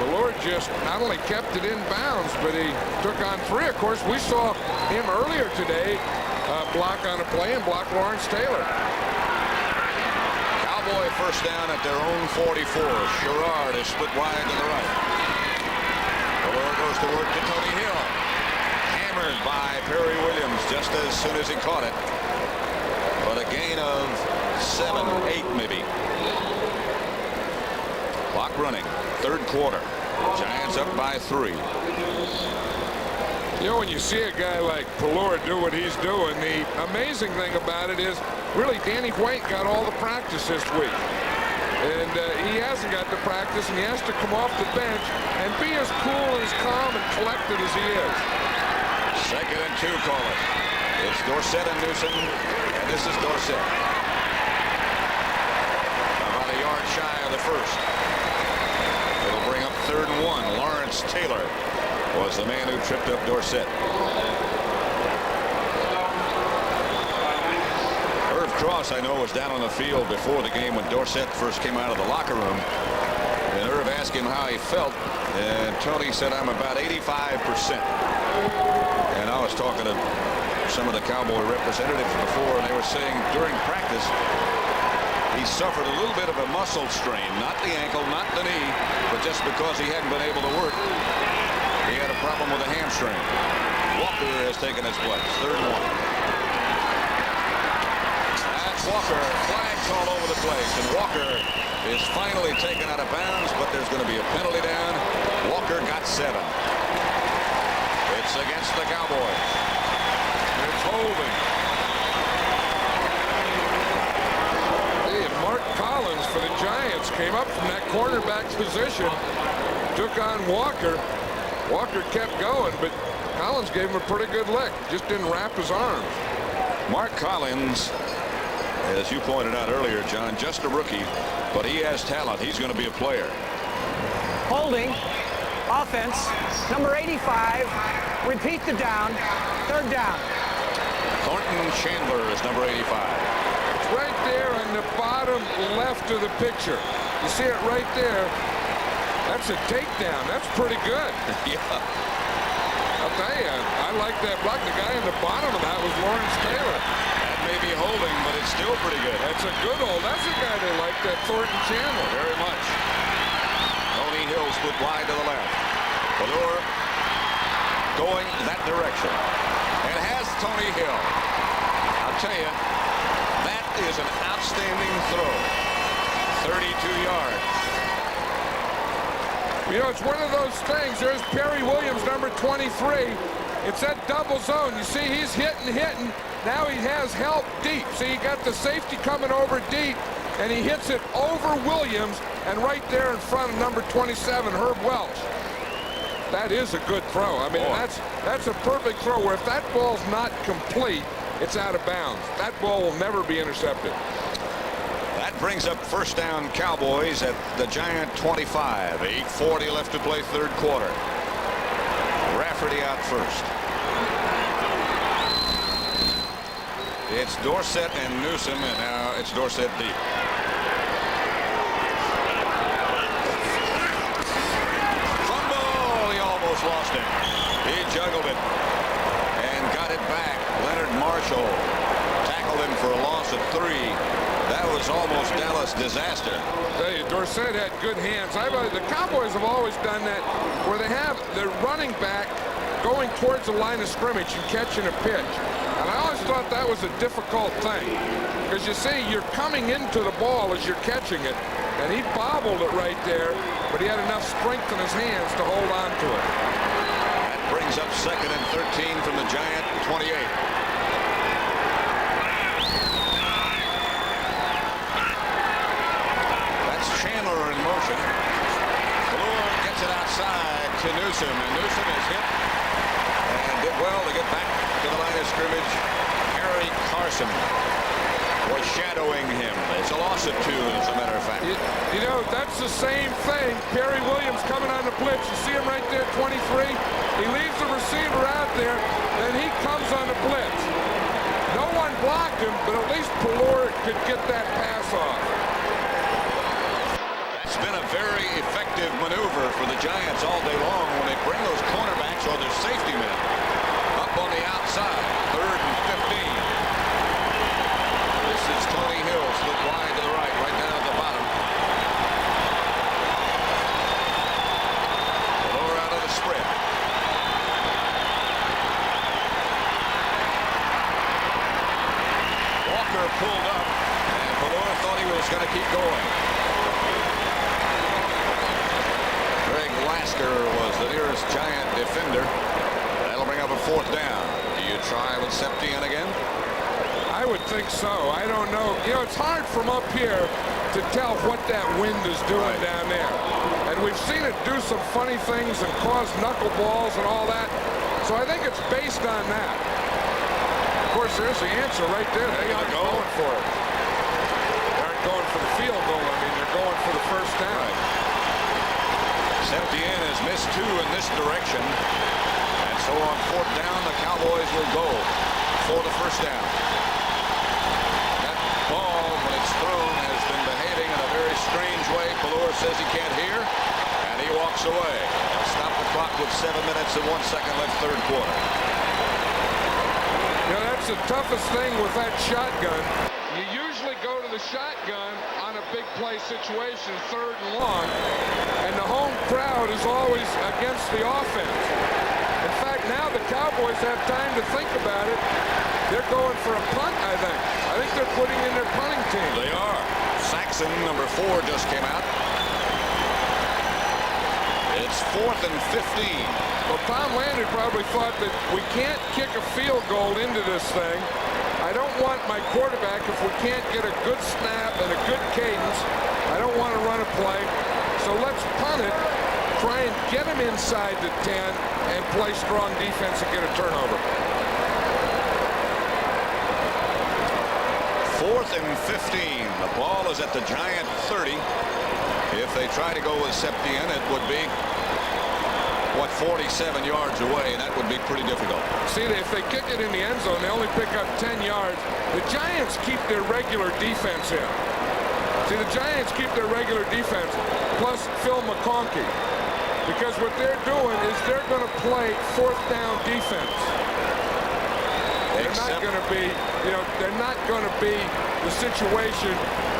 Valor just not only kept it in bounds, but he took on 3. Of course, we saw him earlier today block on a play and block Lawrence Taylor. Cowboy first down at their own 44. Sherrard is split wide to the right. Valor goes to work to Tony Hill. Hammered by Perry Williams just as soon as he caught it. But a gain of 7, 8 maybe. Clock running. 3rd quarter. Giants up by 3. You know, when you see a guy like Valor do what he's doing, the amazing thing about it is really Danny White got all the practice this week. And he hasn't got the practice, and he has to come off the bench and be as cool and as calm and collected as he is. 2nd and 2 call it. It's Dorsett and Newsom, and this is Dorsett. About a yard shy of the first. It'll bring up 3rd and 1. Lawrence Taylor was the man who tripped up Dorsett. Irv Cross, I know, was down on the field before the game when Dorsett first came out of the locker room. And Irv asked him how he felt, and Tony said, I'm about 85%. And I was talking to some of the Cowboy representatives before, and they were saying during practice he suffered a little bit of a muscle strain, not the ankle, not the knee, but just because he hadn't been able to work. He had a problem with a hamstring. Walker has taken his place. 3rd and 1. That's Walker. Flags all over the place. And Walker is finally taken out of bounds, but there's going to be a penalty down. Walker got 7. It's against the Cowboys. It's holding. Hey, and Mark Collins for the Giants came up from that cornerback position, took on Walker. Walker kept going, but Collins gave him a pretty good lick. Just didn't wrap his arms. Mark Collins, as you pointed out earlier, John, just a rookie, but he has talent. He's going to be a player. Holding. Offense. Number 85. Repeat the down. 3rd down. Thornton Chandler is number 85. It's right there on the bottom left of the picture. You see it right there. That's a takedown. That's pretty good. Yeah. I'll tell you, I like that block. The guy in the bottom of that was Lawrence Taylor. That may be holding, but it's still pretty good. That's a good hold. That's a guy they like, that Thornton Chandler. Very much. Tony Hill split wide to the left. Valor going that direction. And has Tony Hill. I'll tell you, that is an outstanding throw. 32 yards. You know, it's one of those things. There's Perry Williams, number 23. It's that double zone. You see, he's hitting. Now he has help deep. See, he got the safety coming over deep, and he hits it over Williams, and right there in front of number 27, Herb Welch. That is a good throw. I mean, that's a perfect throw where if that ball's not complete, it's out of bounds. That ball will never be intercepted. That brings up first down Cowboys at the Giant 25. 8:40 left to play 3rd quarter. Rafferty out first. It's Dorsett and Newsom, and now it's Dorsett deep. Fumble! He almost lost it. He juggled it and got it back. Leonard Marshall loss of 3. That was almost Dallas disaster. Hey, Dorsett had good hands. The Cowboys have always done that, where they have the running back going towards the line of scrimmage and catching a pitch. And I always thought that was a difficult thing, because you see, you're coming into the ball as you're catching it, and he bobbled it right there, but he had enough strength in his hands to hold on to it. That brings up 2nd and 13 from the Giant 28. Chandler in motion. Ballure gets it outside to Newsom, and Newsom is hit and did well to get back to the line of scrimmage. Harry Carson was shadowing him. It's a loss of 2, as a matter of fact. You know, that's the same thing. Perry Williams coming on the blitz. You see him right there, 23. He leaves the receiver out there, then he comes on the blitz. No one blocked him, but at least Ballure could get that pass off. It's been a very effective maneuver for the Giants all day long when they bring those cornerbacks or their safety men up on the outside. 3rd and 15. This is Tony Hill, slid wide to the right down at the bottom. Ballure out of the spread. Walker pulled up, and Ballure thought he was going to keep going. Lasker was the nearest Giant defender. That'll bring up a 4th down. Do you try with Septien again? I would think so. I don't know. You know, it's hard from up here to tell what that wind is doing down there. And we've seen it do some funny things and cause knuckleballs and all that. So I think it's based on that. Of course, there's the answer right there. They aren't going for it. They aren't going for the field goal. I mean, they're going for the 1st down. Septien has missed 2 in this direction. And so on 4th down, the Cowboys will go for the 1st down. That ball, when it's thrown, has been behaving in a very strange way. Ballure says he can't hear, and he walks away. Stop the clock with 7 minutes and 1 second left, 3rd quarter. You know, that's the toughest thing with that shotgun. You usually go to the shotgun on a big play situation, 3rd and long, and the home crowd is always against the offense. In fact, now the Cowboys have time to think about it. They're going for a punt, I think. I think they're putting in their punting team. They are. Saxon, number 4, just came out. It's 4th and 15. Well, Tom Landry probably thought that we can't kick a field goal into this thing. I don't want my quarterback, if we can't get a good snap and a good cadence, I don't want to run a play. So let's punt it, try and get him inside the 10, and play strong defense and get a turnover. 4th and 15. The ball is at the Giant 30. If they try to go with Septien, it would be, 47 yards away, and that would be pretty difficult. See, if they kick it in the end zone, they only pick up 10 yards. The Giants keep their regular defense in. See, the Giants keep their regular defense, plus Phil McConkey. Because what they're doing is they're going to play 4th down defense. They're not going to be, you know, they're not going to be the situation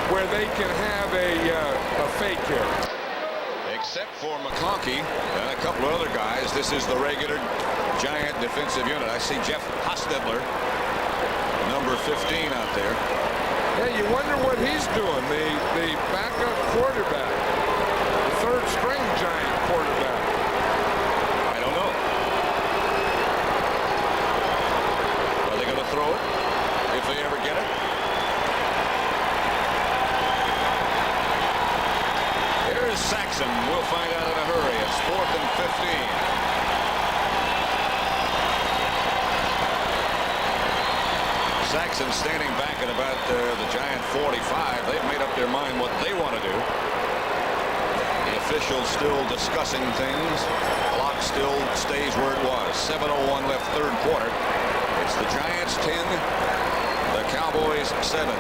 where they can have a fake here. Except for McConkey and a couple of other guys, this is the regular Giant defensive unit. I see Jeff Hostetler, number 15 out there. Hey, you wonder what he's doing, the backup quarterback, the 3rd string Giant quarterback. I don't know. Are they going to throw it if they ever get it? Here's Saxon. We'll find out in a hurry. It's 4th and 15. Saxon standing back at about the Giant 45. They've made up their mind what they want to do. The officials still discussing things. Clock still stays where it was. 7:01 left, 3rd quarter. It's the Giants 10, the Cowboys 7.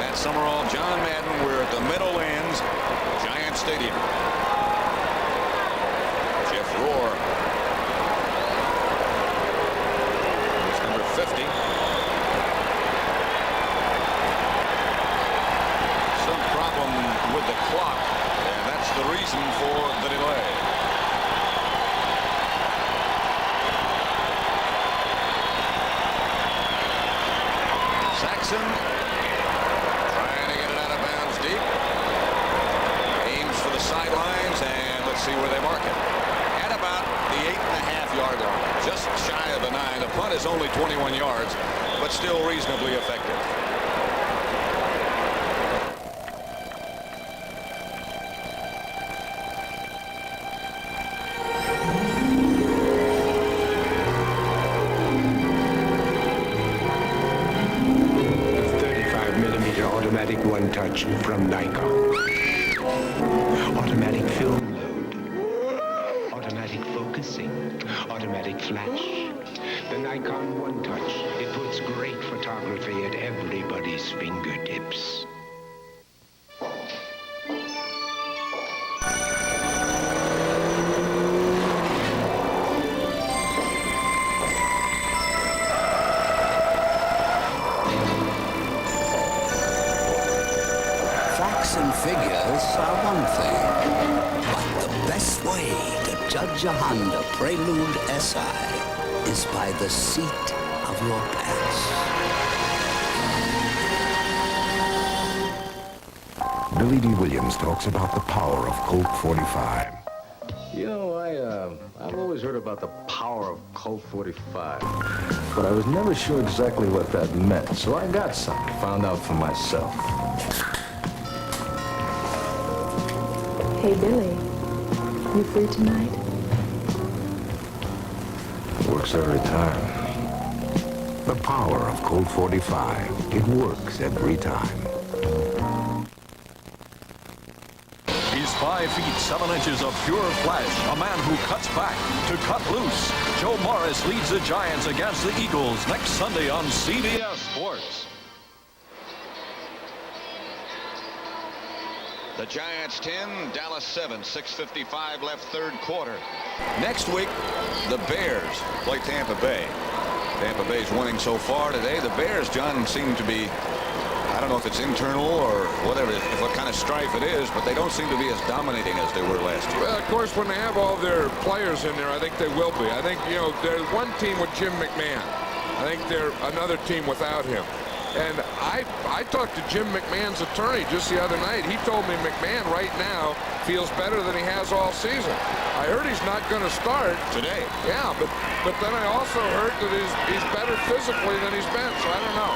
At Summerall, John Madden, we're at the Meadowlands Giant Stadium. Jeff Rohr is number 50. Anderson trying to get it out of bounds deep. Aims for the sidelines, and let's see where they mark it. At about the 8.5-yard line, just shy of the 9. The punt is only 21 yards, but still reasonably effective. Automatic one-touch from Nikon. Automatic film load. Automatic focusing. Automatic flash. The Nikon one-touch. It puts great photography at everybody's fingertips. And figures are one thing, but the best way to judge a Honda Prelude SI is by the seat of your pants. Billy D. Williams talks about the power of Colt 45. You know, I've always heard about the power of Colt 45, but I was never sure exactly what that meant, so I got some, found out for myself. Hey, Billy, you free tonight? Works every time. The power of Colt 45. It works every time. He's 5 feet 7 inches of pure flesh, a man who cuts back to cut loose. Joe Morris leads the Giants against the Eagles next Sunday on CBS Sports. The Giants 10, Dallas 7, 6:55 left, third quarter. Next week, the Bears play Tampa Bay. Tampa Bay's winning so far today. The Bears, John, seem to be, I don't know if it's internal or whatever, what kind of strife it is, but they don't seem to be as dominating as they were last year. Well, of course, when they have all their players in there, I think they will be. I think, you know, there's one team with Jim McMahon. I think they're another team without him. And I talked to Jim McMahon's attorney just the other night. He told me McMahon right now feels better than he has all season. I heard he's not going to start today. Yeah, but then I also heard that he's better physically than he's been, so I don't know.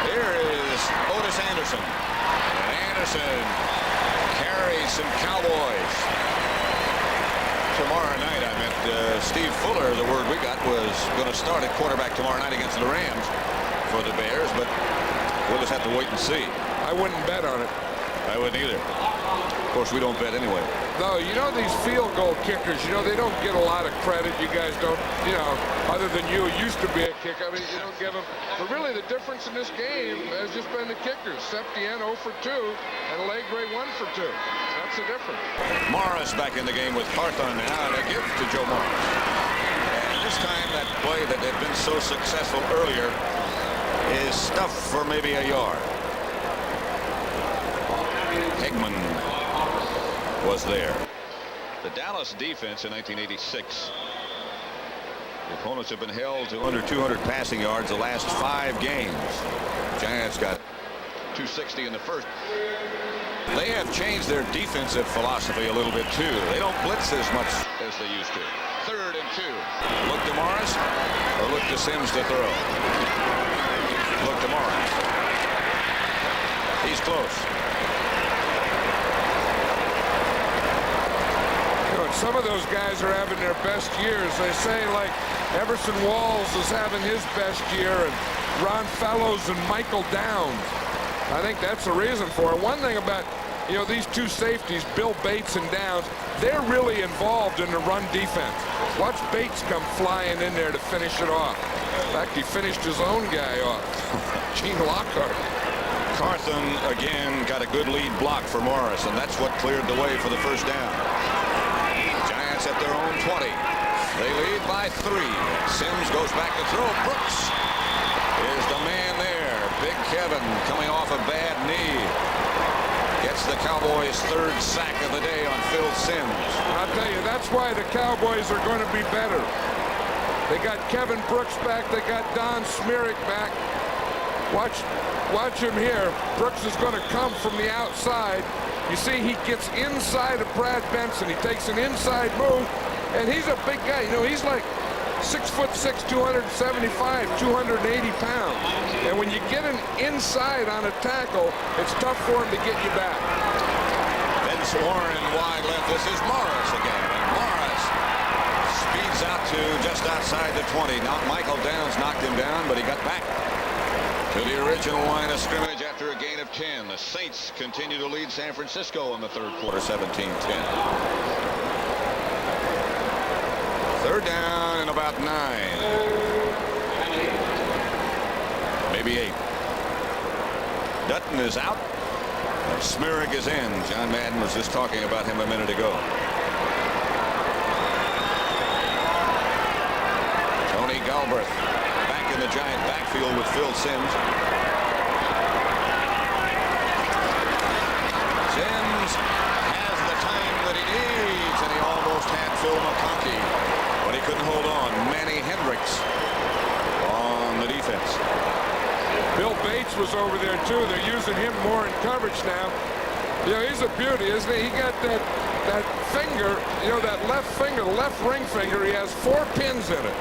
Here is Otis Anderson. And Anderson carries some Cowboys. Tomorrow night, I meant Steve Fuller, the word we got, was going to start at quarterback tomorrow night against the Rams for the Bears, but we'll just have to wait and see. I wouldn't bet on it. I wouldn't either. Of course, we don't bet anyway. No, you know, these field goal kickers, you know, they don't get a lot of credit. You guys don't, you know, other than you used to be a kicker. I mean, you don't give them. But really, the difference in this game has just been the kickers. Septien 0 for 2 and Allegre 1 for 2. That's the difference. Morris back in the game with Carthon now, and a gift to Joe Morris. And this time, that play that had been so successful earlier is stuffed for maybe a yard. Hegman was there. The Dallas defense in 1986. The opponents have been held to under 200 passing yards the last 5 games. Giants got 260 in the first. They have changed their defensive philosophy a little bit too. They don't blitz as much as they used to. 3rd and 2. Look to Morris or look to Sims to throw. Look to Morris. He's close. You know, some of those guys are having their best years. They say, like, Everson Walls is having his best year, and Ron Fellows and Michael Downs. I think that's the reason for it. One thing about, you know, these two safeties, Bill Bates and Downs, they're really involved in the run defense. Watch Bates come flying in there to finish it off. In fact, he finished his own guy off, Gene Lockhart. Carthon again got a good lead block for Morris, and that's what cleared the way for the first down. Giants at their own 20. They lead by 3. Sims goes back to throw. Brooks is the man there. Big Kevin coming off a bad knee. Gets the Cowboys' 3rd sack of the day on Phil Sims. I'll tell you, that's why the Cowboys are going to be better. They got Kevin Brooks back. They got Don Smearick back. Watch him here. Brooks is going to come from the outside. You see, he gets inside of Brad Benson. He takes an inside move, and he's a big guy. You know, he's like 6'6", 275, 280 pounds. And when you get an inside on a tackle, it's tough for him to get you back. Vince Warren wide left. This is Morris again. And Morris speeds out to just outside the 20. Now Michael Downs knocked him down, but he got back to the original line of scrimmage after a gain of 10. The Saints continue to lead San Francisco in the third quarter, 17-10. Third down and about 9. Maybe 8. Dutton is out. And Smirik is in. John Madden was just talking about him a minute ago. Tony Galbraith back in the Giant backfield with Phil Simms. Simms has the time that he needs, and he almost had Phil McConkey, but he couldn't hold on. Manny Hendricks on the defense. Bill Bates was over there too. They're using him more in coverage now. You know, he's a beauty, isn't he? He got that finger, you know, that left finger, the left ring finger. He has 4 pins in it.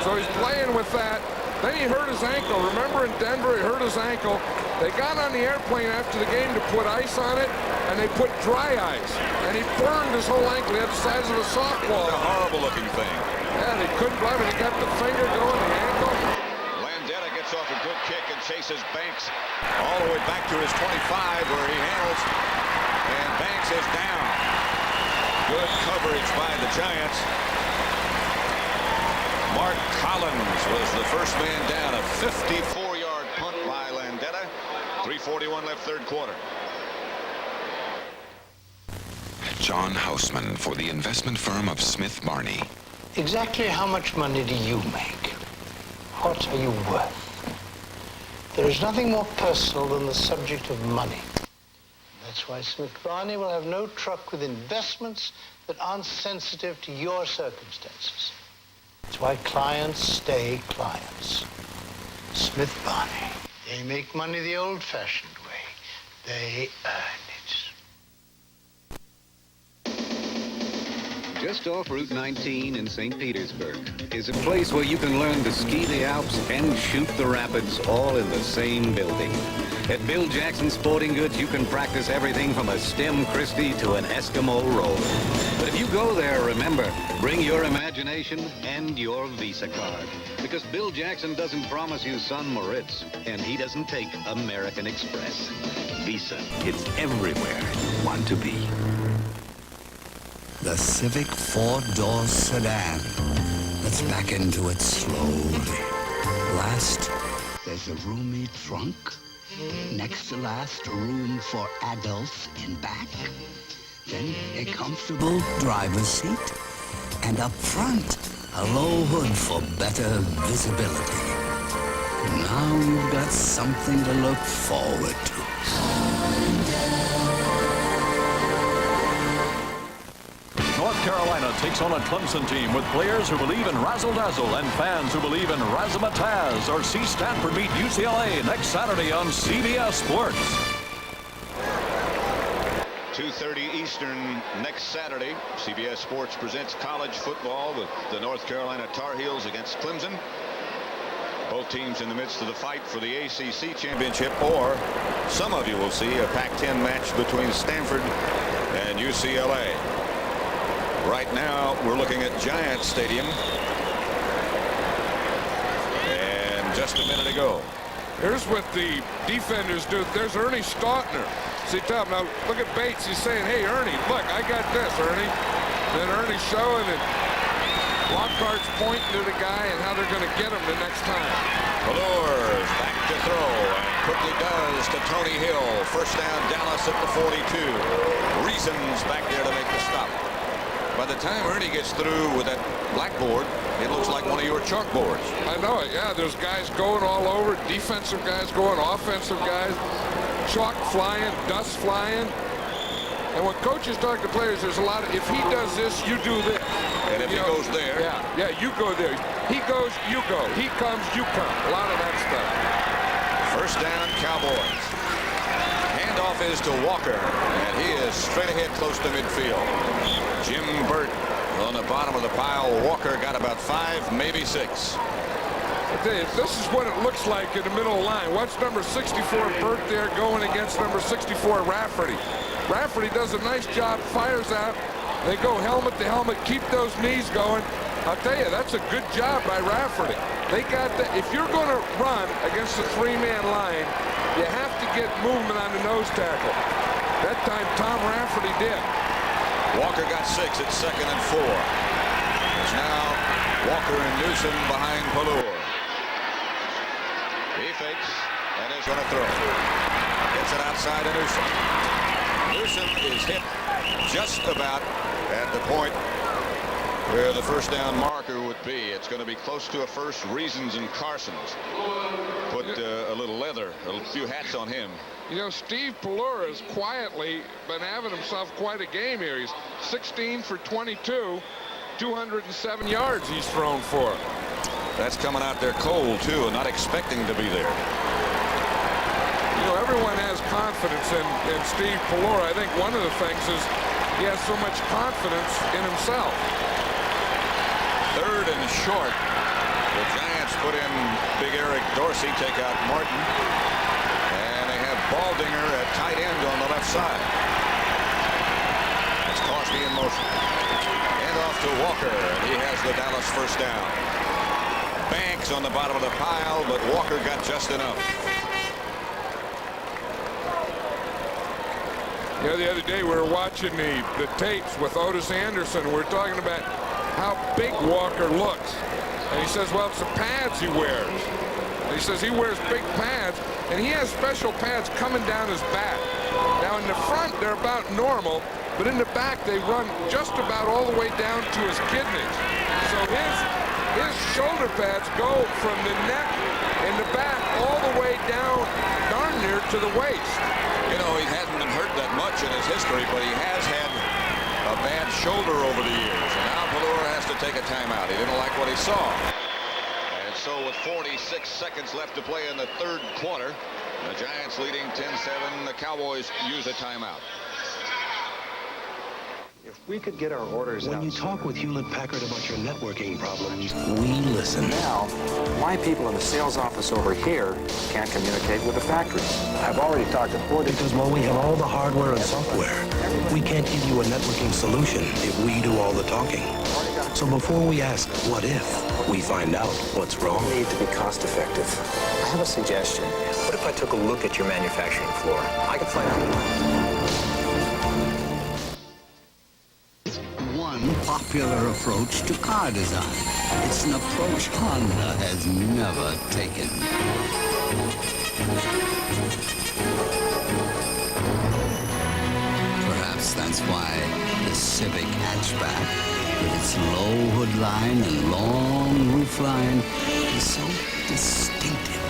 So he's playing with that. Then he hurt his ankle. Remember in Denver, he hurt his ankle. They got on the airplane after the game to put ice on it, and they put dry ice. And he burned his whole ankle. He had the size of a softball. It's a horrible looking thing. Yeah, they couldn't blame it. He got the finger going, the ankle. Landetta gets off a good kick and chases Banks all the way back to his 25 where he handles. And Banks is down. Good coverage by the Giants. Mark Collins was the first man down. A 54-yard punt by Landetta. 3:41 left third quarter. John Houseman for the investment firm of Smith Barney. Exactly how much money do you make? What are you worth? There is nothing more personal than the subject of money. That's why Smith Barney will have no truck with investments that aren't sensitive to your circumstances. That's why clients stay clients. Smith Barney. They make money the old-fashioned way. They earn it. Just off Route 19 in St. Petersburg is a place where you can learn to ski the Alps and shoot the rapids all in the same building. At Bill Jackson Sporting Goods, you can practice everything from a stem Christie to an Eskimo roll. But if you go there, remember, bring your imagination and your Visa card. Because Bill Jackson doesn't promise you Sun Moritz, and he doesn't take American Express. Visa, it's everywhere you want to be. The Civic 4-door sedan that's back into it slowly. Last, there's a roomy trunk. Next to last, room for adults in back. Then a comfortable driver's seat. And up front, a low hood for better visibility. Now you've got something to look forward to. North Carolina takes on a Clemson team with players who believe in razzle-dazzle and fans who believe in razzmatazz. Or see Stanford beat UCLA next Saturday on CBS Sports. 2:30 Eastern next Saturday. CBS Sports presents college football with the North Carolina Tar Heels against Clemson. Both teams in the midst of the fight for the ACC championship, or some of you will see a Pac-10 match between Stanford and UCLA. Right now, we're looking at Giant Stadium. And just a minute ago. Here's what the defenders do. There's Ernie Stautner. See, Tom, now look at Bates. He's saying, hey, Ernie, look, I got this, Ernie. Then Ernie's showing it. Lockhart's pointing to the guy and how they're going to get him the next time. Valor's back to throw, and quickly does to Tony Hill. First down, Dallas at the 42. Reasons back there to make the stop. By the time Ernie gets through with that blackboard, it looks like one of your chalkboards. I know it, yeah. There's guys going all over, defensive guys going, offensive guys, chalk flying, dust flying. And when coaches talk to players, there's a lot of, if he does this, you do this. And if he goes there. Yeah, you go there. He goes, you go. He comes, you come. A lot of that stuff. First down, Cowboys. Handoff is to Walker, and he is straight ahead close to midfield. Jim Burt on the bottom of the pile. Walker got about 5, maybe 6. This is what it looks like in the middle of the line. Watch number 64 Burt there going against number 64 Rafferty. Rafferty does a nice job, fires out. They go helmet to helmet, keep those knees going. I'll tell you, that's a good job by Rafferty. They got that. If you're going to run against a 3-man line, you have to get movement on the nose tackle. That time Tom Rafferty did. Walker got 6 at 2nd and 4. It's now Walker and Newsom behind Pallure. He fakes and is going to throw. Gets it outside to Newsom. Newsom is hit just about at the point where the first down marker would be. It's going to be close to a first. Reasons and Carson's put a little leather, a few hats on him. You know, Steve Pallure has quietly been having himself quite a game here. He's 16 for 22, 207 yards he's thrown for. That's coming out there cold, too, and not expecting to be there. You know, everyone has confidence in Steve Pallure. I think one of the things is he has so much confidence in himself. 3rd and short. The Giants put in Big Eric Dorsey, take out Martin. And they have Baldinger at tight end on the left side. It's Cosby in motion. Hand off to Walker, and he has the Dallas first down. Banks on the bottom of the pile, but Walker got just enough. You know, the other day we were watching the tapes with Otis Anderson, and we were talking about how big Walker looks. And he says, well, it's the pads he wears. And he says he wears big pads, and he has special pads coming down his back. Now, in the front, they're about normal, but in the back, they run just about all the way down to his kidneys. So his shoulder pads go from the neck in the back all the way down darn near to the waist. You know, he hasn't been hurt that much in his history, but he has had a bad shoulder over the years. And now Pallure has to take a timeout. He didn't like what he saw. And so with 46 seconds left to play in the 3rd quarter, the Giants leading 10-7. The Cowboys use a timeout. If we could get our orders out. When you talk with Hewlett-Packard about your networking problems, we listen. Now, my people in the sales office over here can't communicate with the factory. I've already talked to 40. Because while we have all the hardware and software, we can't give you a networking solution if we do all the talking. So before we ask, what if, we find out what's wrong. We need to be cost effective. I have a suggestion. What if I took a look at your manufacturing floor? I could find out. One popular approach to car design. It's an approach Honda has never taken. Perhaps that's why the Civic hatchback, with its low hood line and long roof line, is so distinctive.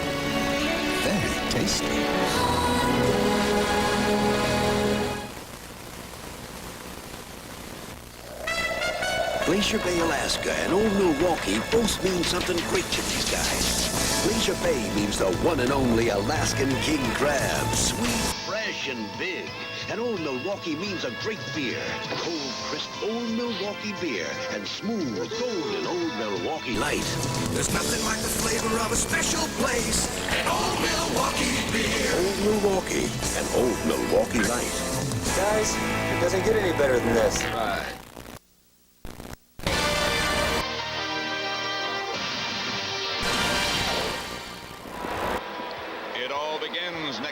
Very tasty. Glacier Bay, Alaska, and Old Milwaukee both mean something great to these guys. Glacier Bay means the one and only Alaskan king crab. Sweet, fresh, and big. And Old Milwaukee means a great beer. Cold, crisp Old Milwaukee beer. And smooth, golden Old Milwaukee Light. There's nothing like the flavor of a special place. Old Milwaukee beer. Old Milwaukee and Old Milwaukee Light. Guys, it doesn't get any better than this. Right.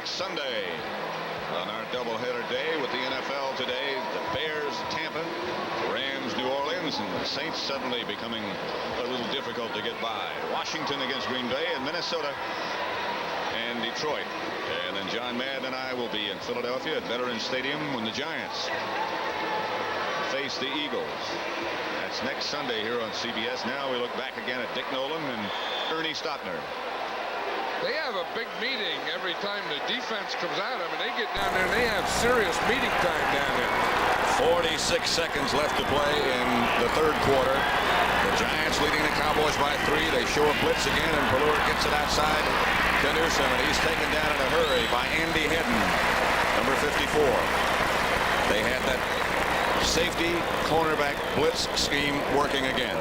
Sunday on our doubleheader day with the NFL today. The Bears, Tampa, Rams, New Orleans, and the Saints suddenly becoming a little difficult to get by. Washington against Green Bay, and Minnesota and Detroit. And then John Madden and I will be in Philadelphia at Veterans Stadium when the Giants face the Eagles. That's next Sunday here on CBS. Now we look back again at Dick Nolan and Ernie Stotner. They have a big meeting every time the defense comes at them, and they get down there and they have serious meeting time down there. 46 seconds left to play in the 3rd quarter. The Giants leading the Cowboys by 3. They show a blitz again, and Pallure gets it outside. to Newsom, and he's taken down in a hurry by Andy Hedden, number 54. They had that safety cornerback blitz scheme working again.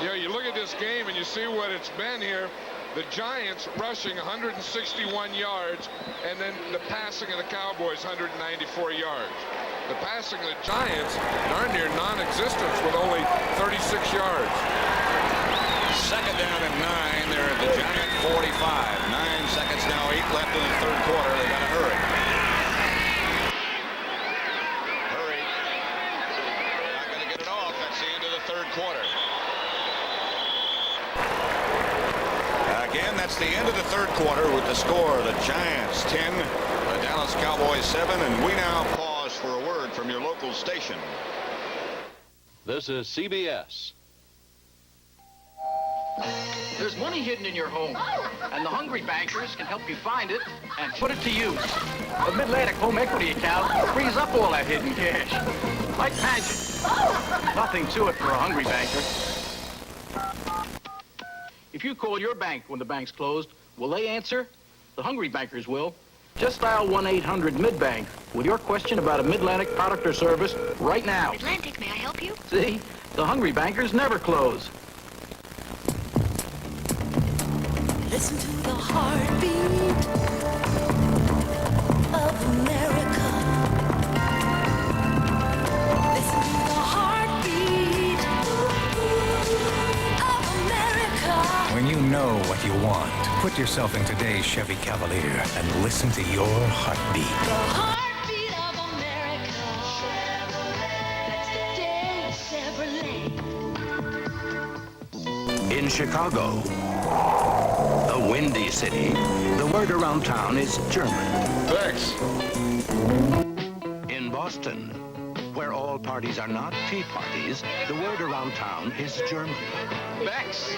Yeah, you look at this game and you see what it's been here. The Giants rushing 161 yards, and then the passing of the Cowboys 194 yards. The passing of the Giants darn near non-existent with only 36 yards. Second down and 9. They're at the Giant 45. 9 seconds now, 8 left in the third quarter. They got to hurry. Hurry. Not going to get it off. That's the end of the third quarter. Again, that's the end of the third quarter with the score. The Giants 10, the Dallas Cowboys 7, and we now pause for a word from your local station. This is CBS. There's money hidden in your home, and the hungry bankers can help you find it and put it to use. A Mid-Atlantic home equity account frees up all that hidden cash. Like magic. Nothing to it for a hungry banker. If you call your bank when the bank's closed, will they answer? The hungry bankers will. Just dial 1-800-MID-BANK with your question about a Mid-Atlantic product or service right now. Atlantic, may I help you? See? The hungry bankers never close. Listen to the heartbeat of America. Listen to the heartbeat of America. When you know what you want, put yourself in today's Chevy Cavalier and listen to your heartbeat. The heartbeat of America. That's the day Chevrolet. In Chicago, a windy city, the word around town is German. Thanks. In Boston, where all parties are not tea parties, the word around town is German. Bex.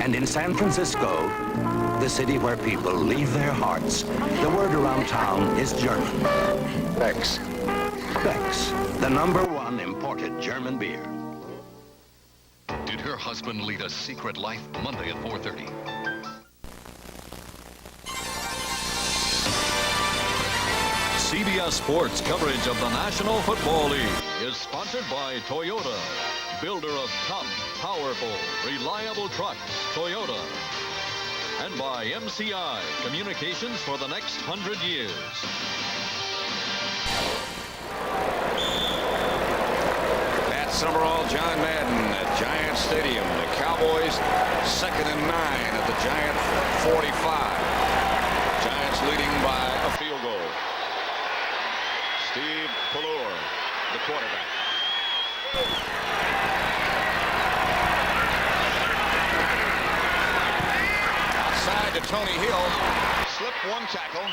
And in San Francisco, the city where people leave their hearts, the word around town is German. Bex. Bex, the #1 imported German beer. Did her husband lead a secret life? Monday at 4:30. CBS Sports coverage of the National Football League is sponsored by Toyota, builder of top, powerful, reliable trucks, Toyota. And by MCI, communications for the next 100 years. Pat Summerall, John Madden at Giant Stadium. The Cowboys 2nd and 9 at the Giant 45. Giants leading by a field goal. Steve Pallur, the quarterback. Outside to Tony Hill. Slipped one tackle.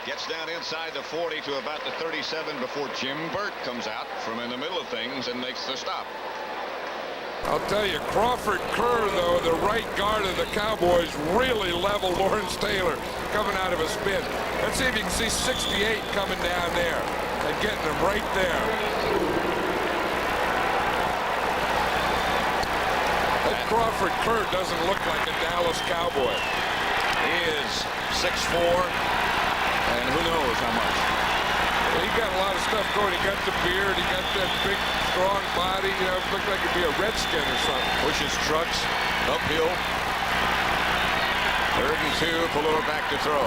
Gets down inside the 40 to about the 37 before Jim Burt comes out from in the middle of things and makes the stop. I'll tell you, Crawford Kerr, though, the right guard of the Cowboys, really leveled Lawrence Taylor coming out of a spin. Let's see if you can see 68 coming down there and getting him right there. That Crawford Kerr doesn't look like a Dallas Cowboy. He is 6'4", and who knows how much. He got a lot of stuff going. He got the beard. He got that big, strong body. You know, it looked like he'd be a Redskin or something. Pushes trucks uphill. 3rd and 2. Pallur back to throw.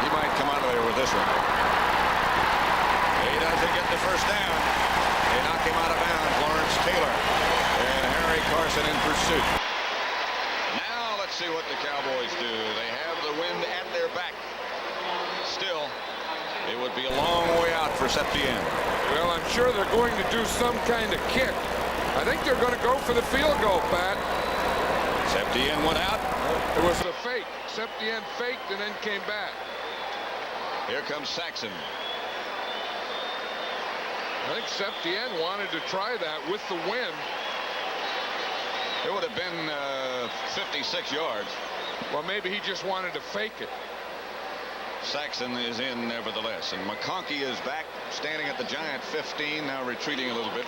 He might come out of there with this one. He doesn't get the first down. They knock him out of bounds. Lawrence Taylor and Harry Carson in pursuit. Now let's see what the Cowboys do. They have the wind at their back. Still, it would be a long way out for Septienne. Well, I'm sure they're going to do some kind of kick. I think they're going to go for the field goal, Pat. Septienne went out. It was a fake. Septienne faked and then came back. Here comes Saxon. I think Septienne wanted to try that with the wind. It would have been 56 yards. Well, maybe he just wanted to fake it. Saxon is in nevertheless, and McConkey is back standing at the Giant 15, now retreating a little bit.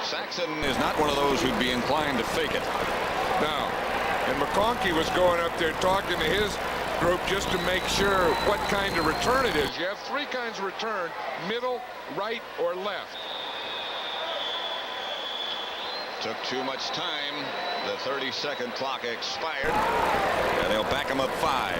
Saxon is not one of those who'd be inclined to fake it. No. And McConkey was going up there talking to his group just to make sure what kind of return it is. You have three kinds of return: middle, right, or left. Took too much time. The 30-second clock expired, and they'll back him up 5.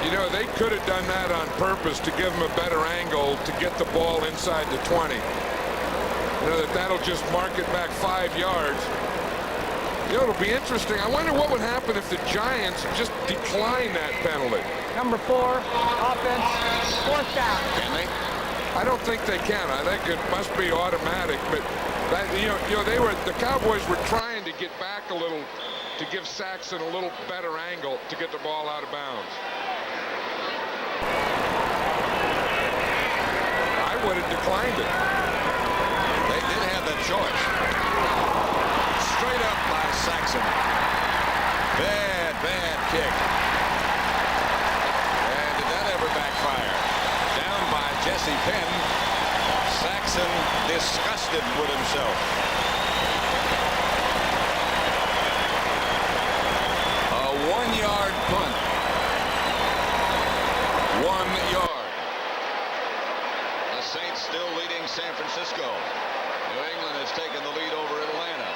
You know, they could have done that on purpose to give him a better angle to get the ball inside the 20. You know, that'll just mark it back 5 yards. You know, it'll be interesting. I wonder what would happen if the Giants just decline that penalty. Number 4, offense, 4th down. Can they? I don't think they can. I think it must be automatic. But that, you know, the Cowboys were trying to get back a little to give Saxon a little better angle to get the ball out of bounds. I would have declined it. They did have that choice. Straight up by Saxon. Bad kick. And did that ever backfire? Down by Jesse Penn. Saxon disgusted with himself. A 1-yard punt. 1 yard. The Saints still leading San Francisco. New England has taken the lead over Atlanta.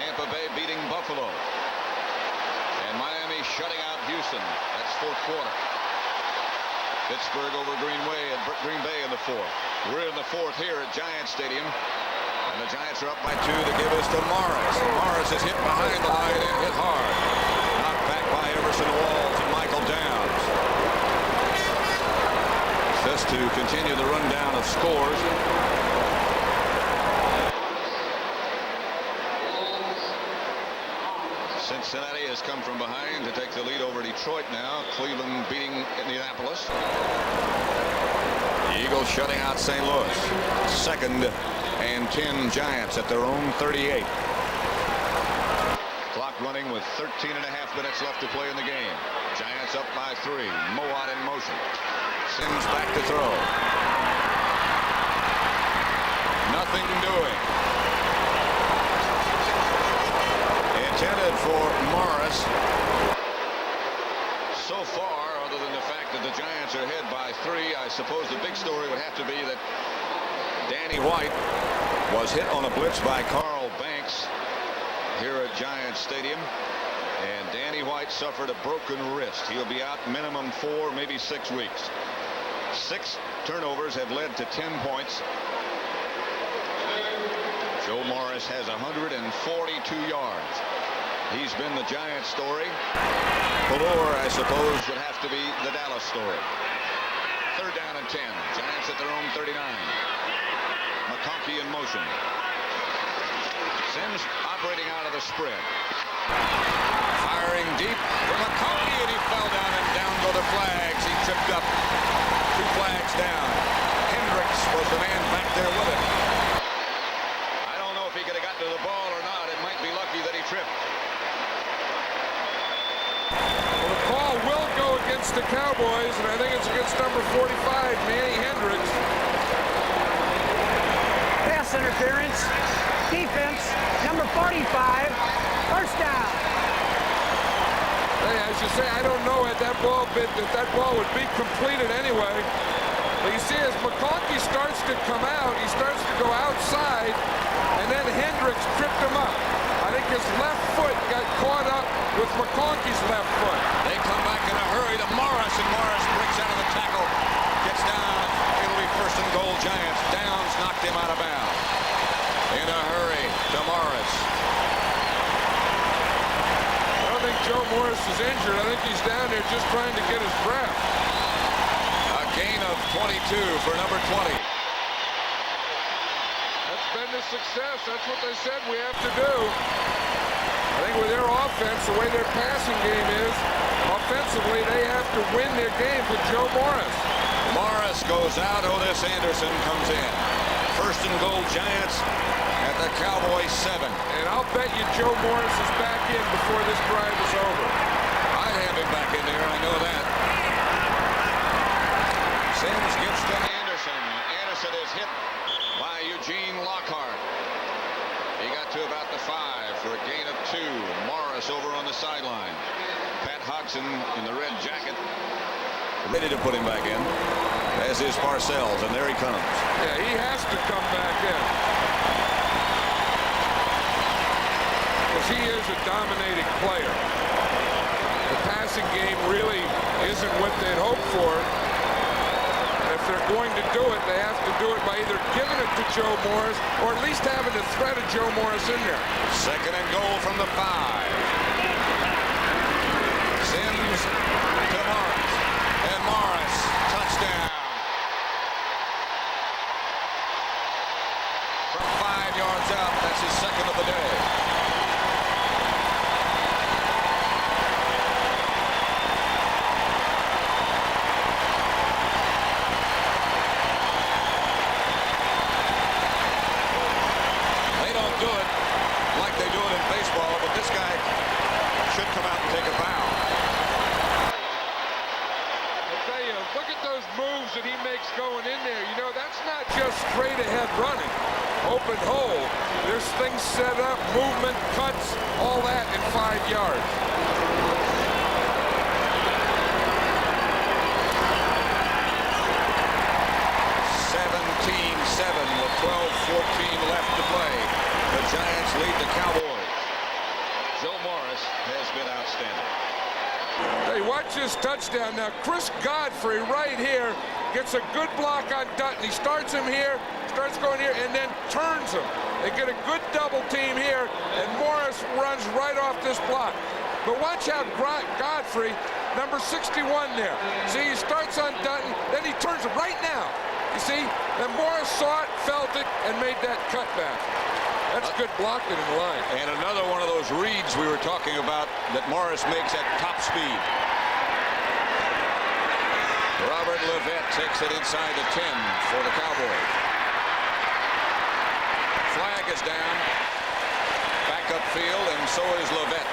Tampa Bay beating Buffalo. And Miami shutting out Houston. That's 4th quarter. Pittsburgh over Green Bay in the 4th. We're in the 4th here at Giant Stadium. And the Giants are up by 2 to give us to Morris. Morris is hit behind the line and hit hard. Knocked back by Everson Walls and Michael Downs. Just to continue the rundown of scores. Cincinnati has come from behind to take the lead over Detroit now. Cleveland beating Indianapolis. The Eagles shutting out St. Louis. 2nd and 10 Giants at their own 38. Clock running with 13.5 minutes left to play in the game. Giants up by 3. Mowat in motion. Sims back to throw. Nothing doing. Intended for Morris. So far, other than the fact that the Giants are ahead by 3, I suppose the big story would have to be that Danny White was hit on a blitz by Carl Banks here at Giants Stadium. And Danny White suffered a broken wrist. He'll be out minimum 4, maybe 6 weeks. 6 turnovers have led to 10 points. Joe Morris has 142 yards. He's been the Giants story. Valor, I suppose, would have to be the Dallas story. 3rd down and 10. Giants at their own 39. McConkey in motion. Sims operating out of the spread. Firing deep for McConkey, and he fell down, and down go the flags. He tripped up. 2 flags down. Hendricks was the man back there with him. I don't know if he could have gotten to the ball or not. It might be lucky that he tripped. Well, the call will go against the Cowboys, and I think it's against number 45, Manny Hendricks. Pass interference. Defense, number 45. 1st down. Hey, as you say, I don't know if that ball would be completed anyway. But you see, as McConkey starts to come out, he starts to go outside, and then Hendricks tripped him up. I think his left foot got caught up with McConkey's left foot. They come back in a hurry to Morris, and Morris breaks out of the tackle, gets down. It'll be 1st and goal Giants. Downs knocked him out of bounds. In a hurry to Morris. I don't think Joe Morris is injured. I think he's down there just trying to get his breath. A gain of 22 for number 20. That's been the success. That's what they said we have to do. I think with their offense, the way their passing game is, offensively, they have to win their games with Joe Morris. Morris goes out. Otis Anderson comes in. 1st and goal Giants at the Cowboys 7. And I'll bet you Joe Morris is back in before this drive is over. I'd have him back in there. I know that. Sims gives to Anderson. Anderson is hit by to about the 5 for a gain of 2. Morris over on the sideline. Pat Hodgson in the red jacket, ready to put him back in, as is Parcells, and there he comes. Yeah, he has to come back in. Because he is a dominating player. The passing game really isn't what they'd hoped for. And if they're going to do it, they have to do it by either giving it to Joe Morris or at least having the threat of Joe Morris in there. 2nd and goal from the 5. Sims to Morris. And Morris, touchdown. From 5 yards out, that's his 2nd of the day. They don't do it like they do it in baseball, but this guy should come out and take a bow. Look at those moves that he makes going in there. You know, that's not just straight ahead running. Open hole. There's things set up, movement, cuts, all that in 5 yards. With 12-14 left to play. The Giants lead the Cowboys. Joe Morris has been outstanding. Hey, watch this touchdown now. Chris Godfrey right here gets a good block on Dutton. He starts him here, starts going here, and then turns him. They get a good double team here, and Morris runs right off this block. But watch how Godfrey, number 61 there. See, he starts on Dutton, then he turns him right now. You see, then Morris saw it, felt it, and made that cutback. That's good blocking in the line. And another one of those reads we were talking about that Morris makes at top speed. Robert Levette takes it inside the 10 for the Cowboys. Flag is down. Back upfield, and so is Levette.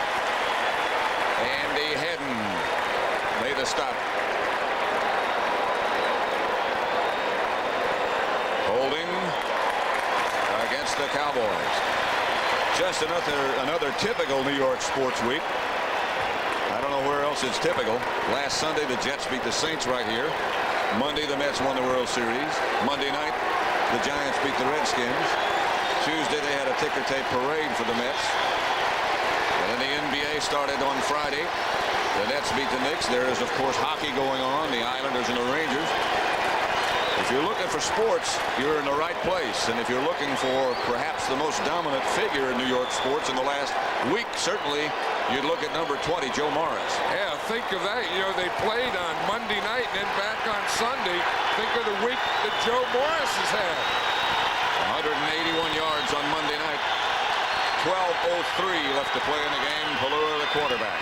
Andy Hedden made the stop. Holding against the Cowboys. Just another typical New York sports week. I don't know where else it's typical. Last Sunday, the Jets beat the Saints right here. Monday, the Mets won the World Series. Monday night, the Giants beat the Redskins. Tuesday, they had a ticker tape parade for the Mets. And then the NBA started on Friday. The Nets beat the Knicks. There is, of course, hockey going on, the Islanders and the Rangers. If you're looking for sports, you're in the right place. And if you're looking for perhaps the most dominant figure in New York sports in the last week, certainly you'd look at number 20, Joe Morris. Yeah, think of that. You know, they played on Monday night and then back on Sunday. Think of the week that Joe Morris has had. 181 yards on Monday night. 12:03 left to play in the game. Pelluer, the quarterback,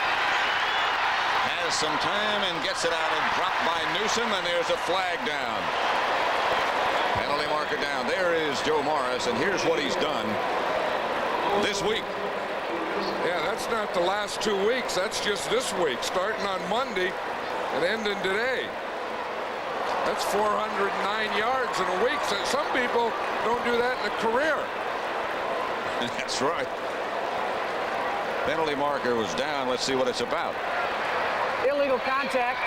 has some time and gets it out and dropped by Newsom, and there's a flag down. Penalty marker down. There is Joe Morris, and here's what he's done this week. Yeah, that's not the last 2 weeks. That's just this week, starting on Monday and ending today. That's 409 yards in a week. So some people don't do that in a career. That's right. Penalty marker was down. Let's see what it's about. Illegal contact.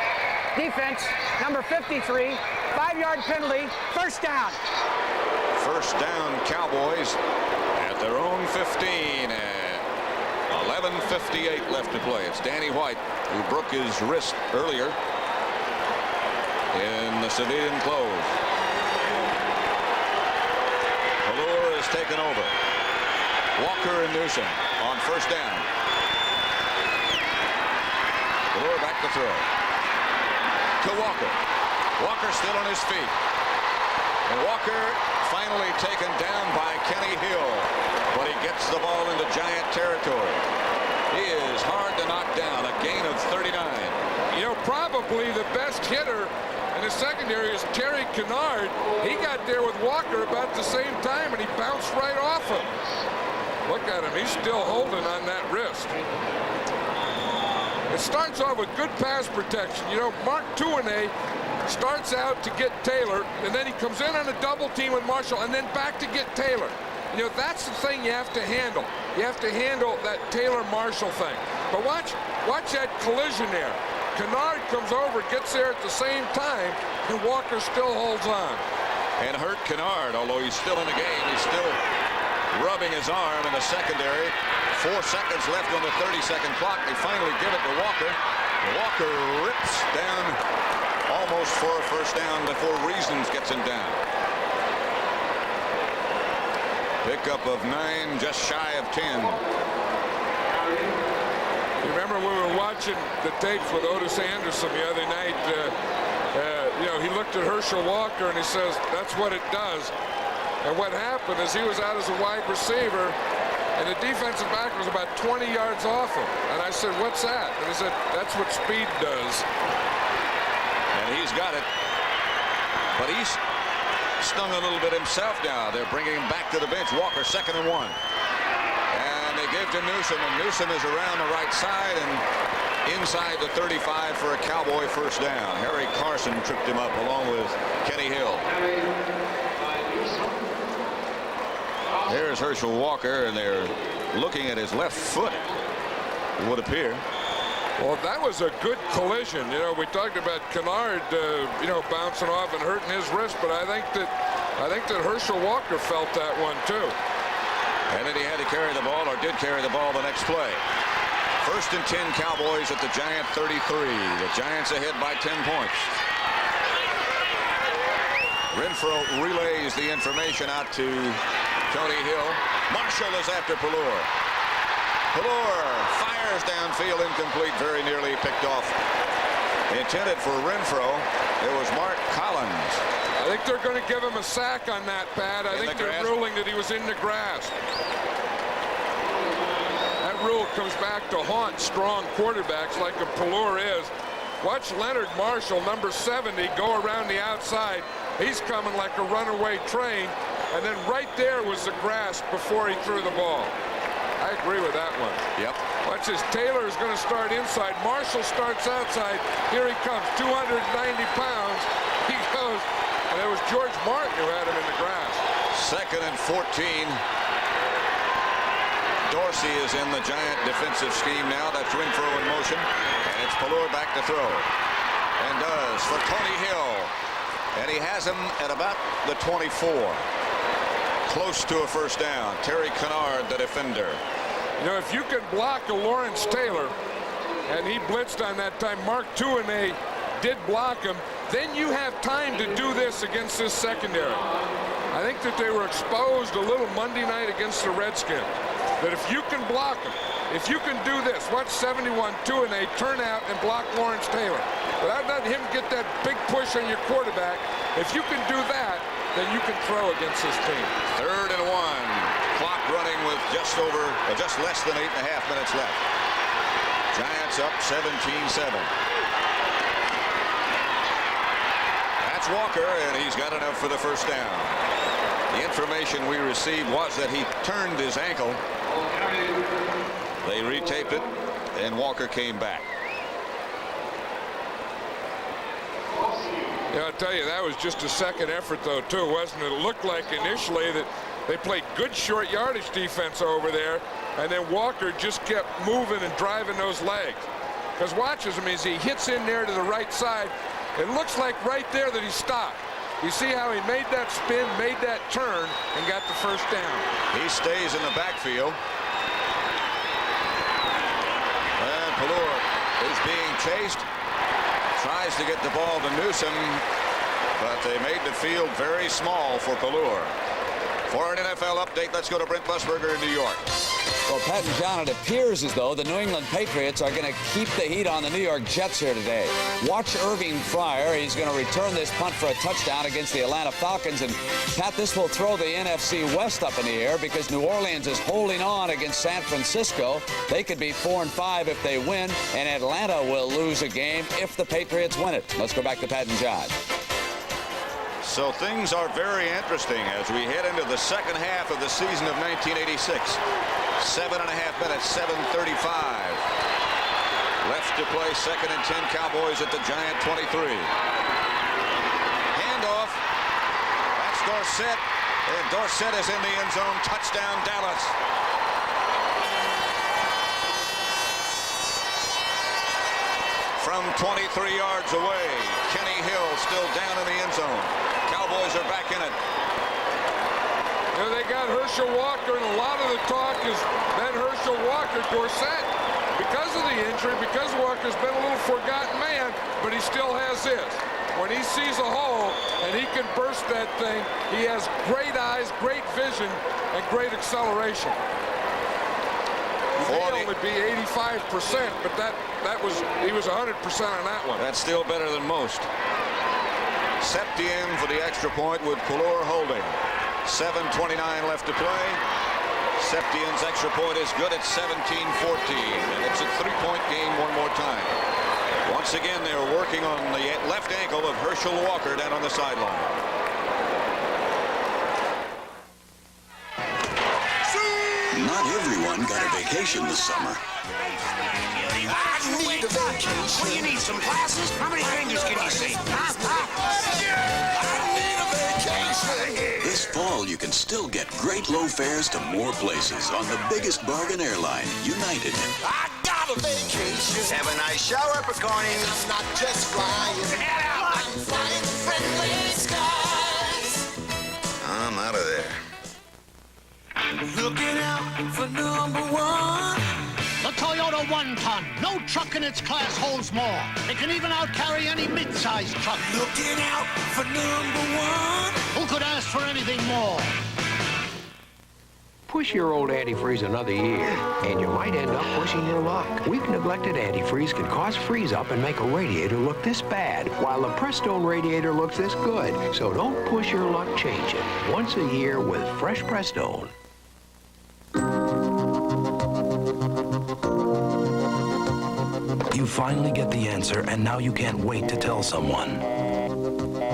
Defense, number 53. 5-yard penalty. First down. First down, Cowboys at their own 15. 11:58 left to play. It's Danny White, who broke his wrist earlier in the civilian clothes. Pelluer is taken over. Walker and Newsom on first down. Pelluer back to throw. To Walker. Walker still on his feet. And Walker finally taken down by Kenny Hill. But he gets the ball into Giant territory. He is hard to knock down. A gain of 39. You know, probably the best hitter in the secondary is Terry Kennard. He got there with Walker about the same time, and he bounced right off him. Look at him. He's still holding on that wrist. It starts off with good pass protection. You know, Mark Tuinei starts out to get Taylor, and then he comes in on a double team with Marshall, and then back to get Taylor. You know, that's the thing you have to handle. You have to handle that Taylor-Marshall thing. But watch that collision there. Kennard comes over, gets there at the same time, and Walker still holds on. And hurt Kennard, although he's still in the game. He's still rubbing his arm in the secondary. 4 seconds left on the 30-second clock. They finally give it to Walker. Walker rips down almost for a first down before Reasons gets him down. Pickup of 9, just shy of 10. You remember we were watching the tapes with Otis Anderson the other night. You know, he looked at Herschel Walker and he says, that's what it does. And what happened is he was out as a wide receiver, and the defensive back was about 20 yards off him. And I said, what's that? And he said, that's what speed does. And he's got it. But he's stung a little bit himself now. They're bringing him back to the bench. Walker, 2nd and 1. And they give to Newsom, and Newsom is around the right side and inside the 35 for a Cowboy first down. Harry Carson tripped him up along with Kenny Hill. There's Herschel Walker, and they're looking at his left foot, it would appear. Well, that was a good collision. You know, we talked about Kennard, you know, bouncing off and hurting his wrist, but I think that Herschel Walker felt that one too. And then he had to carry the ball, or did carry the ball the next play. 1st and 10, Cowboys at the Giant 33. The Giants ahead by 10 points. Renfro relays the information out to Tony Hill. Marshall is after Pallur. Pallur fires downfield, incomplete, very nearly picked off. Intended for Renfro. It was Mark Collins. I think they're going to give him a sack on that, Pat. I think they're ruling that he was in the grass. That rule comes back to haunt strong quarterbacks like a Pallur is. Watch Leonard Marshall, number 70, go around the outside. He's coming like a runaway train. And then right there was the grass before he threw the ball. I agree with that one. Yep. Watch this. Taylor is going to start inside. Marshall starts outside. Here he comes, 290 pounds. He goes, and it was George Martin who had him in the grass. 2nd and 14. Dorsey is in the Giant defensive scheme now. That's Renfro in motion. And it's Pallur back to throw. And does for Tony Hill. And he has him at about the 24. Close to a first down. Terry Kennard, the defender. You know, if you can block a Lawrence Taylor, and he blitzed on that time, Mark Tuinei did block him, then you have time to do this against this secondary. I think that they were exposed a little Monday night against the Redskins. That if you can block them, if you can do this, watch 71 Tuinei turn out and block Lawrence Taylor. Without letting him get that big push on your quarterback, if you can do that, then you can throw against this team. 3rd and 1. Clock running with just less than 8.5 minutes left. Giants up 17-7. That's Walker, and he's got enough for the first down. The information we received was that he turned his ankle. They retaped it, and Walker came back. Yeah, I'll tell you, that was just a second effort, though, too, wasn't it? It looked like initially that they played good short yardage defense over there, and then Walker just kept moving and driving those legs. Because watch as he hits in there to the right side. It looks like right there that he stopped. You see how he made that spin, made that turn, and got the first down. He stays in the backfield. And Pallur is being chased. Tries to get the ball to Newsom, but they made the field very small for Pallur. For an NFL update, let's go to Brent Musburger in New York. Well, Pat and John, it appears as though the New England Patriots are going to keep the heat on the New York Jets here today. Watch Irving Fryer. He's going to return this punt for a touchdown against the Atlanta Falcons. And, Pat, this will throw the NFC West up in the air because New Orleans is holding on against San Francisco. They could be 4-5 if they win, and Atlanta will lose a game if the Patriots win it. Let's go back to Pat and John. So things are very interesting as we head into the second half of the season of 1986. 7.5 minutes, 7:35 left to play. 2nd and 10, Cowboys at the Giant 23. Handoff. That's Dorsett. And Dorsett is in the end zone. Touchdown, Dallas. From 23 yards away, Kenny Hill still down in the end zone. Cowboys are back in it. There they got Herschel Walker, and a lot of the talk is then Herschel Walker. Dorsett, because of the injury, because Walker's been a little forgotten man, but he still has this. When he sees a hole and he can burst that thing, he has great eyes, great vision, and great acceleration. Hale would be 85%, but he was 100% on that one. That's still better than most. Septien for the extra point with Pulur holding. 7:29 left to play. Septien's extra point is good at 17-14, and it's a three-point game one more time. Once again, they're working on the left ankle of Herschel Walker down on the sideline. Not everyone got a vacation this summer. I need a vacation. Well, you need some glasses? How many fingers can you see? I need a vacation. This fall, you can still get great low fares to more places on the biggest bargain airline, United. I got a vacation. Have a nice shower, Picorni. I'm not just flying. I'm flying friendly skies. I'm out of there. Looking out for number one. The Toyota 1-ton. No truck in its class holds more. It can even outcarry any mid-sized truck. Looking out for number one. Who could ask for anything more? Push your old antifreeze another year, and you might end up pushing your luck. Weak neglected antifreeze can cause freeze-up and make a radiator look this bad, while the Prestone radiator looks this good. So don't push your luck, change it. Once a year with fresh Prestone. You finally get the answer, and now you can't wait to tell someone.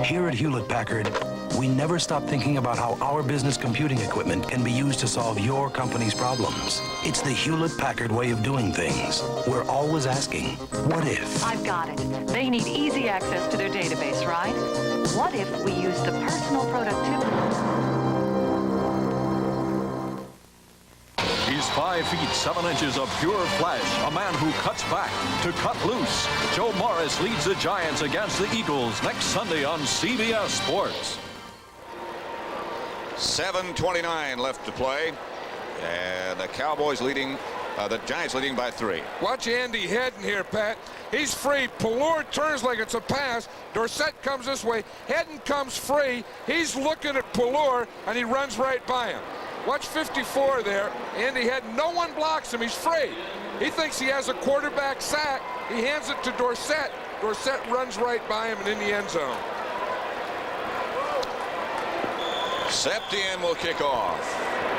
Here at Hewlett-Packard, we never stop thinking about how our business computing equipment can be used to solve your company's problems. It's the Hewlett-Packard way of doing things. We're always asking, what if? I've got it. They need easy access to their database, right? What if we use the personal productivity? He's 5 feet 7 inches of pure flesh, a man who cuts back to cut loose. Joe Morris leads the Giants against the Eagles next Sunday on CBS Sports. 7:29 left to play, and the Cowboys leading, the Giants leading by 3. Watch Andy Hedden here, Pat. He's free. Pulur turns like it's a pass. Dorsett comes this way. Hedden comes free. He's looking at Pulur, and he runs right by him. Watch 54 there. Andy Hedden, no one blocks him. He's free. He thinks he has a quarterback sack. He hands it to Dorsett. Dorsett runs right by him and in the end zone. Septien will kick off.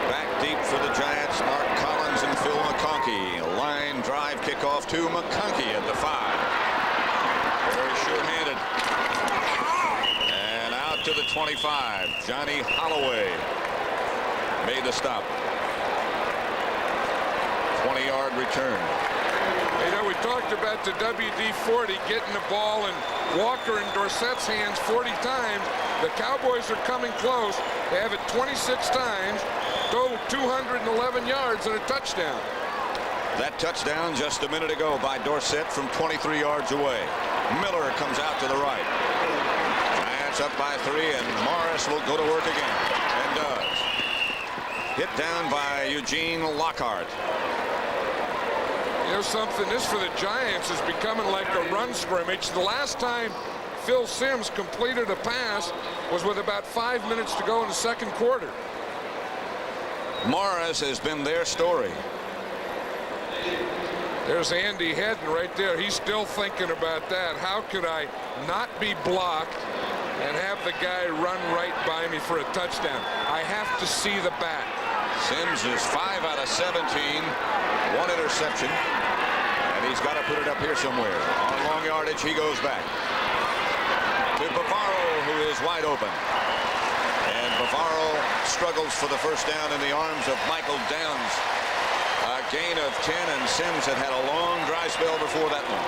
Back deep for the Giants, Mark Collins and Phil McConkey. A line drive kickoff to McConkey at the 5. Very sure-handed. And out to the 25. Johnny Holloway made the stop. 20-yard return. You know, we talked about the WD-40 getting the ball in Walker and Dorsett's hands 40 times. The Cowboys are coming close. They have it 26 times, total 211 yards and a touchdown. That touchdown just a minute ago by Dorsett from 23 yards away. Miller comes out to the right. Giants up by 3, and Morris will go to work again, and does. Hit down by Eugene Lockhart. You know something, this for the Giants is becoming like a run scrimmage. The last time Phil Simms completed a pass was with about 5 minutes to go in the second quarter. Morris has been their story. There's Andy Hedden right there. He's still thinking about that. How could I not be blocked and have the guy run right by me for a touchdown? I have to see the back. Simms is 5 out of 17. 1 interception. And he's got to put it up here somewhere. On long yardage, he goes back to Bavaro, who is wide open. And Bavaro struggles for the first down in the arms of Michael Downs. A gain of 10, and Simms had a long dry spell before that one.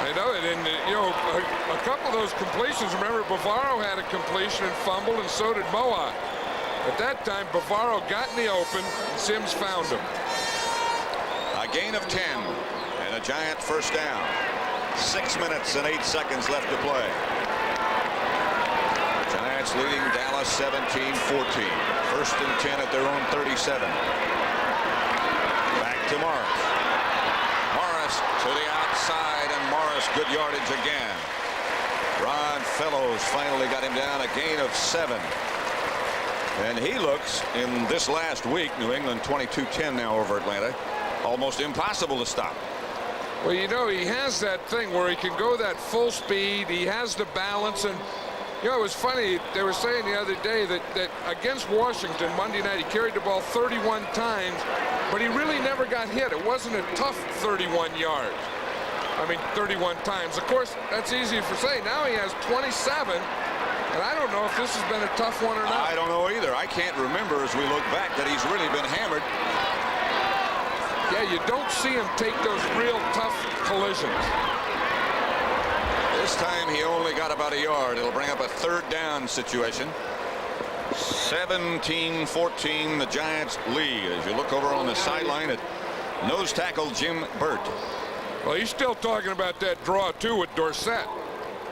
I know it, and a couple of those completions. Remember, Bavaro had a completion and fumbled, and so did Moa. At that time, Bavaro got in the open, and Sims found him. A gain of 10, and a Giant first down. 6 minutes and 8 seconds left to play. Giants leading Dallas 17-14. First and 10 at their own 37. Back to Morris. Morris to the outside, and Morris good yardage again. Ron Fellows finally got him down, a gain of 7. And he looks, in this last week, New England 22-10 now over Atlanta, almost impossible to stop. Well, he has that thing where he can go that full speed. He has the balance, and it was funny. They were saying the other day that against Washington Monday night, he carried the ball 31 times, but he really never got hit. It wasn't a tough 31 yards. 31 times. Of course, that's easy for saying. Now he has 27, and I don't know if this has been a tough one or not. I don't know either. I can't remember as we look back that he's really been hammered. Yeah, you don't see him take those real tough collisions. This time he only got about a yard. It'll bring up a third down situation. 17-14, the Giants lead. As you look over on the sideline at nose tackle Jim Burt. Well, he's still talking about that draw, too, with Dorsett.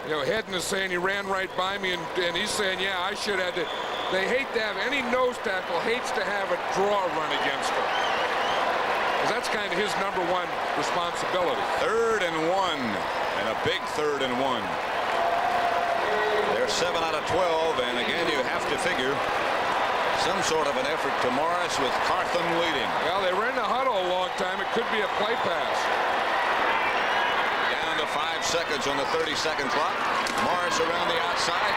Hedden is saying he ran right by me, and he's saying, yeah, I should have to. They hate to have, any nose tackle hates to have a draw run against him. That's kind of his number one responsibility. 3rd and 1, and a big 3rd and 1. They're 7 out of 12, and again, you have to figure some sort of an effort to Morris with Carthon leading. Well, they were in the huddle a long time. It could be a play pass. Down to 5 seconds on the 30-second clock. Morris around the outside.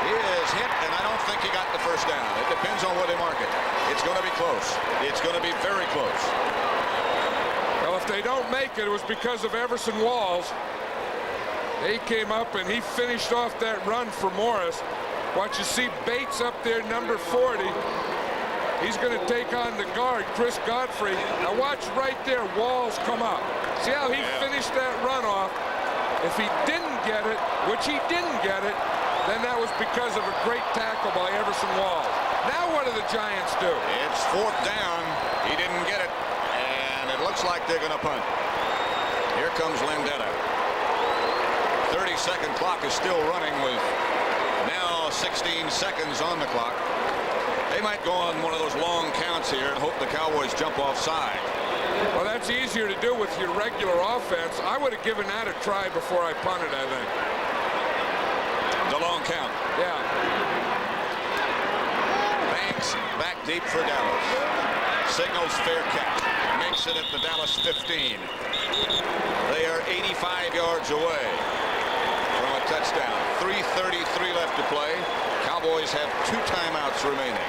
He is hit, and I don't think he got the first down. It depends on where they mark it. It's going to be close. It's going to be very close. Well, if they don't make it, it was because of Everson Walls. He came up and he finished off that run for Morris. Watch, you see Bates up there, number 40. He's going to take on the guard, Chris Godfrey. Now watch right there, Walls come up. See how he finished that run off? If he didn't get it, which he didn't get it, then that was because of a great tackle by Everson Walls. Now what do the Giants do? It's 4th down. He didn't get it. And it looks like they're going to punt. Here comes Landetta. 30-second clock is still running with now 16 seconds on the clock. They might go on one of those long counts here and hope the Cowboys jump offside. Well, that's easier to do with your regular offense. I would have given that a try before I punted, I think. The long count. Yeah. Banks back deep for Dallas. Signals fair catch. Makes it at the Dallas 15. They are 85 yards away from a touchdown. 3:33 left to play. Cowboys have 2 timeouts remaining.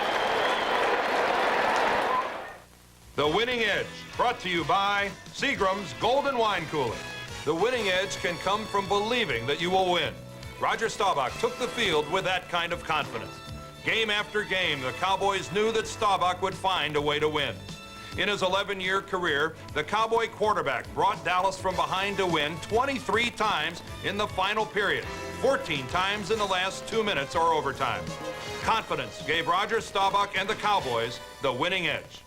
The Winning Edge, brought to you by Seagram's Golden Wine Cooler. The winning edge can come from believing that you will win. Roger Staubach took the field with that kind of confidence. Game after game, the Cowboys knew that Staubach would find a way to win. In his 11-year career, the Cowboy quarterback brought Dallas from behind to win 23 times in the final period, 14 times in the last 2 minutes or overtime. Confidence gave Roger Staubach and the Cowboys the winning edge.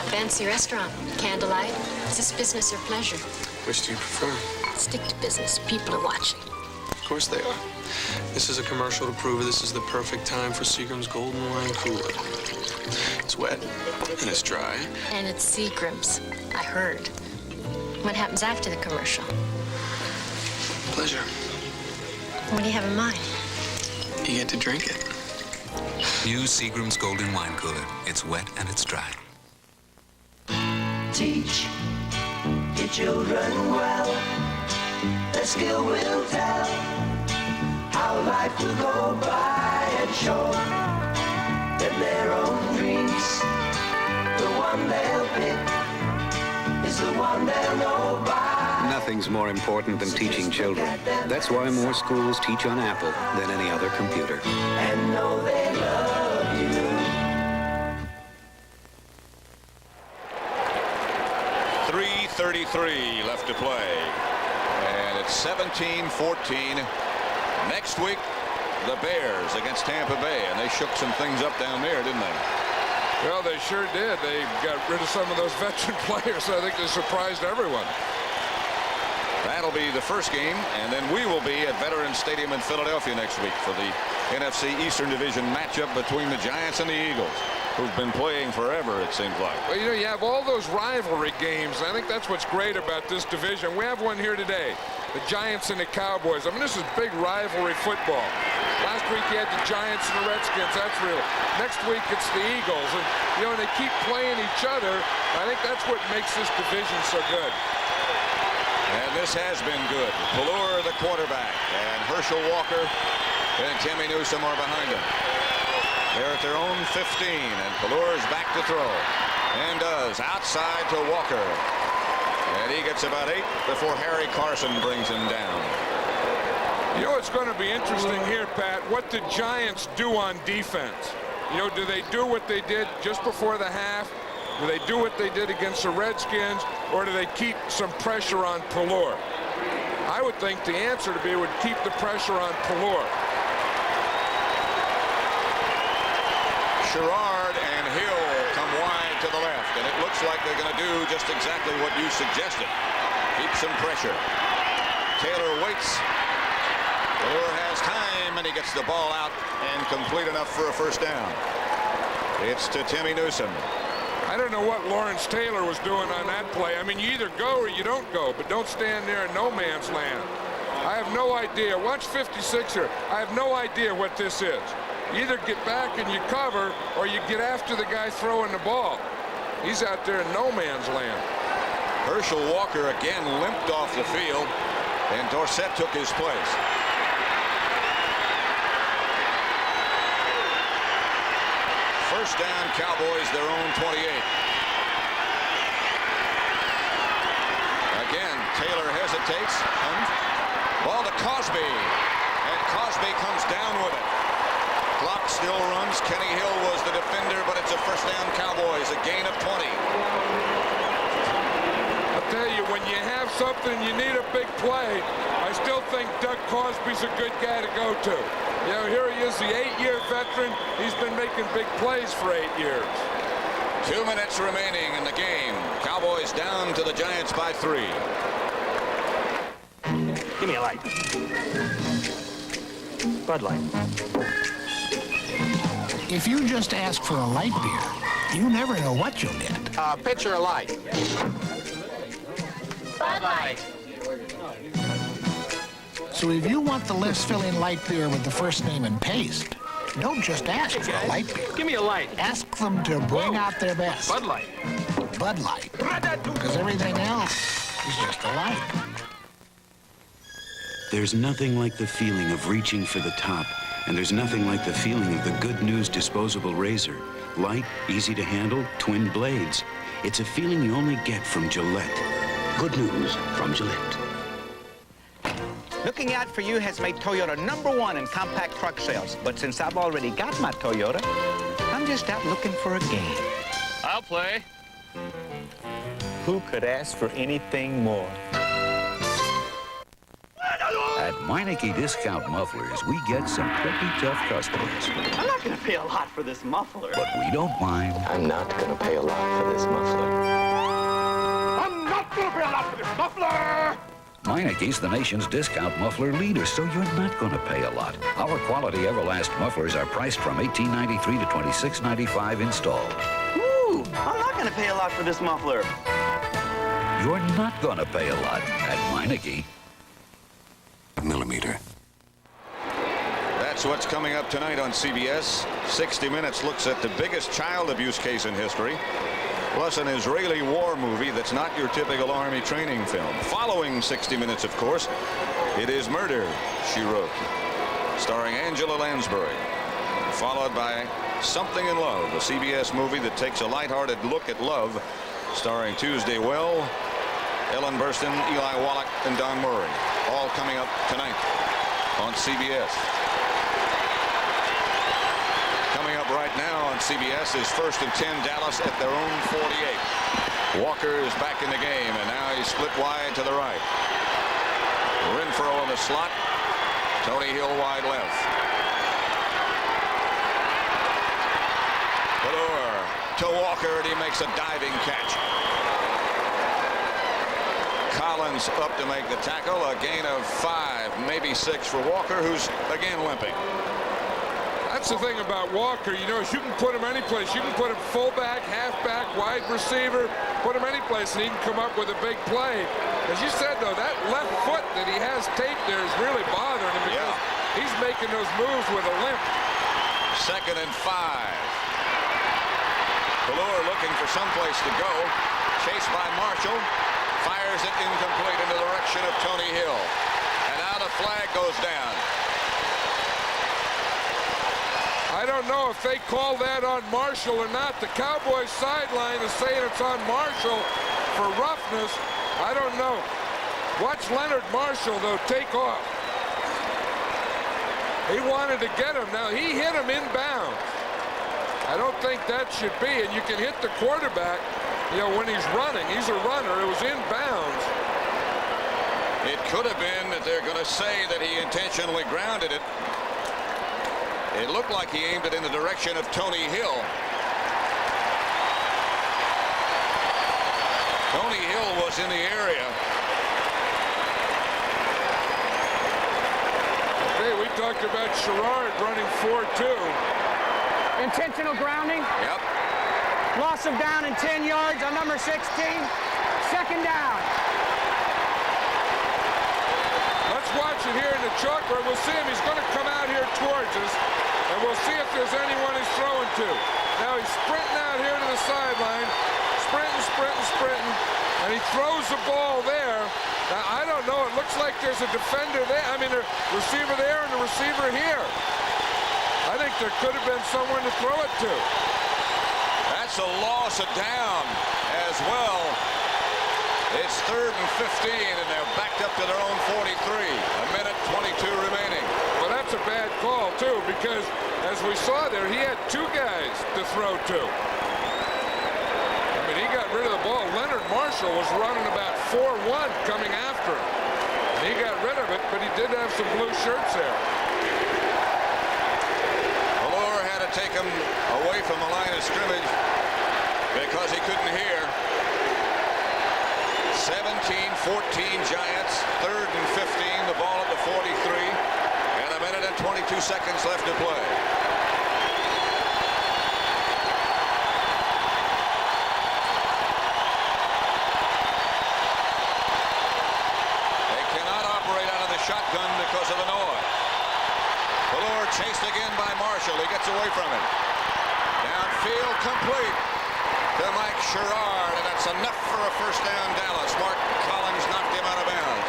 Fancy restaurant, candlelight. Is this business or pleasure? Which do you prefer? Stick to business. People are watching. Of course they are. This is a commercial to prove this is the perfect time for Seagram's Golden Wine Cooler. It's wet and it's dry. And it's Seagram's. I heard. What happens after the commercial? Pleasure. What do you have in mind? You get to drink it. New Seagram's Golden Wine Cooler. It's wet and it's dry. Teach your children well. Their skill will tell how life will go by, and show them their own dreams. The one they'll pick is the one they'll know by. Nothing's more important than teaching children. That's why more schools teach on Apple than any other computer. And know they love you. .33 left to play. And it's 17-14. Next week, the Bears against Tampa Bay, and they shook some things up down there, didn't they? Well, they sure did. They got rid of some of those veteran players. I think they surprised everyone. That'll be the first game, and then we will be at Veterans Stadium in Philadelphia next week for the NFC Eastern Division matchup between the Giants and the Eagles, who've been playing forever, it seems like. Well, you know, you have all those rivalry games. I think that's what's great about this division. We have one here today, the Giants and the Cowboys. I mean, this is big rivalry football. Last week you had the Giants and the Redskins. That's real. Next week it's the Eagles. And, you know, they keep playing each other. I think that's what makes this division so good. And this has been good. Pelluer, the quarterback, and Herschel Walker and Timmy Newsome are behind him. They're at their own 15, and Pelluer's back to throw. And does. Outside to Walker. And he gets about 8 before Harry Carson brings him down. You know, it's going to be interesting here, Pat, what the Giants do on defense. You know, do they do what they did just before the half? Do they do what they did against the Redskins, or do they keep some pressure on Pelluer? I would think the answer to be would keep the pressure on Pelluer. Sherrard and Hill come wide to the left, and it looks like they're going to do just exactly what you suggested. Keep some pressure. Taylor waits. Pelluer has time, and he gets the ball out and complete enough for a first down. It's to Timmy Newsome. I don't know what Lawrence Taylor was doing on that play. I mean, you either go or you don't go, but don't stand there in no man's land. I have no idea. Watch 56 here. I have no idea what this is. You either get back and you cover, or you get after the guy throwing the ball. He's out there in no man's land. Herschel Walker again limped off the field, and Dorsett took his place. First down, Cowboys, their own 28. Again, Taylor hesitates. Ball to Cosby. And Cosby comes down with it. Clock still runs. Kenny Hill was the defender, but it's a first down, Cowboys, a gain of 20. I'll tell you, when you have something, you need a big play. I still think Doug Cosby's a good guy to go to. You know, here he is, the 8-year veteran. He's been making big plays for 8 years. 2 minutes remaining in the game. Cowboys down to the Giants by 3. Give me a light. Bud Light. If you just ask for a light beer, you never know what you'll get. Pitcher of light. Bud Light. So if you want the less filling light beer with the first name and paste, don't just ask for a light beer. Give me a light. Ask them to bring out their best. Bud Light. Bud Light. Because everything else is just a light. There's nothing like the feeling of reaching for the top, and there's nothing like the feeling of the Good News disposable razor. Light, easy to handle, twin blades. It's a feeling you only get from Gillette. Good news from Gillette. Looking Out for You has made Toyota #1 in compact truck sales. But since I've already got my Toyota, I'm just out looking for a game. I'll play. Who could ask for anything more? At Meineke Discount Mufflers, we get some pretty tough customers. I'm not going to pay a lot for this muffler. But we don't mind. I'm not going to pay a lot for this muffler. I'm not going to pay a lot for this muffler! Meineke's the nation's discount muffler leader, so you're not going to pay a lot. Our quality Everlast mufflers are priced from $18.93 to $26.95 installed. Ooh, I'm not going to pay a lot for this muffler. You're not going to pay a lot at Meineke. Millimeter. That's what's coming up tonight on CBS. 60 Minutes looks at the biggest child abuse case in history, plus an Israeli war movie that's not your typical Army training film. Following 60 Minutes, of course, it is Murder, She Wrote, starring Angela Lansbury, followed by Something in Love, a CBS movie that takes a lighthearted look at love, starring Tuesday Well, Ellen Burstyn, Eli Wallach, and Don Murray. All coming up tonight on CBS. Coming up right now on CBS is 1st and 10 Dallas at their own 48. Walker is back in the game, and now he's split wide to the right. Renfro in the slot. Tony Hill wide left. Valor to Walker, and he makes a diving catch. Collins up to make the tackle. A gain of 5, maybe 6 for Walker, who's again limping. That's the thing about Walker, you know, is you can put him any place. You can put him fullback, halfback, wide receiver, put him any place, and he can come up with a big play. As you said, though, that left foot that he has taped there is really bothering him because he's making those moves with a limp. 2nd and 5. Valor looking for someplace to go. Chased by Marshall. Fires it incomplete in the direction of Tony Hill. And now the flag goes down. I don't know if they call that on Marshall or not. The Cowboys sideline is saying it's on Marshall for roughness. I don't know. Watch Leonard Marshall, though, take off. He wanted to get him. Now, he hit him inbounds. I don't think that should be. And you can hit the quarterback, you know, when he's running. He's a runner. It was inbounds. It could have been that they're going to say that he intentionally grounded it. It looked like he aimed it in the direction of Tony Hill. Tony Hill was in the area. Okay, we talked about Sherrard running 4-2. Intentional grounding. Yep. Loss of down in 10 yards on number 16. 2nd down. Let's watch it here in the chalkboard. We'll see him. He's going to come out here towards us, and we'll see if there's anyone he's throwing to. Now he's sprinting out here to the sideline, sprinting, and he throws the ball there. Now, I don't know. It looks like there's a defender there. I mean, a receiver there and a receiver here. I think there could have been someone to throw it to. That's a loss of down as well. It's 3rd and 15, and they're backed up to their own 43. 1:22 remaining. Well, that's a bad call, too, because as we saw there, he had 2 guys to throw to. I mean, he got rid of the ball. Leonard Marshall was running about 4-1 coming after him. And he got rid of it, but he did have some blue shirts there. Valor had to take him away from the line of scrimmage because he couldn't hear. 17-14 Giants, 3rd and 15, the ball at the 43, and 1:22 left to play. They cannot operate out of the shotgun because of the noise. Valor chased again by Marshall. He gets away from him. Downfield complete to Mike Sherrard, and that's enough for a 1st down Dallas. Mark Collins knocked him out of bounds.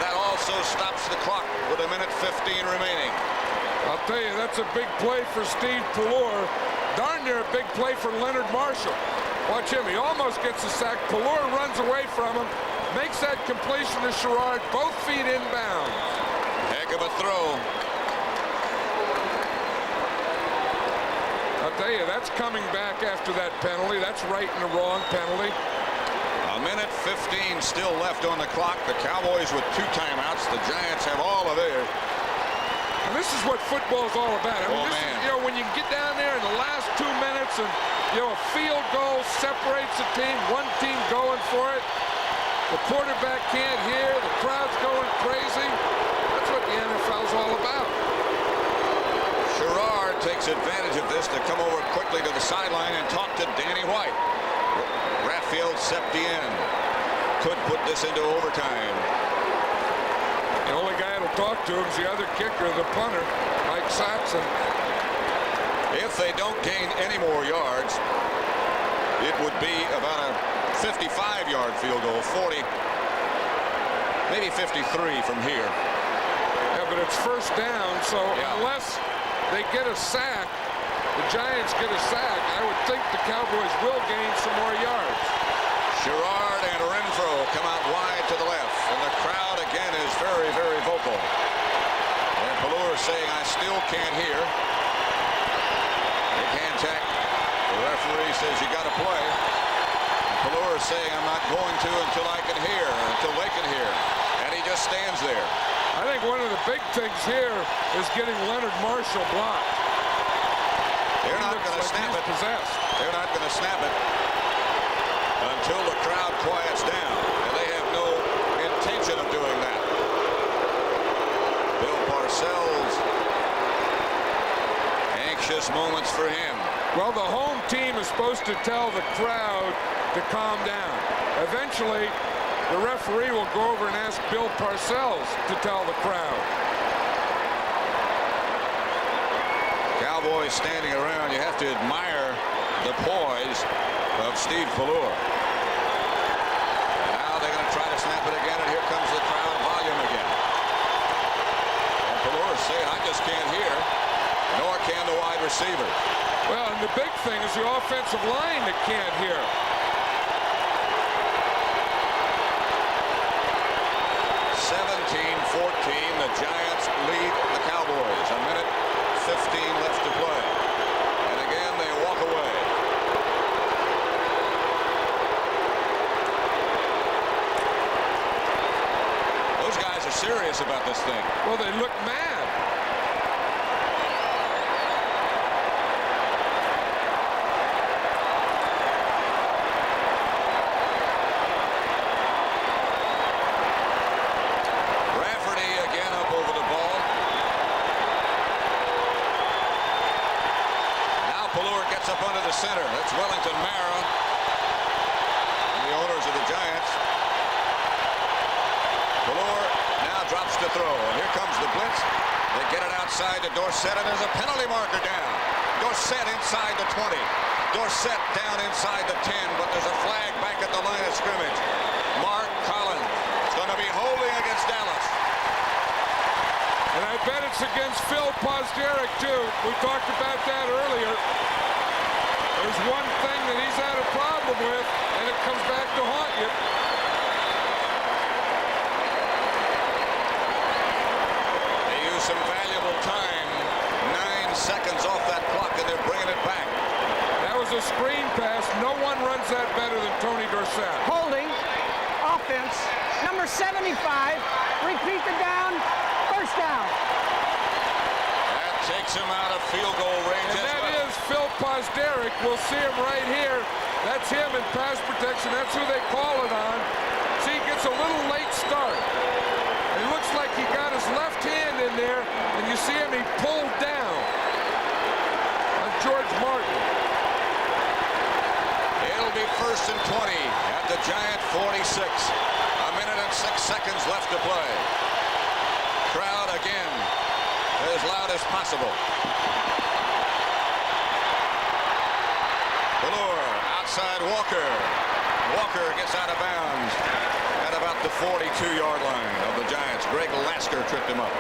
That also stops the clock with 1:15 remaining. I'll tell you, that's a big play for Steve Pallor. Darn near a big play for Leonard Marshall. Watch him. He almost gets a sack. Pallor runs away from him, makes that completion to Sherrard, both feet inbound. Heck of a throw. I'll tell you, that's coming back after that penalty. That's right and the wrong penalty. 1:15 still left on the clock. The Cowboys with 2 timeouts. The Giants have all of theirs. And this is what football's all about. I mean, Oh, this man. is, you know, when you get down there in the last 2 minutes and, you know, a field goal separates the team, one team going for it. The quarterback can't hear. The crowd's going crazy. That's what the NFL's all about. Sherrard takes advantage of this to come over quickly to the sideline and talk to Danny White. Rafael Septien could put this into overtime. The only guy that'll talk to him is the other kicker, the punter, Mike Saxon. If they don't gain any more yards, it would be about a 55-yard field goal, 40, maybe 53 from here. Yeah, but it's 1st down, so unless they get a sack, the Giants get a sack, I would think the Cowboys will gain some more yards. Sherrard and Renfro come out wide to the left, and the crowd again is very, very vocal. And Pallor saying, I still can't hear. They can't tack. The referee says, you got to play. And Pallor is saying, I'm not going to until I can hear, until they can hear. And he just stands there. I think one of the big things here is getting Leonard Marshall blocked. They're not going to snap it. Possessed. They're not going to snap it until the crowd quiets down, and they have no intention of doing that. Bill Parcells, anxious moments for him. Well, the home team is supposed to tell the crowd to calm down. Eventually, the referee will go over and ask Bill Parcells to tell the crowd. Cowboys standing around, you have to admire the poise of Steve Pallure. And now they're going to try to snap it again, and here comes the crowd volume again. And Pallure is saying, I just can't hear, nor can the wide receiver. Well, and the big thing is the offensive line that can't hear. 17-14, the Giants lead the Cowboys. A minute 15 left to play. And again, they walk away. Those guys are serious about this thing. Well, they look mad. Up under the center. That's Wellington Mara, the owners of the Giants. Pallure now drops to throw, and here comes the blitz. They get it outside to Dorsett, and there's a penalty marker down. Dorsett inside the 20. Dorsett down inside the 10, but there's a flag back at the line of scrimmage. Mark Collins is going to be holding against Dallas. And I bet it's against Phil Pozderac, too. We talked about that earlier. There's one thing that he's had a problem with, and it comes back to haunt you. They use some valuable time. 9 seconds off that clock, and they're bringing it back. That was a screen pass. No one runs that better than Tony Dorsett. Holding, offense, number 75. Repeat the down, first down. That takes him out of field goal range. And that is Phil Pozderac. We'll see him right here. That's him in pass protection. That's who they call it on. See, he gets a little late start. It looks like he got his left hand in there, and you see him, he pulled down on George Martin. It'll be 1st and 20 at the Giant 46. A minute and 6 seconds left to play. Crowd again as loud as possible. Pallure outside Walker. Walker gets out of bounds at about the 42-yard line of the Giants. Greg Lasker tripped him up.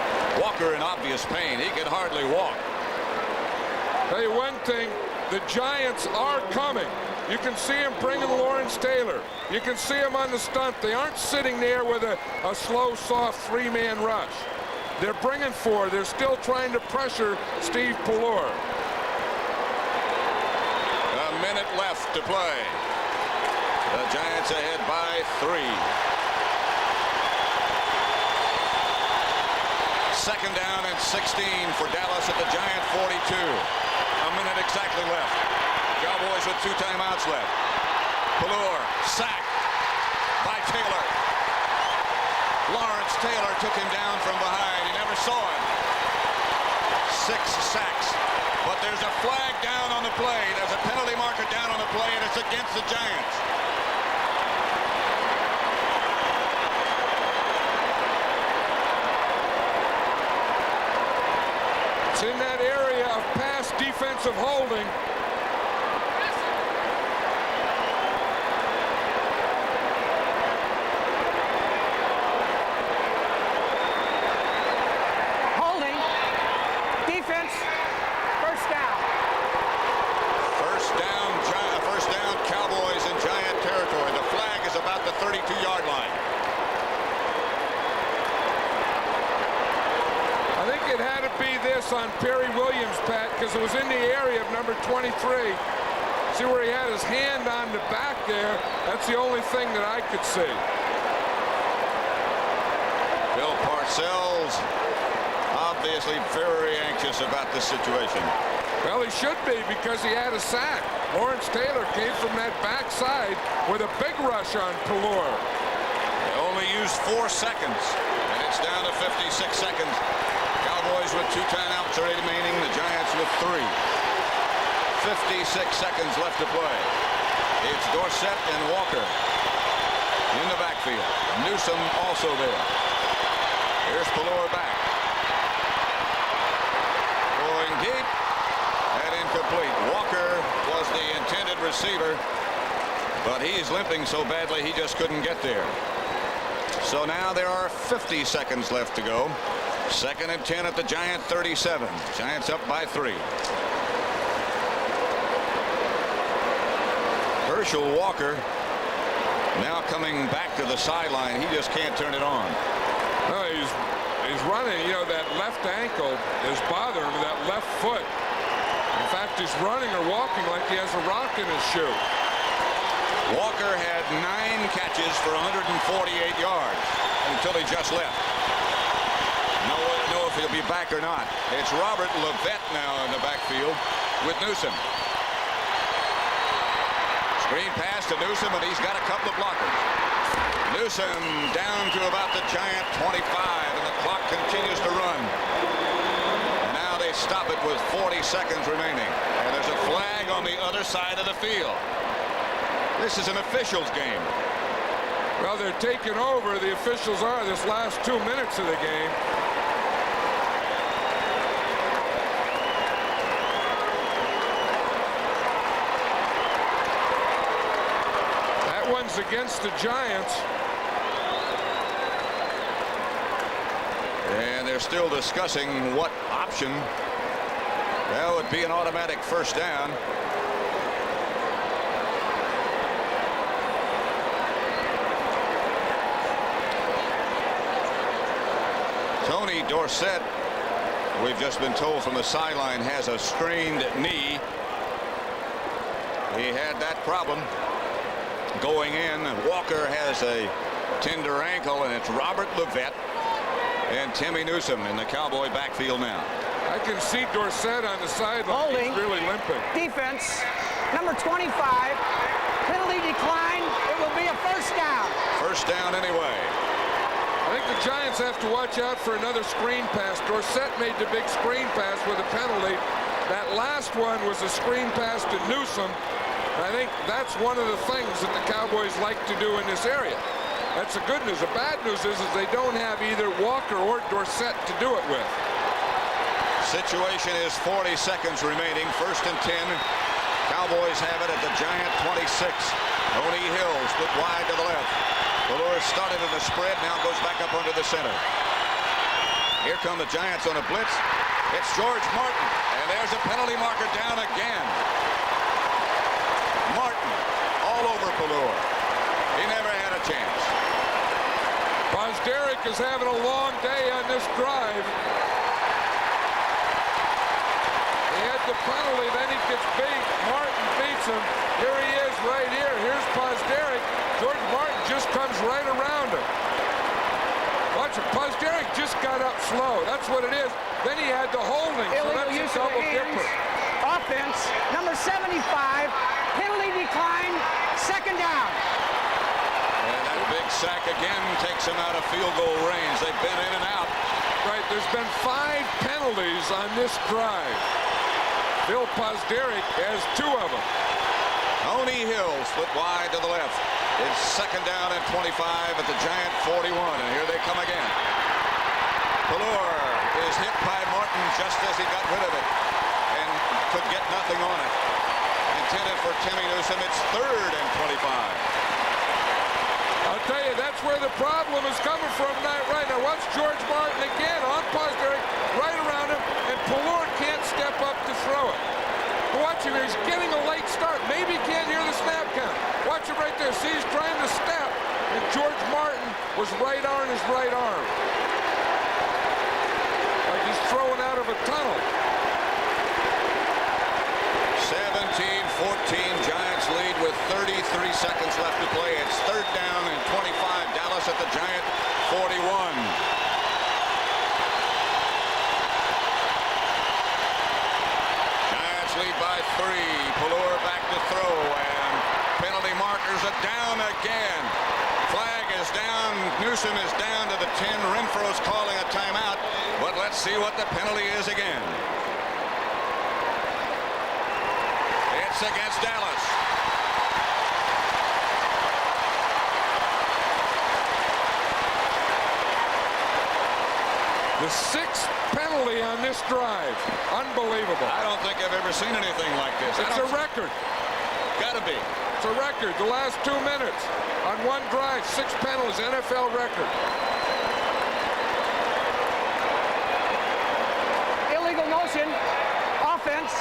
Walker in obvious pain. He can hardly walk. Tell you one thing, the Giants are coming. You can see him bringing Lawrence Taylor. You can see him on the stunt. They aren't sitting there with a slow, soft 3-man rush. They're bringing 4. They're still trying to pressure Steve Pallure. A minute left to play. The Giants ahead by 3. 2nd down and 16 for Dallas at the Giant 42. A minute exactly left. Cowboys with 2 timeouts left. Pallure sacked by Taylor. Lawrence Taylor took him down from behind. He never saw him. 6 sacks. But there's a flag down on the play. There's a penalty marker down on the play, and it's against the Giants. It's in that area of pass defensive holding. First down, Cowboys in Giant territory. The flag is about the 32-yard line. I think it had to be this on Perry Williams, Pat, because it was in the area of number 23. See where he had his hand on the back there? That's the only thing that I could see. Sells obviously very anxious about this situation. Well, he should be, because he had a sack. Lawrence Taylor came from that backside with a big rush on Pelor. They only used 4 seconds, and it's down to 56 seconds. Cowboys with 2 timeouts remaining, the Giants with 3. 56 seconds left to play. It's Dorsett and Walker in the backfield. Newsome also there. Here's Pelor back. Going deep and incomplete. Walker was the intended receiver, but he's limping so badly he just couldn't get there. So now there are 50 seconds left to go. 2nd and 10 at the Giant 37. Giants up by 3. Herschel Walker now coming back to the sideline. He just can't turn it on. No, he's running. You know, that left ankle is bothering him, that left foot. In fact, he's running or walking like he has a rock in his shoe. Walker had 9 catches for 148 yards until he just left. No one know if he'll be back or not. It's Robert Levette now in the backfield with Newsome. Screen pass to Newsome, and he's got a couple of blockers. Newsome down to about the Giant 25, and the clock continues to run. And now they stop it with 40 seconds remaining. And there's a flag on the other side of the field. This is an officials game. Well, they're taking over, the officials are, this last 2 minutes of the game. That one's against the Giants. And they're still discussing what option. That would be an automatic first down. Tony Dorsett, we've just been told from the sideline, has a strained knee. He had that problem going in. Walker has a tender ankle, and it's Robert Levette and Timmy Newsome in the Cowboy backfield now. I can see Dorsett on the sideline. Holding. He's really limping. Defense, number 25. Penalty decline. It will be a first down. First down anyway. I think the Giants have to watch out for another screen pass. Dorsett made the big screen pass with a penalty. That last one was a screen pass to Newsome. I think that's one of the things that the Cowboys like to do in this area. That's the good news. The bad news is they don't have either Walker or Dorsett to do it with. Situation is 40 seconds remaining. 1st and 10. Cowboys have it at the Giant 26. Tony Hill split wide to the left. Pelor started in the spread, now goes back up under the center. Here come the Giants on a blitz. It's George Martin, and there's a penalty marker down again. Martin all over Pelor. He never had a chance. Posderick is having a long day on this drive. He had the penalty, then he gets beat. Martin beats him. Here he is right here. Here's Posderick. George Martin just comes right around him. Watch it. Posderick just got up slow. That's what it is. Then he had the holding. So that's a double dipper. Offense, number 75. Penalty decline. 2nd down. And that big sack again takes him out of field goal range. They've been in and out. Right, there's been 5 penalties on this drive. Bill Posderick has 2 of them. Tony Hill split wide to the left. It's 2nd down and 25 at the Giant 41, and here they come again. Pelor is hit by Martin just as he got rid of it and could get nothing on it. Intended for Timmy Newsome. It's 3rd and 25. I'll tell you, that's where the problem is coming from right now. Watch George Martin again on Posderick, right around him, and Pelor can't step up to throw it. Watch him, he's getting a late start. Maybe he can't hear the snap count. Watch him right there. See, he's trying to step, and George Martin was right on his right arm. Like he's throwing out of a tunnel. 17-14, Giants lead with 33 seconds left to play. It's 3rd down and 25. Dallas at the Giant 41. Giants lead by 3. Pallure back to throw, and penalty markers are down again. Flag is down. Newsom is down to the 10. Renfro's calling a timeout, but let's see what the penalty is again. It's against Dallas. The 6th penalty on this drive. Unbelievable. I don't think I've ever seen anything like this. It's a record. Gotta be. It's a record. The last 2 minutes on one drive, 6 penalties, NFL record. Illegal motion. Offense.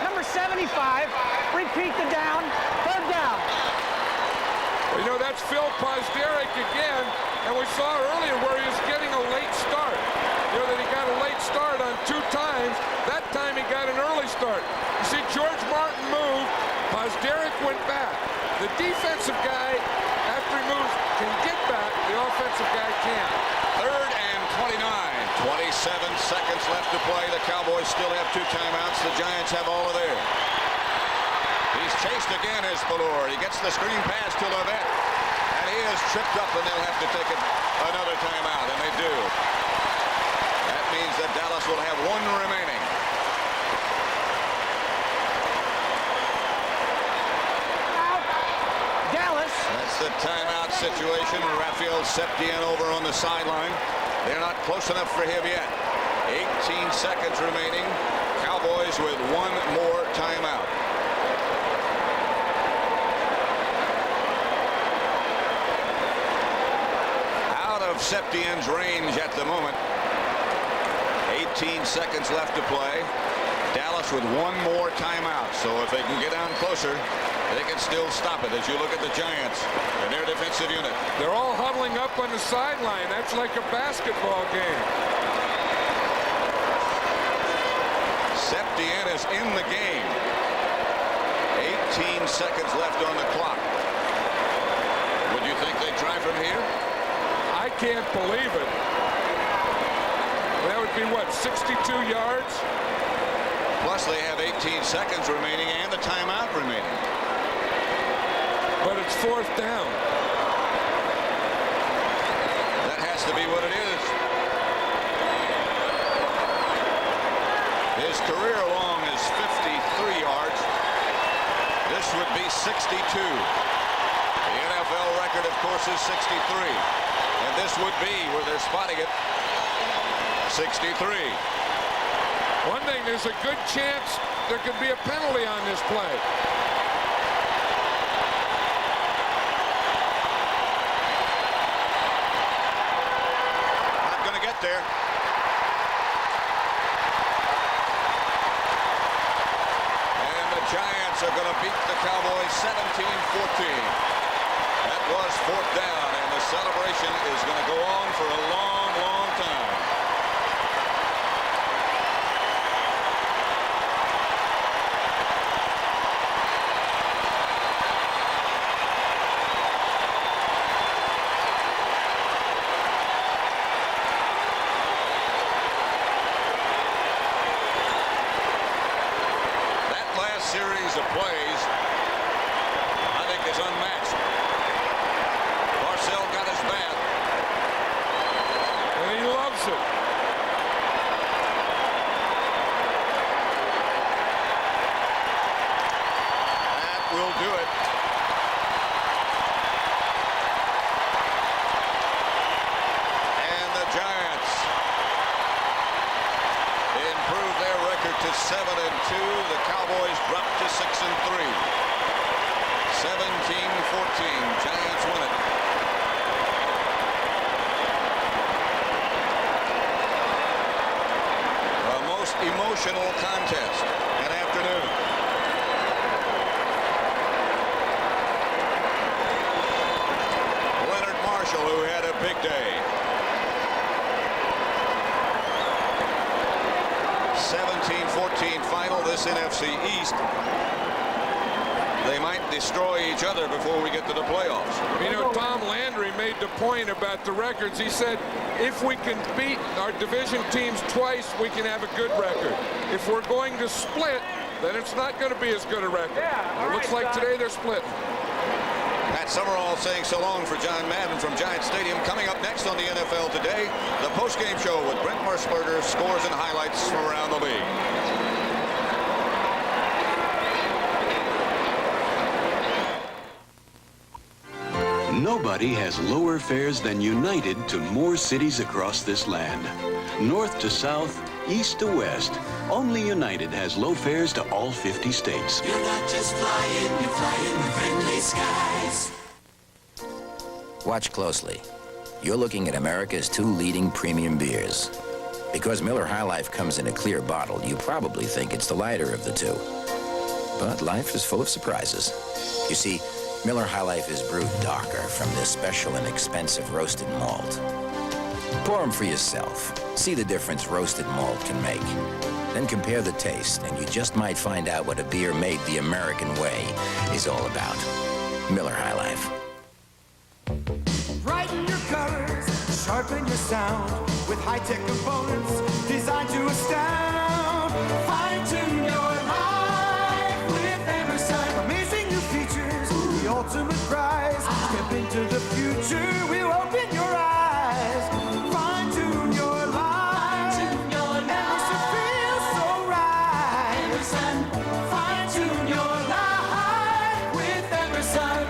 Number 75. Repeat the down. 3rd down. Well, you know, that's Phil Pozderac again, and we saw earlier where he was getting a late start. You know that he got a late start on 2 times. That time he got an early start. You see George Martin move. Pozderac went back. The defensive guy, after he moves, can get back. The offensive guy can't. 3rd and 29. 27 seconds left to play. The Cowboys still have 2 timeouts. The Giants have all of theirs. He's chased again as Pallure. He gets the screen pass to Levette. And he is tripped up, and they'll have to take another timeout, and they do. That means that Dallas will have 1 remaining. Dallas. That's the timeout situation. Raphael Septien over on the sideline. They're not close enough for him yet. 18 seconds remaining. Cowboys with 1 more timeout. Out of Septien's range at the moment. 18 seconds left to play. Dallas with 1 more timeout. So if they can get down closer, they can still stop it as you look at the Giants and their defensive unit. They're all huddling up on the sideline. That's like a basketball game. Septien is in the game. 18 seconds left on the clock. Would you think they'd try from here? I can't believe it. That would be, what, 62 yards? Plus they have 18 seconds remaining and the timeout remaining. But it's 4th down. That has to be what it is. His career long is 53 yards. This would be 62. The NFL record, of course, is 63. And this would be, where they're spotting it, 63. One thing, there's a good chance there could be a penalty on this play. Not going to get there. And the Giants are going to beat the Cowboys 17-14. That was 4th down, and the celebration is going to go on for a long, long time. Series of plays, I think, is unmatched. Parcells got his bat. And he loves it. That will do it. And the Giants improve their record to 7-2. The Cowboys drop to 6-3. 17-14. Giants win it. The most emotional contest an afternoon. Leonard Marshall, who had a big day. 17-14 final, this NFC East. They might destroy each other before we get to the playoffs. You know, Tom Landry made the point about the records. He said, if we can beat our division teams twice, we can have a good record. If we're going to split, then it's not going to be as good a record. It looks like today they're splitting. Pat Summerall saying so long for John Madden from Giant Stadium. Coming up next on the NFL Today, the postgame show with Brent Musburger, scores and highlights from around the league. Nobody has lower fares than United to more cities across this land. North to south, east to west, only United has low fares to all 50 states. You're not just flying, you're flying the friendly skies. Watch closely. You're looking at America's 2 leading premium beers. Because Miller High Life comes in a clear bottle, you probably think it's the lighter of the 2. But life is full of surprises. You see, Miller High Life is brewed darker from this special and expensive roasted malt. Pour them for yourself. See the difference roasted malt can make. Then compare the taste, and you just might find out what a beer made the American way is all about. Miller High Life. Brighten your colors, sharpen your sound with high-tech components designed to astound. Fine-tune your life with Emerson. Amazing new features, the ultimate prize. Step into the future, we'll open your eyes. Fine-tune your life. Emerson feels so right. Emerson, fine-tune your life with Emerson.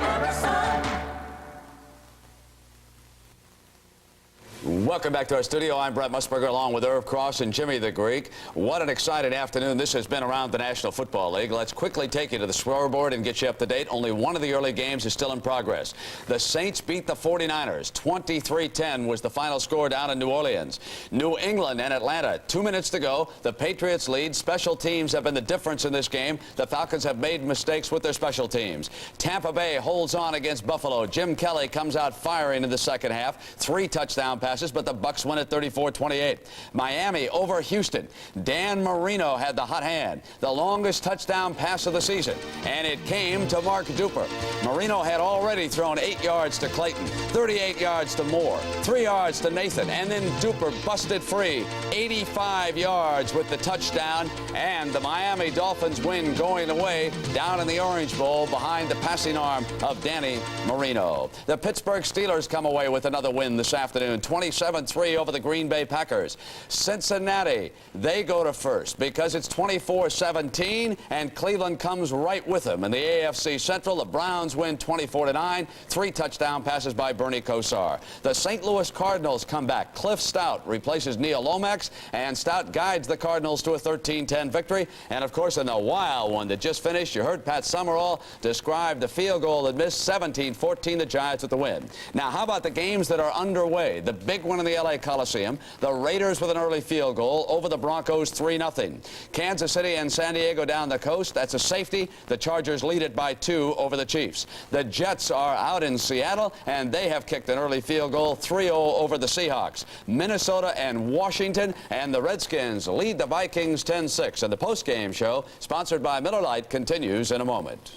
Welcome back to our studio. I'm Brett Musburger along with Irv Cross and Jimmy the Greek. What an exciting afternoon this has been around the National Football League. Let's quickly take you to the scoreboard and get you up to date. Only one of the early games is still in progress. The Saints beat the 49ers. 23-10 was the final score down in New Orleans. New England and Atlanta, 2 minutes to go. The Patriots lead. Special teams have been the difference in this game. The Falcons have made mistakes with their special teams. Tampa Bay holds on against Buffalo. Jim Kelly comes out firing in the second half. 3 touchdown passes, but the Bucs win at 34-28. Miami over Houston. Dan Marino had the hot hand, the longest touchdown pass of the season, and it came to Mark Duper. Marino had already thrown 8 yards to Clayton, 38 yards to Moore, 3 yards to Nathan, and then Duper busted free, 85 yards with the touchdown, and the Miami Dolphins win going away down in the Orange Bowl behind the passing arm of Danny Marino. The Pittsburgh Steelers come away with another win this afternoon, 27-3 over the Green Bay Packers. Cincinnati, they go to first because it's 24-17, and Cleveland comes right with them. In the AFC Central, the Browns win 24-9, 3 touchdown passes by Bernie Kosar. The St. Louis Cardinals come back. Cliff Stout replaces Neil Lomax, and Stout guides the Cardinals to a 13-10 victory. And, of course, in the wild one that just finished, you heard Pat Summerall describe the field goal that missed. 17-14, the Giants with the win. Now, how about the games that are underway? The big one in the L.A. Coliseum, the Raiders with an early field goal over the Broncos 3-0. Kansas City and San Diego down the coast, that's a safety. The Chargers lead it by 2 over the Chiefs. The Jets are out in Seattle, and they have kicked an early field goal 3-0 over the Seahawks. Minnesota and Washington, and the Redskins lead the Vikings 10-6. And the postgame show, sponsored by Miller Lite, continues in a moment.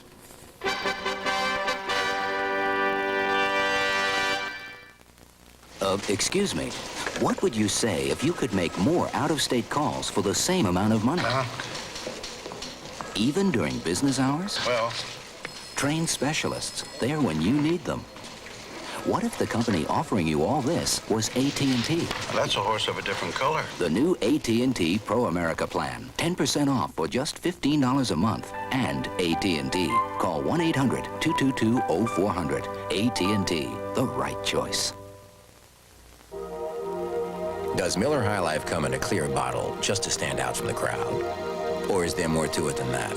Excuse me, what would you say if you could make more out-of-state calls for the same amount of money? Even during business hours? Well... Trained specialists, there when you need them. What if the company offering you all this was AT&T? That's a horse of a different color. The new AT&T Pro America plan. 10% off for just $15 a month. And AT&T. Call 1-800-222-0400. AT&T, the right choice. Does Miller High Life come in a clear bottle just to stand out from the crowd? Or is there more to it than that?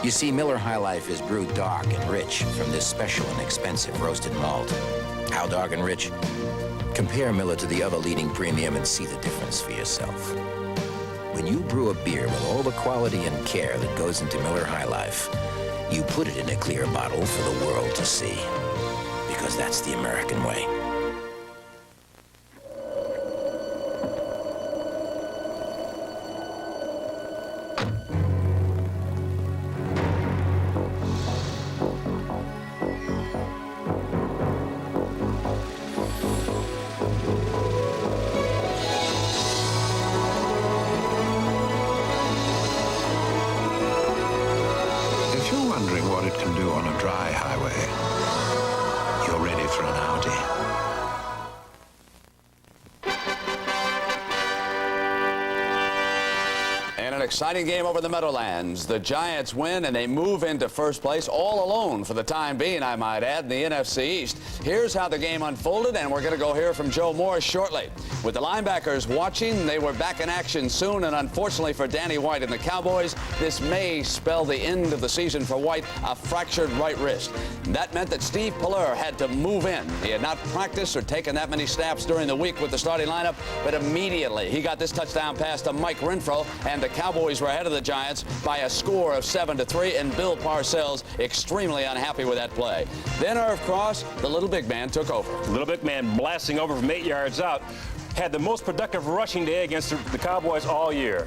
You see, Miller High Life is brewed dark and rich from this special and expensive roasted malt. How dark and rich? Compare Miller to the other leading premium and see the difference for yourself. When you brew a beer with all the quality and care that goes into Miller High Life, you put it in a clear bottle for the world to see. Because that's the American way. what it can do on a dry highway, you're ready for an Audi. And an exciting game over the Meadowlands. The Giants win and they move into first place all alone for the time being, I might add, in the NFC East. Here's how the game unfolded, and we're going to go hear from Joe Morris shortly. With the linebackers watching, they were back in action soon, and unfortunately for Danny White and the Cowboys, this may spell the end of the season for White, a fractured right wrist. That meant that Steve Palleur had to move in. He had not practiced or taken that many snaps during the week with the starting lineup, but immediately he got this touchdown pass to Mike Renfro, and the Cowboys were ahead of the Giants by a score of 7-3, and Bill Parcells extremely unhappy with that play. Then Irv Cross, the little big man, took over. Little big man blasting over from 8 yards out. Had the most productive rushing day against the Cowboys all year.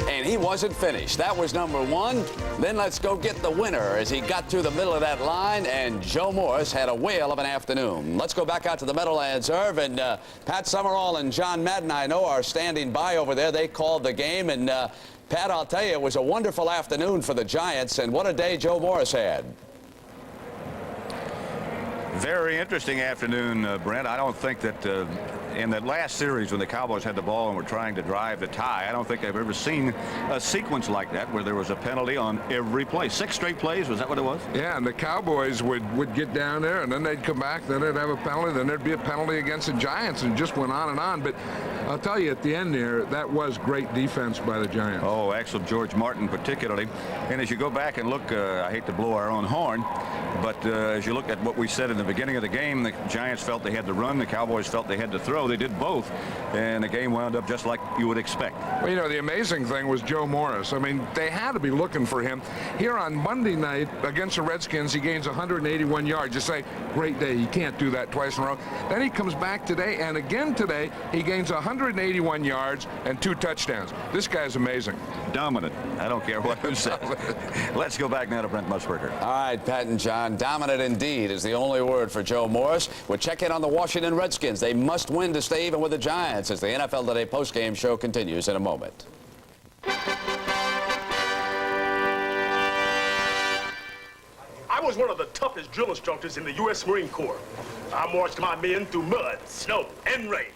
And he wasn't finished. That was number one. Then let's go get the winner as he got through the middle of that line, and Joe Morris had a whale of an afternoon. Let's go back out to the Meadowlands, Irv, and Pat Summerall and John Madden, I know, are standing by over there. They called the game, and Pat, I'll tell you, it was a wonderful afternoon for the Giants, and what a day Joe Morris had. Very interesting afternoon, Brent. I don't think that in that last series when the Cowboys had the ball and were trying to drive the tie, I don't think I've ever seen a sequence like that where there was a penalty on every play. 6 straight plays, was that what it was? Yeah, and the Cowboys would get down there, and then they'd come back, then they'd have a penalty, then there'd be a penalty against the Giants, and it just went on and on. But I'll tell you, at the end there, that was great defense by the Giants. Oh, excellent. George Martin particularly. And as you go back and look, I hate to blow our own horn, but as you look at what we said in the beginning of the game, the Giants felt they had to run, the Cowboys felt they had to throw. They did both, and the game wound up just like you would expect. Well, you know, the amazing thing was Joe Morris. I mean, they had to be looking for him. Here on Monday night against the Redskins, he gains 181 yards. You say, great day. You can't do that twice in a row. Then he comes back today, and again today, he gains 181 yards and 2 touchdowns. This guy's amazing. Dominant. I don't care what who says. Let's go back now to Brent Musburger. All right, Pat and John, dominant indeed is the only word for Joe Morris. We'll check in on the Washington Redskins. They must win to stay even with the Giants as the NFL Today postgame show continues in a moment. I was one of the toughest drill instructors in the U.S. Marine Corps. I marched my men through mud, snow, and rain.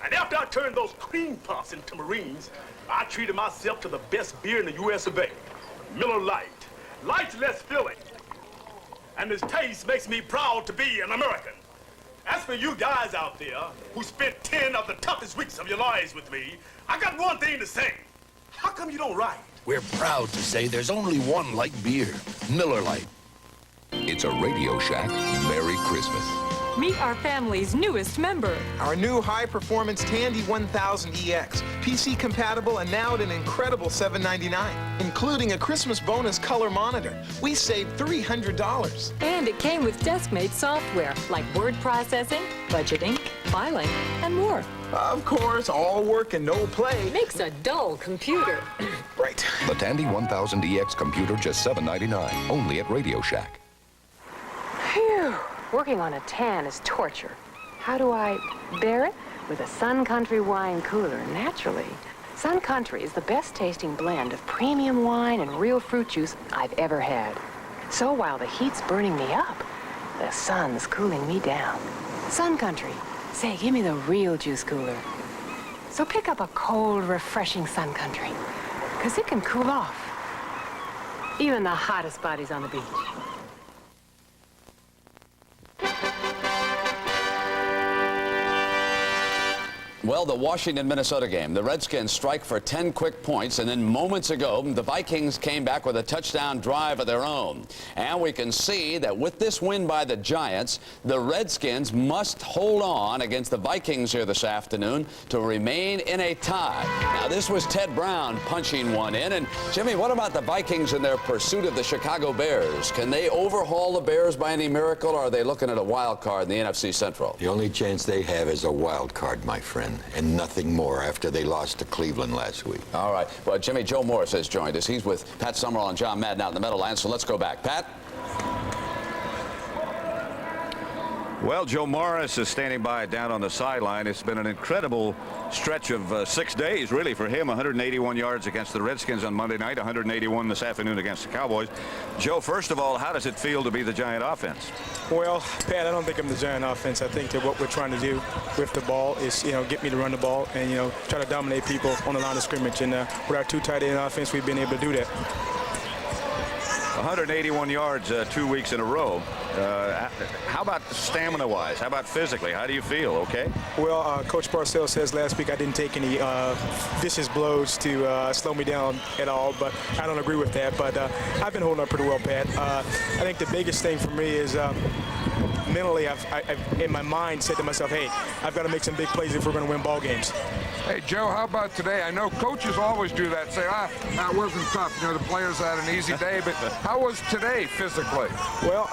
And after I turned those cream puffs into Marines, I treated myself to the best beer in the U.S. of A. Miller Lite. Light's less filling. And this taste makes me proud to be an American. As for you guys out there who spent 10 of the toughest weeks of your lives with me, I got one thing to say. How come you don't ride? We're proud to say there's only one light beer, Miller Lite. It's a Radio Shack Merry Christmas. Meet our family's newest member. Our new high-performance Tandy 1000 EX. PC compatible and now at an incredible $7.99, including a Christmas bonus color monitor. We saved $300. And it came with desk-made software like word processing, budgeting, filing, and more. Of course, all work and no play. Makes a dull computer. Right. The Tandy 1000 EX computer, just $7.99, only at Radio Shack. Phew. Working on a tan is torture. How do I bear it? With a Sun Country wine cooler, naturally. Sun Country is the best tasting blend of premium wine and real fruit juice I've ever had. So while the heat's burning me up, the sun's cooling me down. Sun Country. Say, give me the real juice cooler. So pick up a cold, refreshing Sun Country, 'cause it can cool off even the hottest bodies on the beach. Well, the Washington-Minnesota game. The Redskins strike for 10 quick points, and then moments ago, the Vikings came back with a touchdown drive of their own. And we can see that with this win by the Giants, the Redskins must hold on against the Vikings here this afternoon to remain in a tie. Now, this was Ted Brown punching one in. And, Jimmy, what about the Vikings in their pursuit of the Chicago Bears? Can they overhaul the Bears by any miracle, or are they looking at a wild card in the NFC Central? The only chance they have is a wild card, my friend. And nothing more after they lost to Cleveland last week. All right. Well, Jimmy, Joe Morris has joined us. He's with Pat Summerall and John Madden out in the Meadowlands. So let's go back. Pat? Well, Joe Morris is standing by down on the sideline. It's been an incredible stretch of 6 days, really, for him. 181 yards against the Redskins on Monday night, 181 this afternoon against the Cowboys. Joe, first of all, how does it feel to be the Giant offense? Well, Pat, I don't think I'm the Giant offense. I think that what we're trying to do with the ball is, get me to run the ball and, try to dominate people on the line of scrimmage. And with our two tight end offense, we've been able to do that. 181 yards 2 weeks in a row. How about stamina-wise? How about physically? How do you feel? Okay? Well, Coach Parcells says last week I didn't take any vicious blows to slow me down at all, but I don't agree with that. But I've been holding up pretty well, Pat. I think the biggest thing for me is mentally, I've in my mind said to myself, hey, I've got to make some big plays if we're going to win ball games. Hey, Joe, how about today? I know coaches always do that, say, that wasn't tough. The players had an easy day, but how was today physically? Well,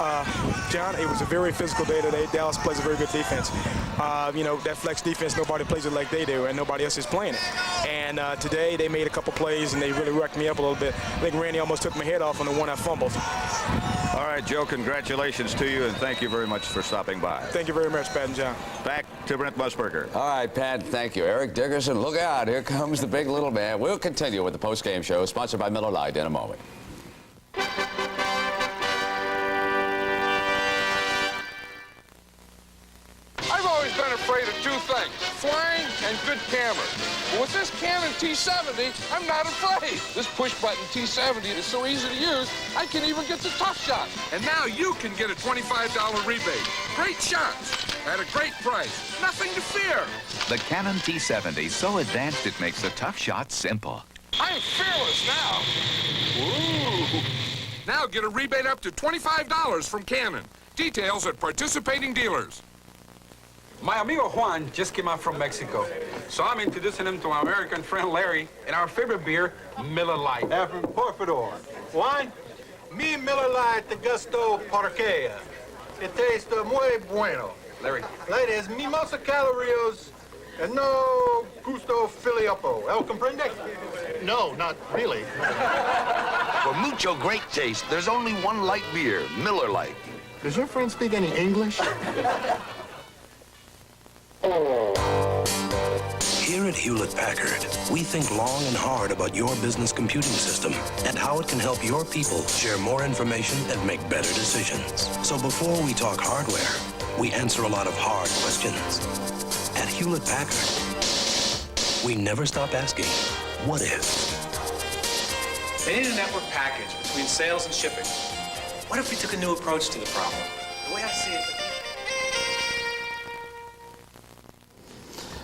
John, it was a very physical day today. Dallas plays a very good defense. That flex defense, nobody plays it like they do, and nobody else is playing it. And today they made a couple plays, and they really wrecked me up a little bit. I think Randy almost took my head off on the one I fumbled. All right, Joe, congratulations to you, and thank you very much for stopping by. Thank you very much, Pat and John. Back to Brent Musburger. All right, Pat, thank you. Eric Dickerson, look out. Here comes the big little man. We'll continue with the post-game show, sponsored by Miller Lite, in a moment. I've always been afraid of two things, flying and good cameras. But with this Canon T70, I'm not afraid. This push-button T70 is so easy to use, I can even get the tough shot. And now you can get a $25 rebate. Great shots at a great price. Nothing to fear. The Canon T70, so advanced it makes the tough shot simple. I'm fearless now. Ooh. Now get a rebate up to $25 from Canon. Details at participating dealers. My amigo Juan just came out from Mexico, so I'm introducing him to my American friend Larry and our favorite beer, Miller Lite. Por favor. Juan, mi Miller Lite de gusto porque it tastes muy bueno. Larry. Ladies, mimosa calories and no gusto filiopo. El comprende? No, not really. For mucho great taste, there's only one light beer, Miller Lite. Does your friend speak any English? Here at Hewlett-Packard, we think long and hard about your business computing system and how it can help your people share more information and make better decisions. So before we talk hardware, we answer a lot of hard questions. At Hewlett-Packard, we never stop asking, what if? They need a network package between sales and shipping. What if we took a new approach to the problem? The way I see it...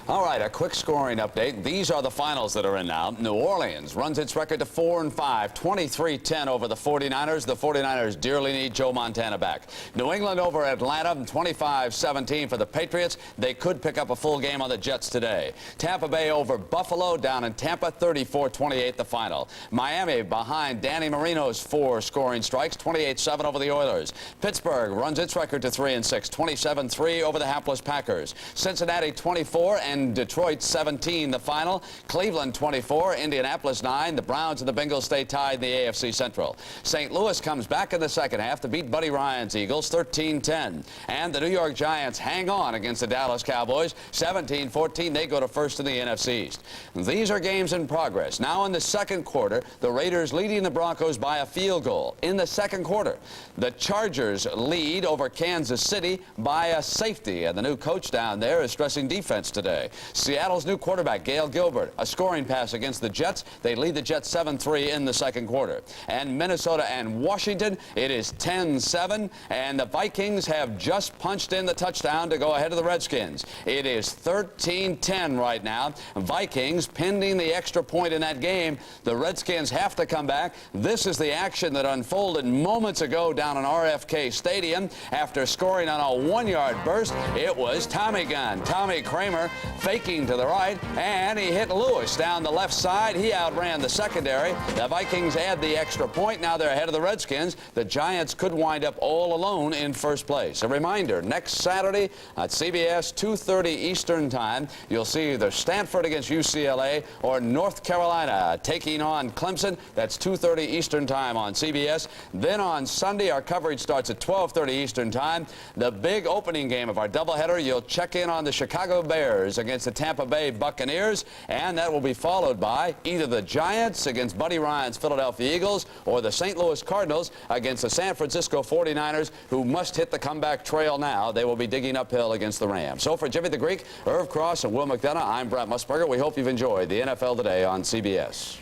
All right, a quick scoring update. These are the finals that are in now. New Orleans runs its record to 4-5, 23-10 over the 49ers. The 49ers dearly need Joe Montana back. New England over Atlanta, 25-17 for the Patriots. They could pick up a full game on the Jets today. Tampa Bay over Buffalo, down in Tampa, 34-28 the final. Miami behind Danny Marino's 4 scoring strikes, 28-7 over the Oilers. Pittsburgh runs its record to 3-6, 27-3 over the hapless Packers. Cincinnati 24 and Detroit 17 the final. Cleveland 24, Indianapolis 9. The Browns and the Bengals stay tied in the AFC Central. St. Louis comes back in the second half to beat Buddy Ryan's Eagles 13-10. And the New York Giants hang on against the Dallas Cowboys 17-14. They go to first in the NFC East. These are games in progress. Now in the second quarter, the Raiders leading the Broncos by a field goal. In the second quarter, the Chargers lead over Kansas City by a safety. And the new coach down there is stressing defense today. Seattle's new quarterback, Gail Gilbert, a scoring pass against the Jets. They lead the Jets 7-3 in the second quarter. And Minnesota and Washington, it is 10-7. And the Vikings have just punched in the touchdown to go ahead of the Redskins. It is 13-10 right now. Vikings pending the extra point in that game. The Redskins have to come back. This is the action that unfolded moments ago down in RFK Stadium. After scoring on a 1-yard burst, it was Tommy Gun, Tommy Kramer, faking to the right, and he hit Lewis down the left side. He outran the secondary. The Vikings add the extra point. Now they're ahead of the Redskins. The Giants could wind up all alone in first place. A reminder, next Saturday at CBS, 2:30 Eastern Time, you'll see either Stanford against UCLA or North Carolina taking on Clemson. That's 2:30 Eastern Time on CBS. Then on Sunday, our coverage starts at 12:30 Eastern Time. The big opening game of our doubleheader, you'll check in on the Chicago Bears against the Tampa Bay Buccaneers, and that will be followed by either the Giants against Buddy Ryan's Philadelphia Eagles or the St. Louis Cardinals against the San Francisco 49ers, who must hit the comeback trail now. They will be digging uphill against the Rams. So for Jimmy the Greek, Irv Cross, and Will McDonough, I'm Brett Musburger. We hope you've enjoyed the NFL Today on CBS.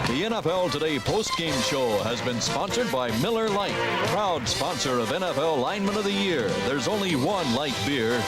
The NFL Today postgame show has been sponsored by Miller Lite, proud sponsor of NFL Lineman of the Year. There's only one light beer.